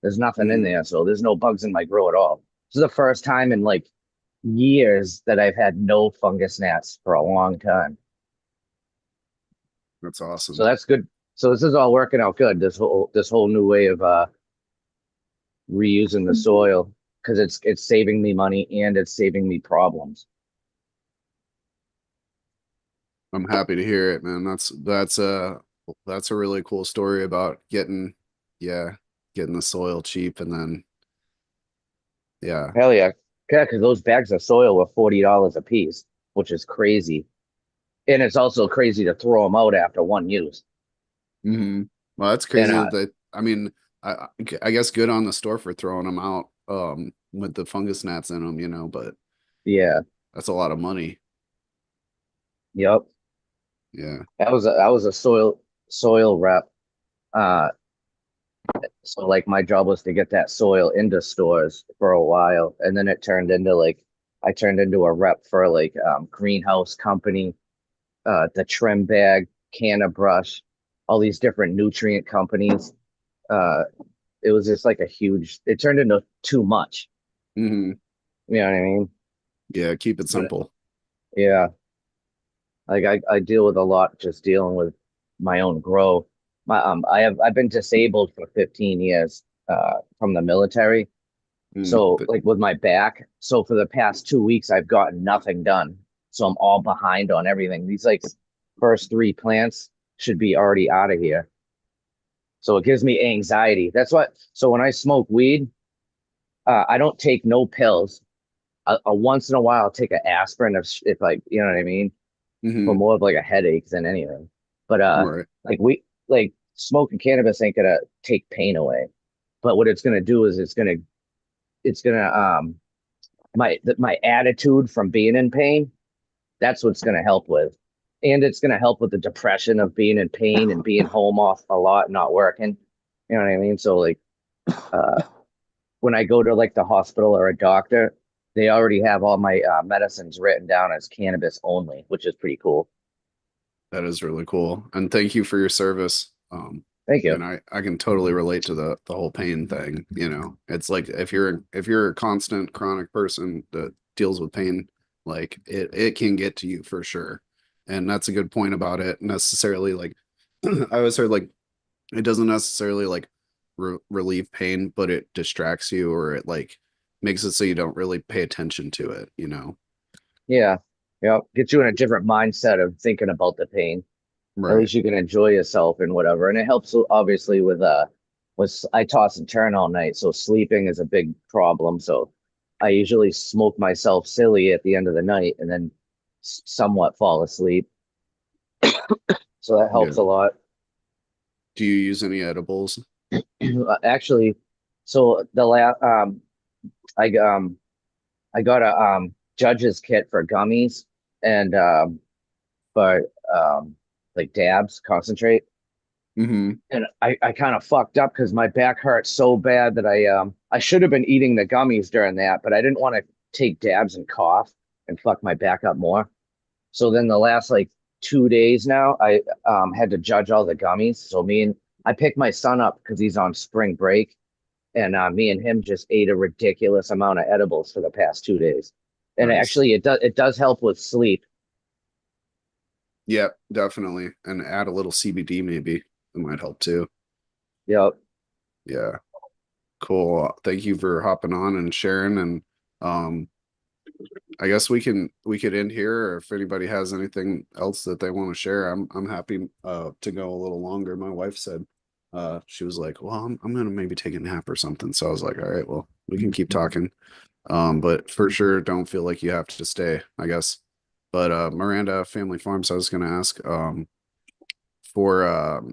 There's nothing in Mhm. there, so there's no bugs in my grow at all. This is the first time in like years that I've had no fungus gnats for a long time. That's So awesome. that's good. So this is all working out good. This whole new way of reusing the soil. because it's saving me money and it's saving me problems. I'm happy to hear it, man. That's a really cool story about yeah, getting the soil cheap and then yeah. Hell yeah. Yeah, because those bags of soil were $40 a piece, which is crazy. And it's also crazy to throw them out after one use. Mm-hmm. Well, that's And crazy that I mean, I guess good on the store for throwing them out with the fungus gnats in them, but yeah, that's a lot of money. yep. Yeah. I was a soil rep. Uh, so like my job was to get that soil into stores for a while, and then it turned into like I turned into a rep for like greenhouse company, the trim bag, canna brush, all these different nutrient companies. Uh, it was just like it turned into too much. Mm-hmm. You know what I mean? Yeah, keep it But simple. yeah, like I deal with a lot just dealing with my own grow. I've been disabled for 15 years from the military. Mm, So but like with my back, so for the past 2 weeks I've gotten nothing done. So I'm all behind on everything. These like first three plants should be already out of here. So it gives me anxiety. That's what so when I smoke weed, I don't take no pills. Once in a while I'll take an aspirin if like you know what I mean, for mm-hmm. more of like a headache than anything. But Right. like like smoking cannabis ain't gonna take pain away. But what it's gonna do is it's gonna my attitude from being in pain, that's what's gonna help with. And it's gonna help with the depression of being in pain and being home off a lot, not working. You know what I mean? So like uh when I go to like the hospital or a doctor, they already have all my medicines written down as cannabis only, which is pretty cool. That is really cool. And thank you for your service. Thank you. And I can totally relate to the whole pain thing, It's like if you're a constant chronic person that deals with pain, like it can get to you for sure. And that's a good point about it. Necessarily like I always heard like it doesn't necessarily like relieve pain, but it distracts you or it like makes it so you don't really pay attention to it. Yeah. Yeah. Get you in a different mindset of thinking about the pain. At Right. least you can enjoy yourself and whatever. And it helps obviously with I toss and turn all night, so sleeping is a big problem. So I usually smoke myself silly at the end of the night and then somewhat fall asleep. So that Yeah. helps a lot. Do you use any edibles? Actually, so the last I I got a judge's kit for gummies and for like dabs, concentrate. Mm-hmm. And I kind of fucked up because my back hurt so bad that I should have been eating the gummies during that, but I didn't want to take dabs and cough and fuck my back up more. So then the last like 2 days now, I had to judge all the gummies. So I picked my son up because he's on spring break, and me and him just ate a ridiculous amount of edibles for the past 2 days. And Nice. actually, it does help with sleep. Yeah, definitely. And add a little CBD maybe. It might help too. Yep. Yeah. Cool. Thank you for hopping on and sharing. And um I guess we could end here or if anybody has anything else that they want to share. I'm happy to go a little longer. My wife said she was like, well, I'm gonna maybe take a nap or something. So I was like, all right, well, we can keep talking. But for sure don't feel like you have to stay, I guess. But Miranda Family Farms, I was gonna ask, for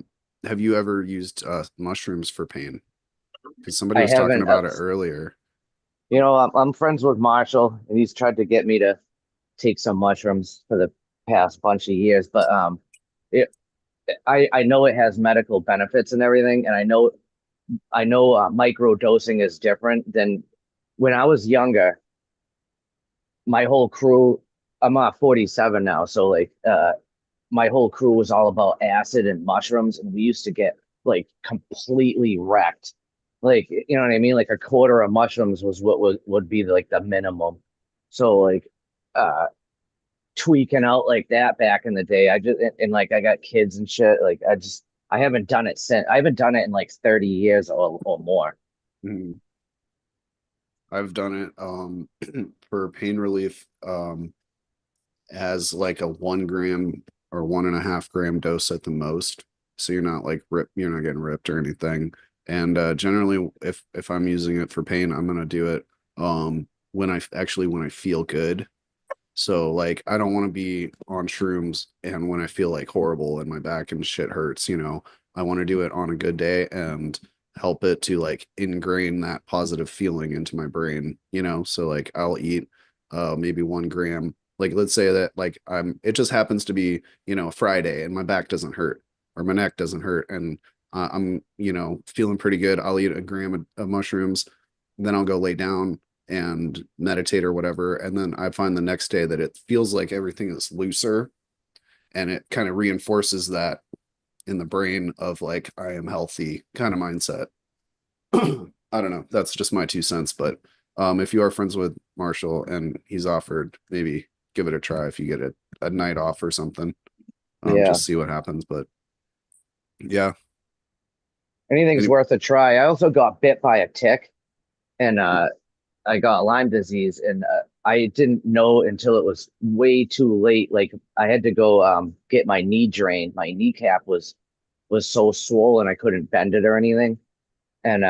have you ever used mushrooms for pain? Because somebody I was talking haven't. about it earlier. I'm friends with Marshall, and he's tried to get me to take some mushrooms for the past bunch of years. But it I know it has medical benefits and everything, and I know micro dosing is different than when I was younger. My whole crew, I'm 47 now, so like my whole crew was all about acid and mushrooms, and we used to get like completely wrecked. Like, you know what I mean? Like a quarter of mushrooms was what would be like the minimum. So like uh tweaking out like that back in the day. And like I got kids and shit. Like I haven't done it since. I haven't done it in like 30 years or more. Mhm. I've done it for pain relief as like a 1 gram or 1.5 gram dose at the most. So you're not like you're not getting ripped or anything. And generally if I'm using it for pain, I'm gonna do it when I feel good. So like I don't want to be on shrooms and when I feel like horrible and my back and shit hurts, I want to do it on a good day and help it to like ingrain that positive feeling into my brain, So like I'll eat maybe 1 gram. Like let's say that like it just happens to be, Friday and my back doesn't hurt or my neck doesn't hurt and I'm, feeling pretty good. I'll eat a gram of mushrooms, then I'll go lay down and meditate or whatever. And then I find the next day that it feels like everything is looser and it kind of reinforces that in the brain of like, I am healthy kind of mindset. I don't know. That's just my 2 cents. But if you are friends with Marshall and he's offered, maybe give it a try if you get a night off or something. Yeah. Just see what happens. But yeah. Anything's worth a try. I also got bit by a tick and I got Lyme disease and I didn't know until it was way too late. Like I had to go get my knee drained. My kneecap was so swollen I couldn't bend it or anything. And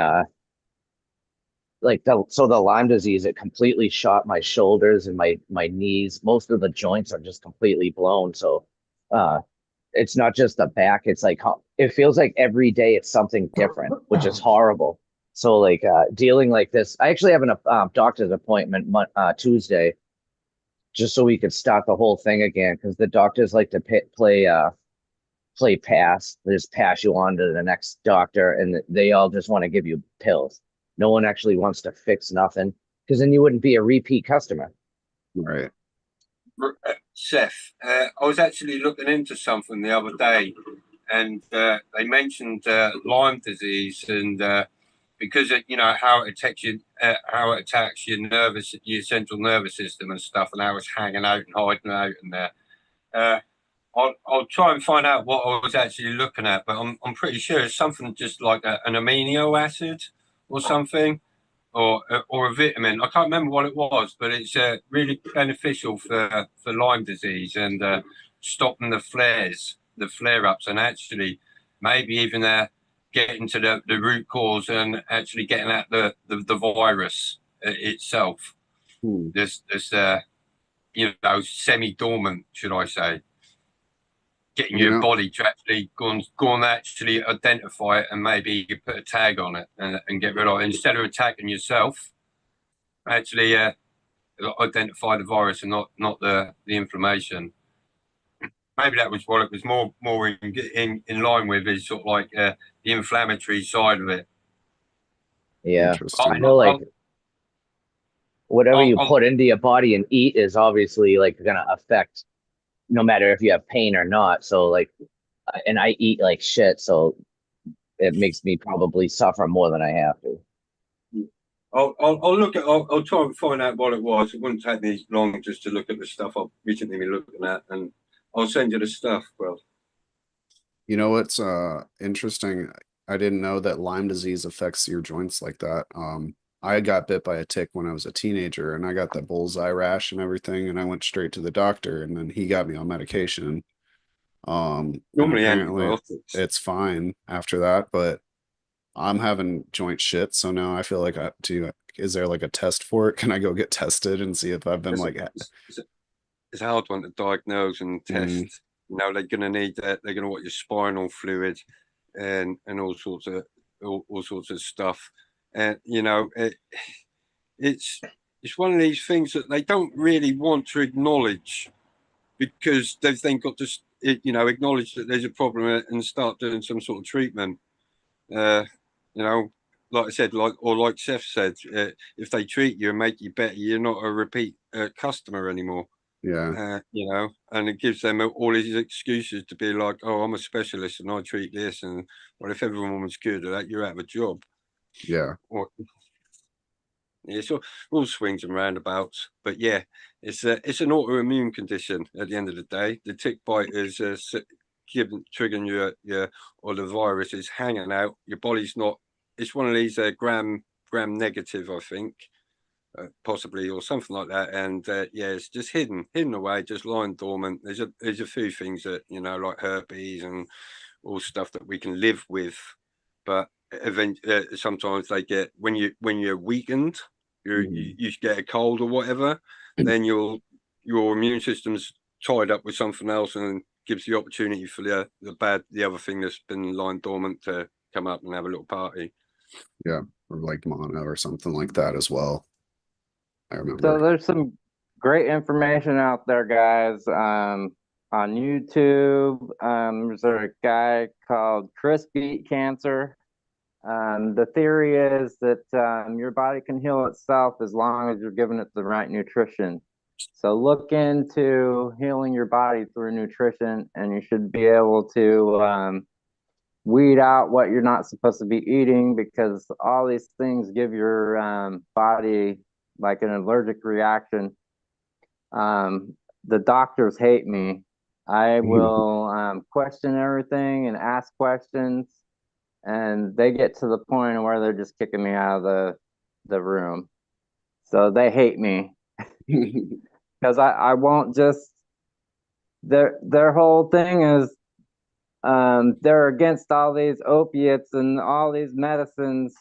so the Lyme disease, it completely shot my shoulders and my knees. Most of the joints are just completely blown. So uh it's not just the back, it's like it feels like every day it's something different, which is horrible. So like dealing like this, I actually have a doctor's appointment Tuesday, just so we could start the whole thing again, because the doctors like to play pass. They just pass you on to the next doctor, and they all just want to give you pills. No one actually wants to fix nothing, because then you wouldn't be a repeat customer. Right. Seth, I was actually looking into something the other day, and they mentioned Lyme disease, and because how it attacks your central nervous system and stuff, and how it's hanging out and hiding out in there. I'll try and find out what I was actually looking at, but I'm pretty sure it's something just like an amino acid or something, or a vitamin. I can't remember what it was, but it's really beneficial for Lyme disease and stopping the flare ups, and actually maybe even getting to the root cause and actually getting at the virus itself. This semi dormant, should I say? Getting your body to actually go and actually identify it and maybe you put a tag on it and get rid of it instead of attacking yourself. Actually, identify the virus and not the inflammation. Maybe that was what it was more in line with, is sort of like the inflammatory side of it. Yeah, Interesting. I know, like whatever you put into your body and eat is obviously like gonna affect, no matter if you have pain or not. So like, and I eat like shit, so it makes me probably suffer more than I have to. I'll try and find out what it was. It wouldn't take me long just to look at the stuff I've recently been looking at, and I'll send you the stuff. Well, You know what's interesting? I didn't know that Lyme disease affects your joints like that. I got bit by a tick when I was a teenager and I got the bullseye rash and everything, and I went straight to the doctor and then he got me on medication. And normally apparently antibiotics. it's fine after that, but I'm having joint shit, so now I feel like is there like a test for it? Can I go get tested and see if I've been It's a hard one to diagnose and test. They're going to need that. They're going to want your spinal fluid and all sorts of stuff. And it's one of these things that they don't really want to acknowledge, because they've then got to acknowledge that there's a problem and start doing some sort of treatment. Like I said, like Seth said, if they treat you and make you better, you're not a repeat customer anymore. Yeah. And it gives them all these excuses to be like, oh, I'm a specialist and I treat this. And well, if everyone was good at that, you're out of a job. Yeah. It's all swings and roundabouts. But yeah, it's an autoimmune condition at the end of the day. The tick bite is triggering your or the virus is hanging out. Your body's not. It's one of these gram negative, I think. possibly, or something like that. And yeah, it's just hidden away, just lying dormant. There's a few things that, you know, like herpes and all stuff that we can live with, but sometimes they get, when you're weakened, you get a cold or whatever, then your immune system's tied up with something else and gives the opportunity for the other thing that's been lying dormant to come up and have a little party. Yeah, or like mono or something like that as well. I So remember. there's some great information out there, guys. On YouTube, there's a guy called Chris Beat Cancer. The theory is that your body can heal itself as long as you're giving it the right nutrition. So look into healing your body through nutrition, and you should be able to weed out what you're not supposed to be eating, because all these things give your body like an allergic reaction. The doctors hate me. I will question everything and ask questions, and they get to the point where they're just kicking me out of the room. So they hate me because I won't just, their whole thing is they're against all these opiates and all these medicines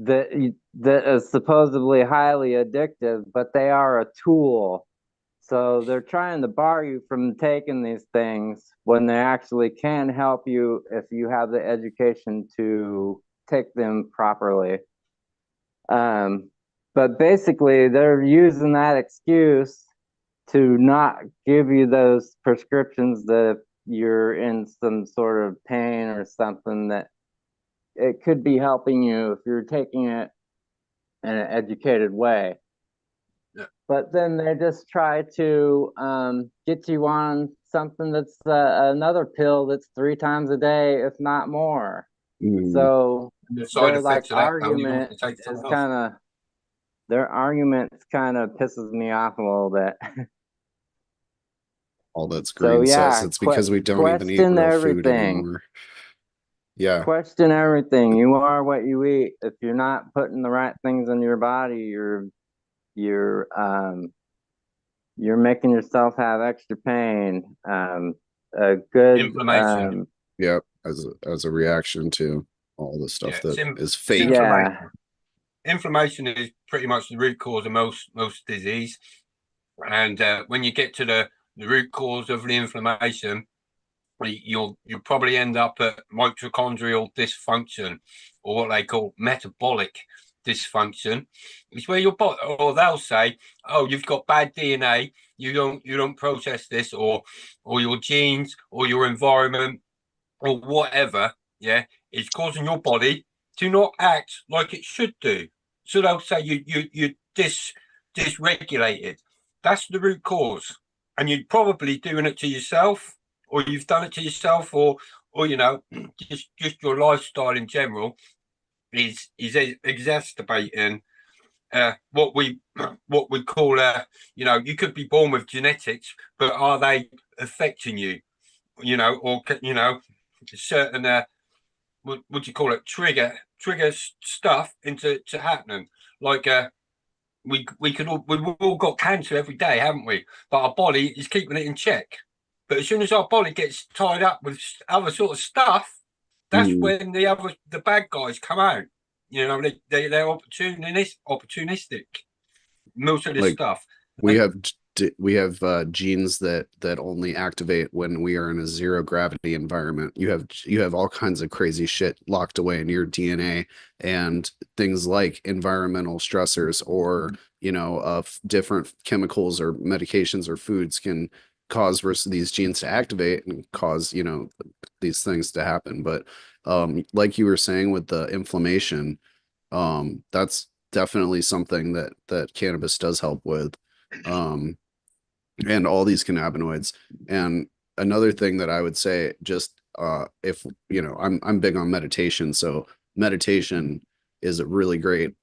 that is supposedly highly addictive, but they are a tool. So they're trying to bar you from taking these things when they actually can help you if you have the education to take them properly. But basically, they're using that excuse to not give you those prescriptions that if you're in some sort of pain or something, that it could be helping you if you're taking it in an educated way. Yeah. But then they just try to get you on something that's another pill that's 3 times a day, if not more. So The side their like effects of that, you want argument to take is it off. kind of, their argument kind of pisses me off a little bit. All that's So green says yeah, it's because we don't even eat question real food everything. anymore. Yeah. Question everything. You are what you eat. If you're not putting the right things in your body, you're making yourself have extra pain. A good Inflammation. Yeah, as a reaction to all the stuff that is fake. Yeah. Inflammation is pretty much the root cause of most disease, and when you get to the root cause of the inflammation, you'll probably end up at mitochondrial dysfunction, or what they call metabolic dysfunction. It's where your body, or they'll say, "Oh, you've got bad DNA. You don't process this, or your genes, or your environment, or whatever. Yeah, it's causing your body to not act like it should do." So they'll say you dysregulated. That's the root cause, and you're probably doing it to yourself, or you've done it to yourself, or you know, just your lifestyle in general is exacerbating what we call you know, you could be born with genetics, but are they affecting you? You know, or you know, certain what do you call it, trigger stuff into happening, like we've all got cancer every day, haven't we? But our body is keeping it in check. But as soon as our body gets tied up with other sort of stuff, that's when the bad guys come out. You know, they're opportunistic. Most of this Like, stuff. We have genes that only activate when we are in a zero gravity environment. You have all kinds of crazy shit locked away in your DNA, and things like environmental stressors, or you know, of different chemicals or medications or foods can cause these genes to activate and cause, you know, these things to happen. But like you were saying with the inflammation, that's definitely something that cannabis does help with. And all these cannabinoids. And another thing that I would say, just if you know, I'm big on meditation, so meditation is a really great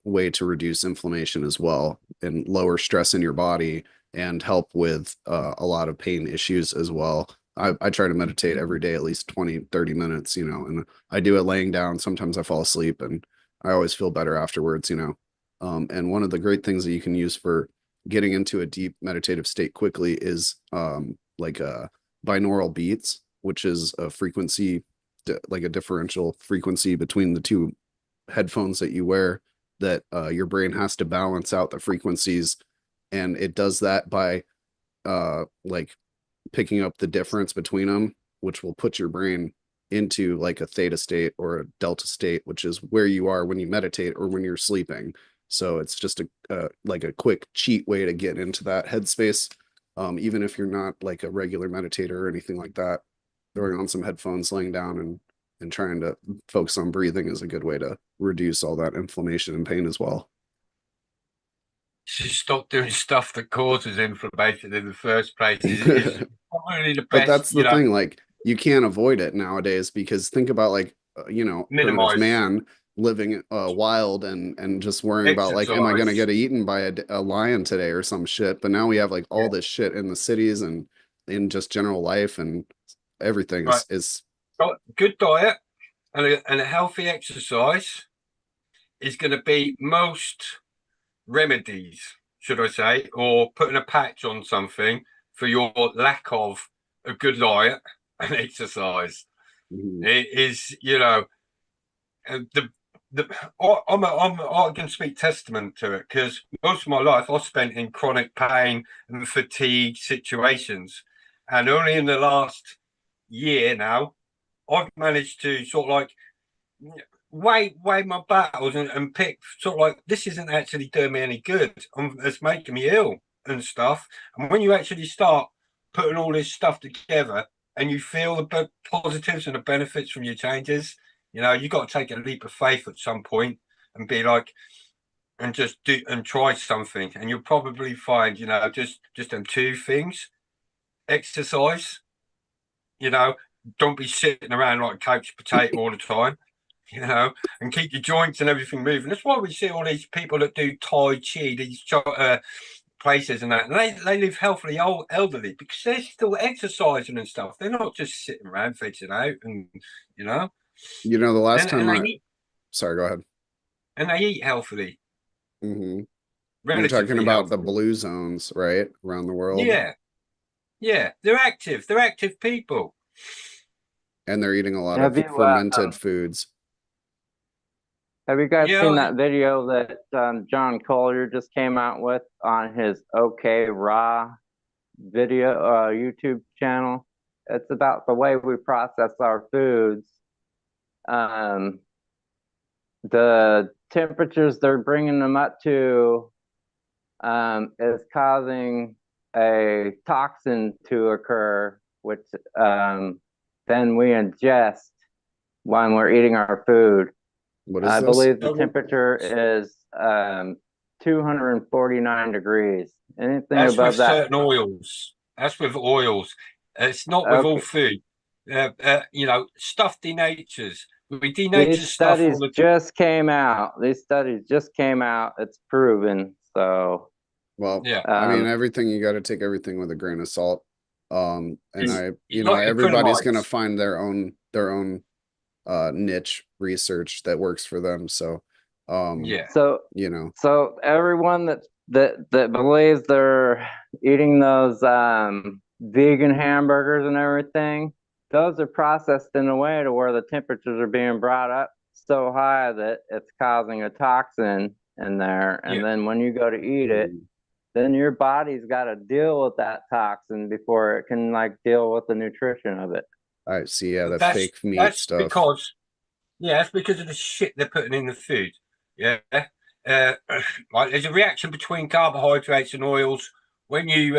way to reduce inflammation as well, and lower stress in your body, and help with a lot of pain issues as well. I try to meditate every day, at least 20-30 minutes, you know, and I do it laying down. Sometimes I fall asleep, and I always feel better afterwards, you know. And one of the great things that you can use for getting into a deep meditative state quickly is like binaural beats, which is a frequency, like a differential frequency between the two headphones that you wear that your brain has to balance out the frequencies. And it does that by like picking up the difference between them, which will put your brain into like a theta state or a delta state, which is where you are when you meditate or when you're sleeping. So it's just a like a quick cheat way to get into that headspace. Even if you're not like a regular meditator or anything like that, throwing on some headphones, laying down and trying to focus on breathing is a good way to reduce all that inflammation and pain as well. Just stop doing stuff that causes inflammation in the first place is probably the But best, that's the thing, like you can't avoid it nowadays because think about like primitive minimize man living wild and just worrying about like, am I gonna exercise. get eaten by a lion today or some shit? But now we have like all this shit in the cities and in just general life and everything Right. is Good diet and a healthy exercise is going to beat most remedies, should I say, or putting a patch on something for your lack of a good diet and exercise. It is, the I can speak testament to it because most of my life I spent in chronic pain and fatigue situations, and only in the last year now I've managed to sort of like weigh my battles and pick sort of like this isn't actually doing me any good. It's making me ill and stuff. And when you actually start putting all this stuff together and you feel the positives and the benefits from your changes, you got to take a leap of faith at some point and be like, and just do and try something, and you'll probably find, just them two things: exercise. Don't be sitting around like a couch potato all the time. And keep your joints and everything moving. That's why we see all these people that do Tai Chi, these places and that. And they live healthily, elderly, because they're still exercising and stuff. They're not just sitting around fidgeting out, and you know, the last time and they eat, sorry, go ahead. and they eat healthily, Mm-hmm. You're talking relatively about the healthily. blue zones, right? Around the world. Yeah, yeah, they're active. They're active people. And they're eating a lot Have of you fermented foods. have you guys Yeah, seen that video that John Collier just came out with on his OK Raw video YouTube channel? It's about the way we process our foods. The temperatures they're bringing them up to is causing a toxin to occur, which then we ingest when we're eating our food. What is I this? believe the temperature is 249 degrees. Anything that's above with that. certain oils. That's with oils. It's not with all Okay. food. Stuff denatures. We denature These stuff all studies the time. just came out. These studies just came out. It's proven. So, Well, Yeah, I mean, everything you got to take everything with a grain of salt. And everybody's gonna electrolytes. find their own niche research that works for them. So, Yeah, so you know, so everyone that believes they're eating those vegan hamburgers and everything, those are processed in a way to where the temperatures are being brought up so high that it's causing a toxin in there. And yeah. then when you go to eat it, then your body's got to deal with that toxin before it can like deal with the nutrition of it. I see. Yeah, the That's fake meat that's stuff. because that's because of the shit they're putting in the food. Yeah. Like there's a reaction between carbohydrates and oils when you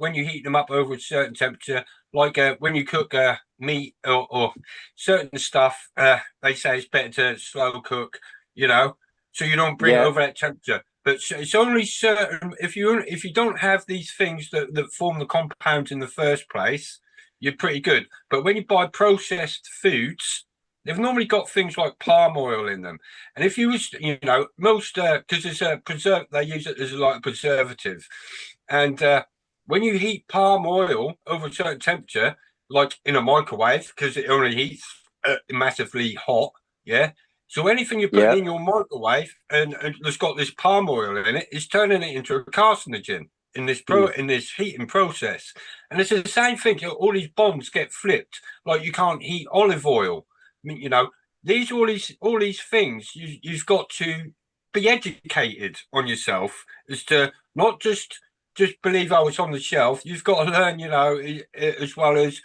heat them up over a certain temperature, like when you cook meat or certain stuff. They say it's better to slow cook, so you don't bring it Yeah. over that temperature. But it's only certain if you don't have these things that form the compound in the first place, you're pretty good. But when you buy processed foods, they've normally got things like palm oil in them. And if you was, most, because it's a preserve, they use it as like a preservative. And when you heat palm oil over a certain temperature, like in a microwave, because it only heats massively hot, yeah, So anything you're putting Yep. in your microwave and it's got this palm oil in it, is turning it into a carcinogen in this heating process. And it's the same thing. All these bombs get flipped. Like you can't heat olive oil. I mean, all these things you've got to be educated on yourself as to not just believe, oh, it's on the shelf. You've got to learn, as well as,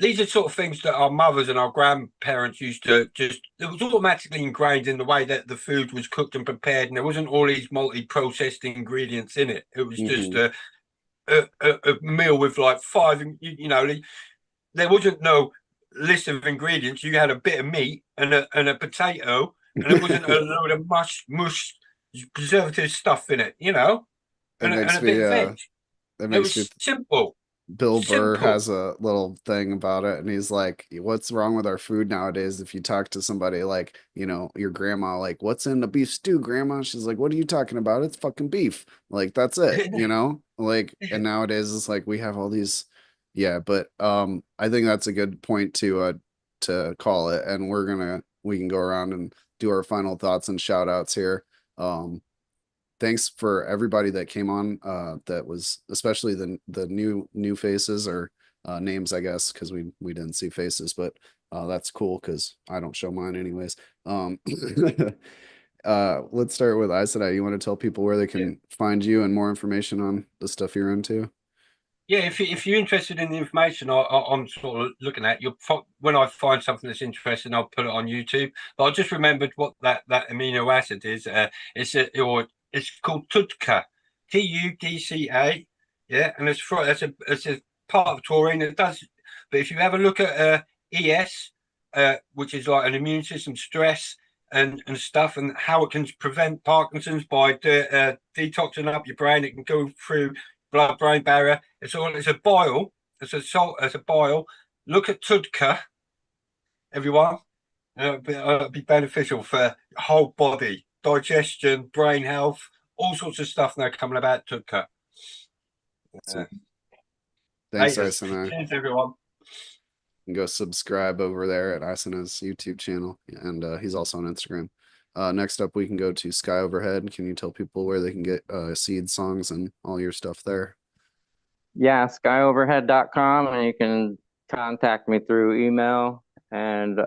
these are sort of things that our mothers and our grandparents used to it was automatically ingrained in the way that the food was cooked and prepared. And there wasn't all these multi-processed ingredients in it. It was just a meal with like five, there wasn't no list of ingredients. You had a bit of meat and a potato, and it wasn't a load of mush preservative stuff in it, It and makes a me bit of veg. it It makes me was simple. Bill Burr Simple. has a little thing about it, and he's like, "What's wrong with our food nowadays?" If you talk to somebody like, your grandma, like, "What's in the beef stew, grandma?" She's like, "What are you talking about? It's fucking beef." Like, that's it, Like, and nowadays it's like we have all these, yeah. But I think that's a good point to call it, and we can go around and do our final thoughts and shout outs here. Thanks for everybody that came on, that was especially the new faces, or names, I guess, because we didn't see faces, but that's cool because I don't show mine anyways. Let's start with Isada. You want to tell people where they can find you and more information on the stuff you're into? Yeah, if you're interested in the information I'm sort of looking at, when I find something that's interesting, I'll put it on YouTube. But I just remembered what that amino acid is. It's called TUDCA, TUDCA. Yeah, and it's a part of taurine. It does, but if you have a look at ES, which is like an immune system stress and stuff, and how it can prevent Parkinson's by detoxing up your brain, it can go through blood-brain barrier. It's a bile. It's a salt. It's a bile. Look at Tudka, everyone. It'll be beneficial for whole body, digestion, brain health, all sorts of stuff now coming about Tudka. Thanks, Cheers, Isana. everyone. Go subscribe over there at Isana's YouTube channel, and he's also on Instagram. Next up, we can go to Sky Overhead. Can you tell people where they can get seed songs and all your stuff there? Yeah, skyoverhead.com, and you can contact me through email. And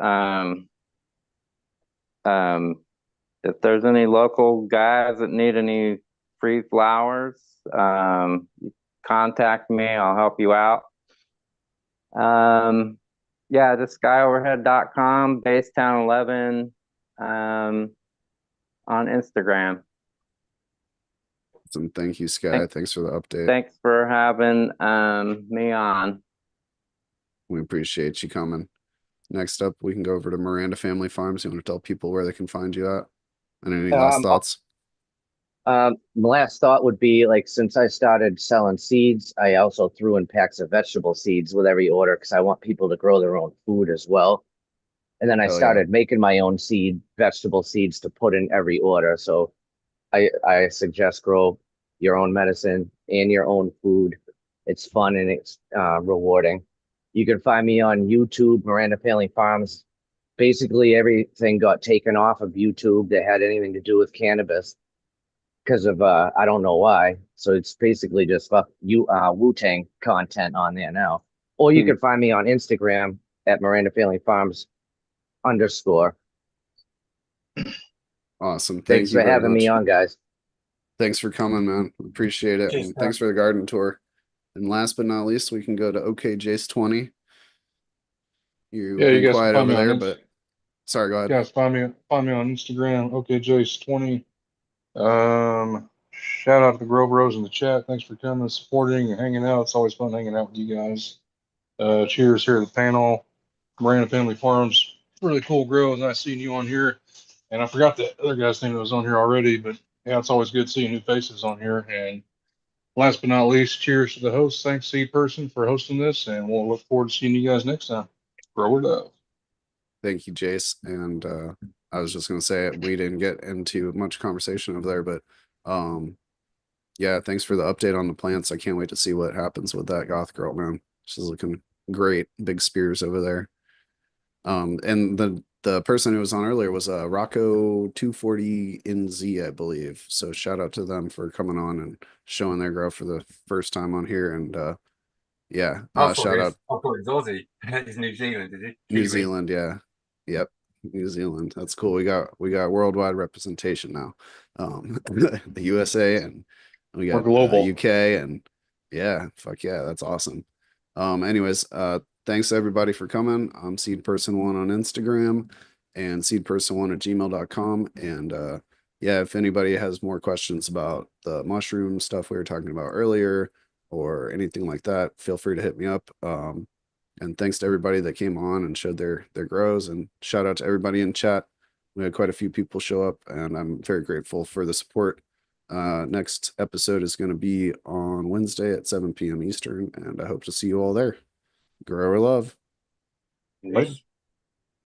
if there's any local guys that need any free flowers, contact me. I'll help you out. Yeah, just skyoverhead.com, Basetown11, on Instagram. Awesome. Thank you, Sky. Thanks for the update. Thanks for having me on. We appreciate you coming. Next up, we can go over to Miranda Family Farms. You want to tell people where they can find you at? And any last thoughts? Last thought would be, like, since I started selling seeds, I also threw in packs of vegetable seeds with every order because I want people to grow their own food as well. And then I started making my own vegetable seeds to put in every order. So I suggest grow your own medicine and your own food. It's fun and it's rewarding. You can find me on YouTube, Miranda Family Farms. Basically, everything got taken off of YouTube that had anything to do with cannabis because of I don't know why. So it's basically just Wu-Tang content on there now. Or you can find me on Instagram at Miranda Family Farms _. Awesome. Thanks for having me on, guys. Thanks for coming, man. Appreciate it. Cheers, And thanks for the garden tour. And last but not least, we can go to OK Jace 20. You've been you guys quiet can find over me there, on but sorry, go ahead. guys find me on Instagram, OKJace20. Shout out to the Grove Bros in the chat. Thanks for coming, supporting, and hanging out. It's always fun hanging out with you guys. Cheers here at the panel. Miranda Family Farms, really cool grows. Nice seeing you on here. And I forgot the other guy's name that was on here already, but yeah, it's always good seeing new faces on here. And last but not least, cheers to the host. Thanks, Seed Person, for hosting this, and we'll look forward to seeing you guys next time. Grow it up. Thank you, Jace. And I was just gonna say we didn't get into much conversation over there, but yeah, thanks for the update on the plants. I can't wait to see what happens with that goth girl, man. She's looking great. Big spears over there. And the the person who was on earlier was Rocco 240 NZ, I believe. So shout out to them for coming on and showing their grow for the first time on here. And yeah, shout out I thought it was Aussie. It's New Zealand, is it? New Kiwi. Zealand. Yeah, yep, New Zealand. That's cool. We got worldwide representation now. The USA, and we We're got global. UK, and yeah, fuck yeah, that's awesome. Anyways, thanks everybody for coming. I'm Seed Person One on Instagram and seedperson1@gmail.com. And yeah, if anybody has more questions about the mushroom stuff we were talking about earlier or anything like that, feel free to hit me up. And thanks to everybody that came on and showed their grows, and shout out to everybody in chat. We had quite a few people show up, and I'm very grateful for the support. Next episode is going to be on Wednesday at 7 p.m. Eastern, and I hope to see you all there. Grower love. Later.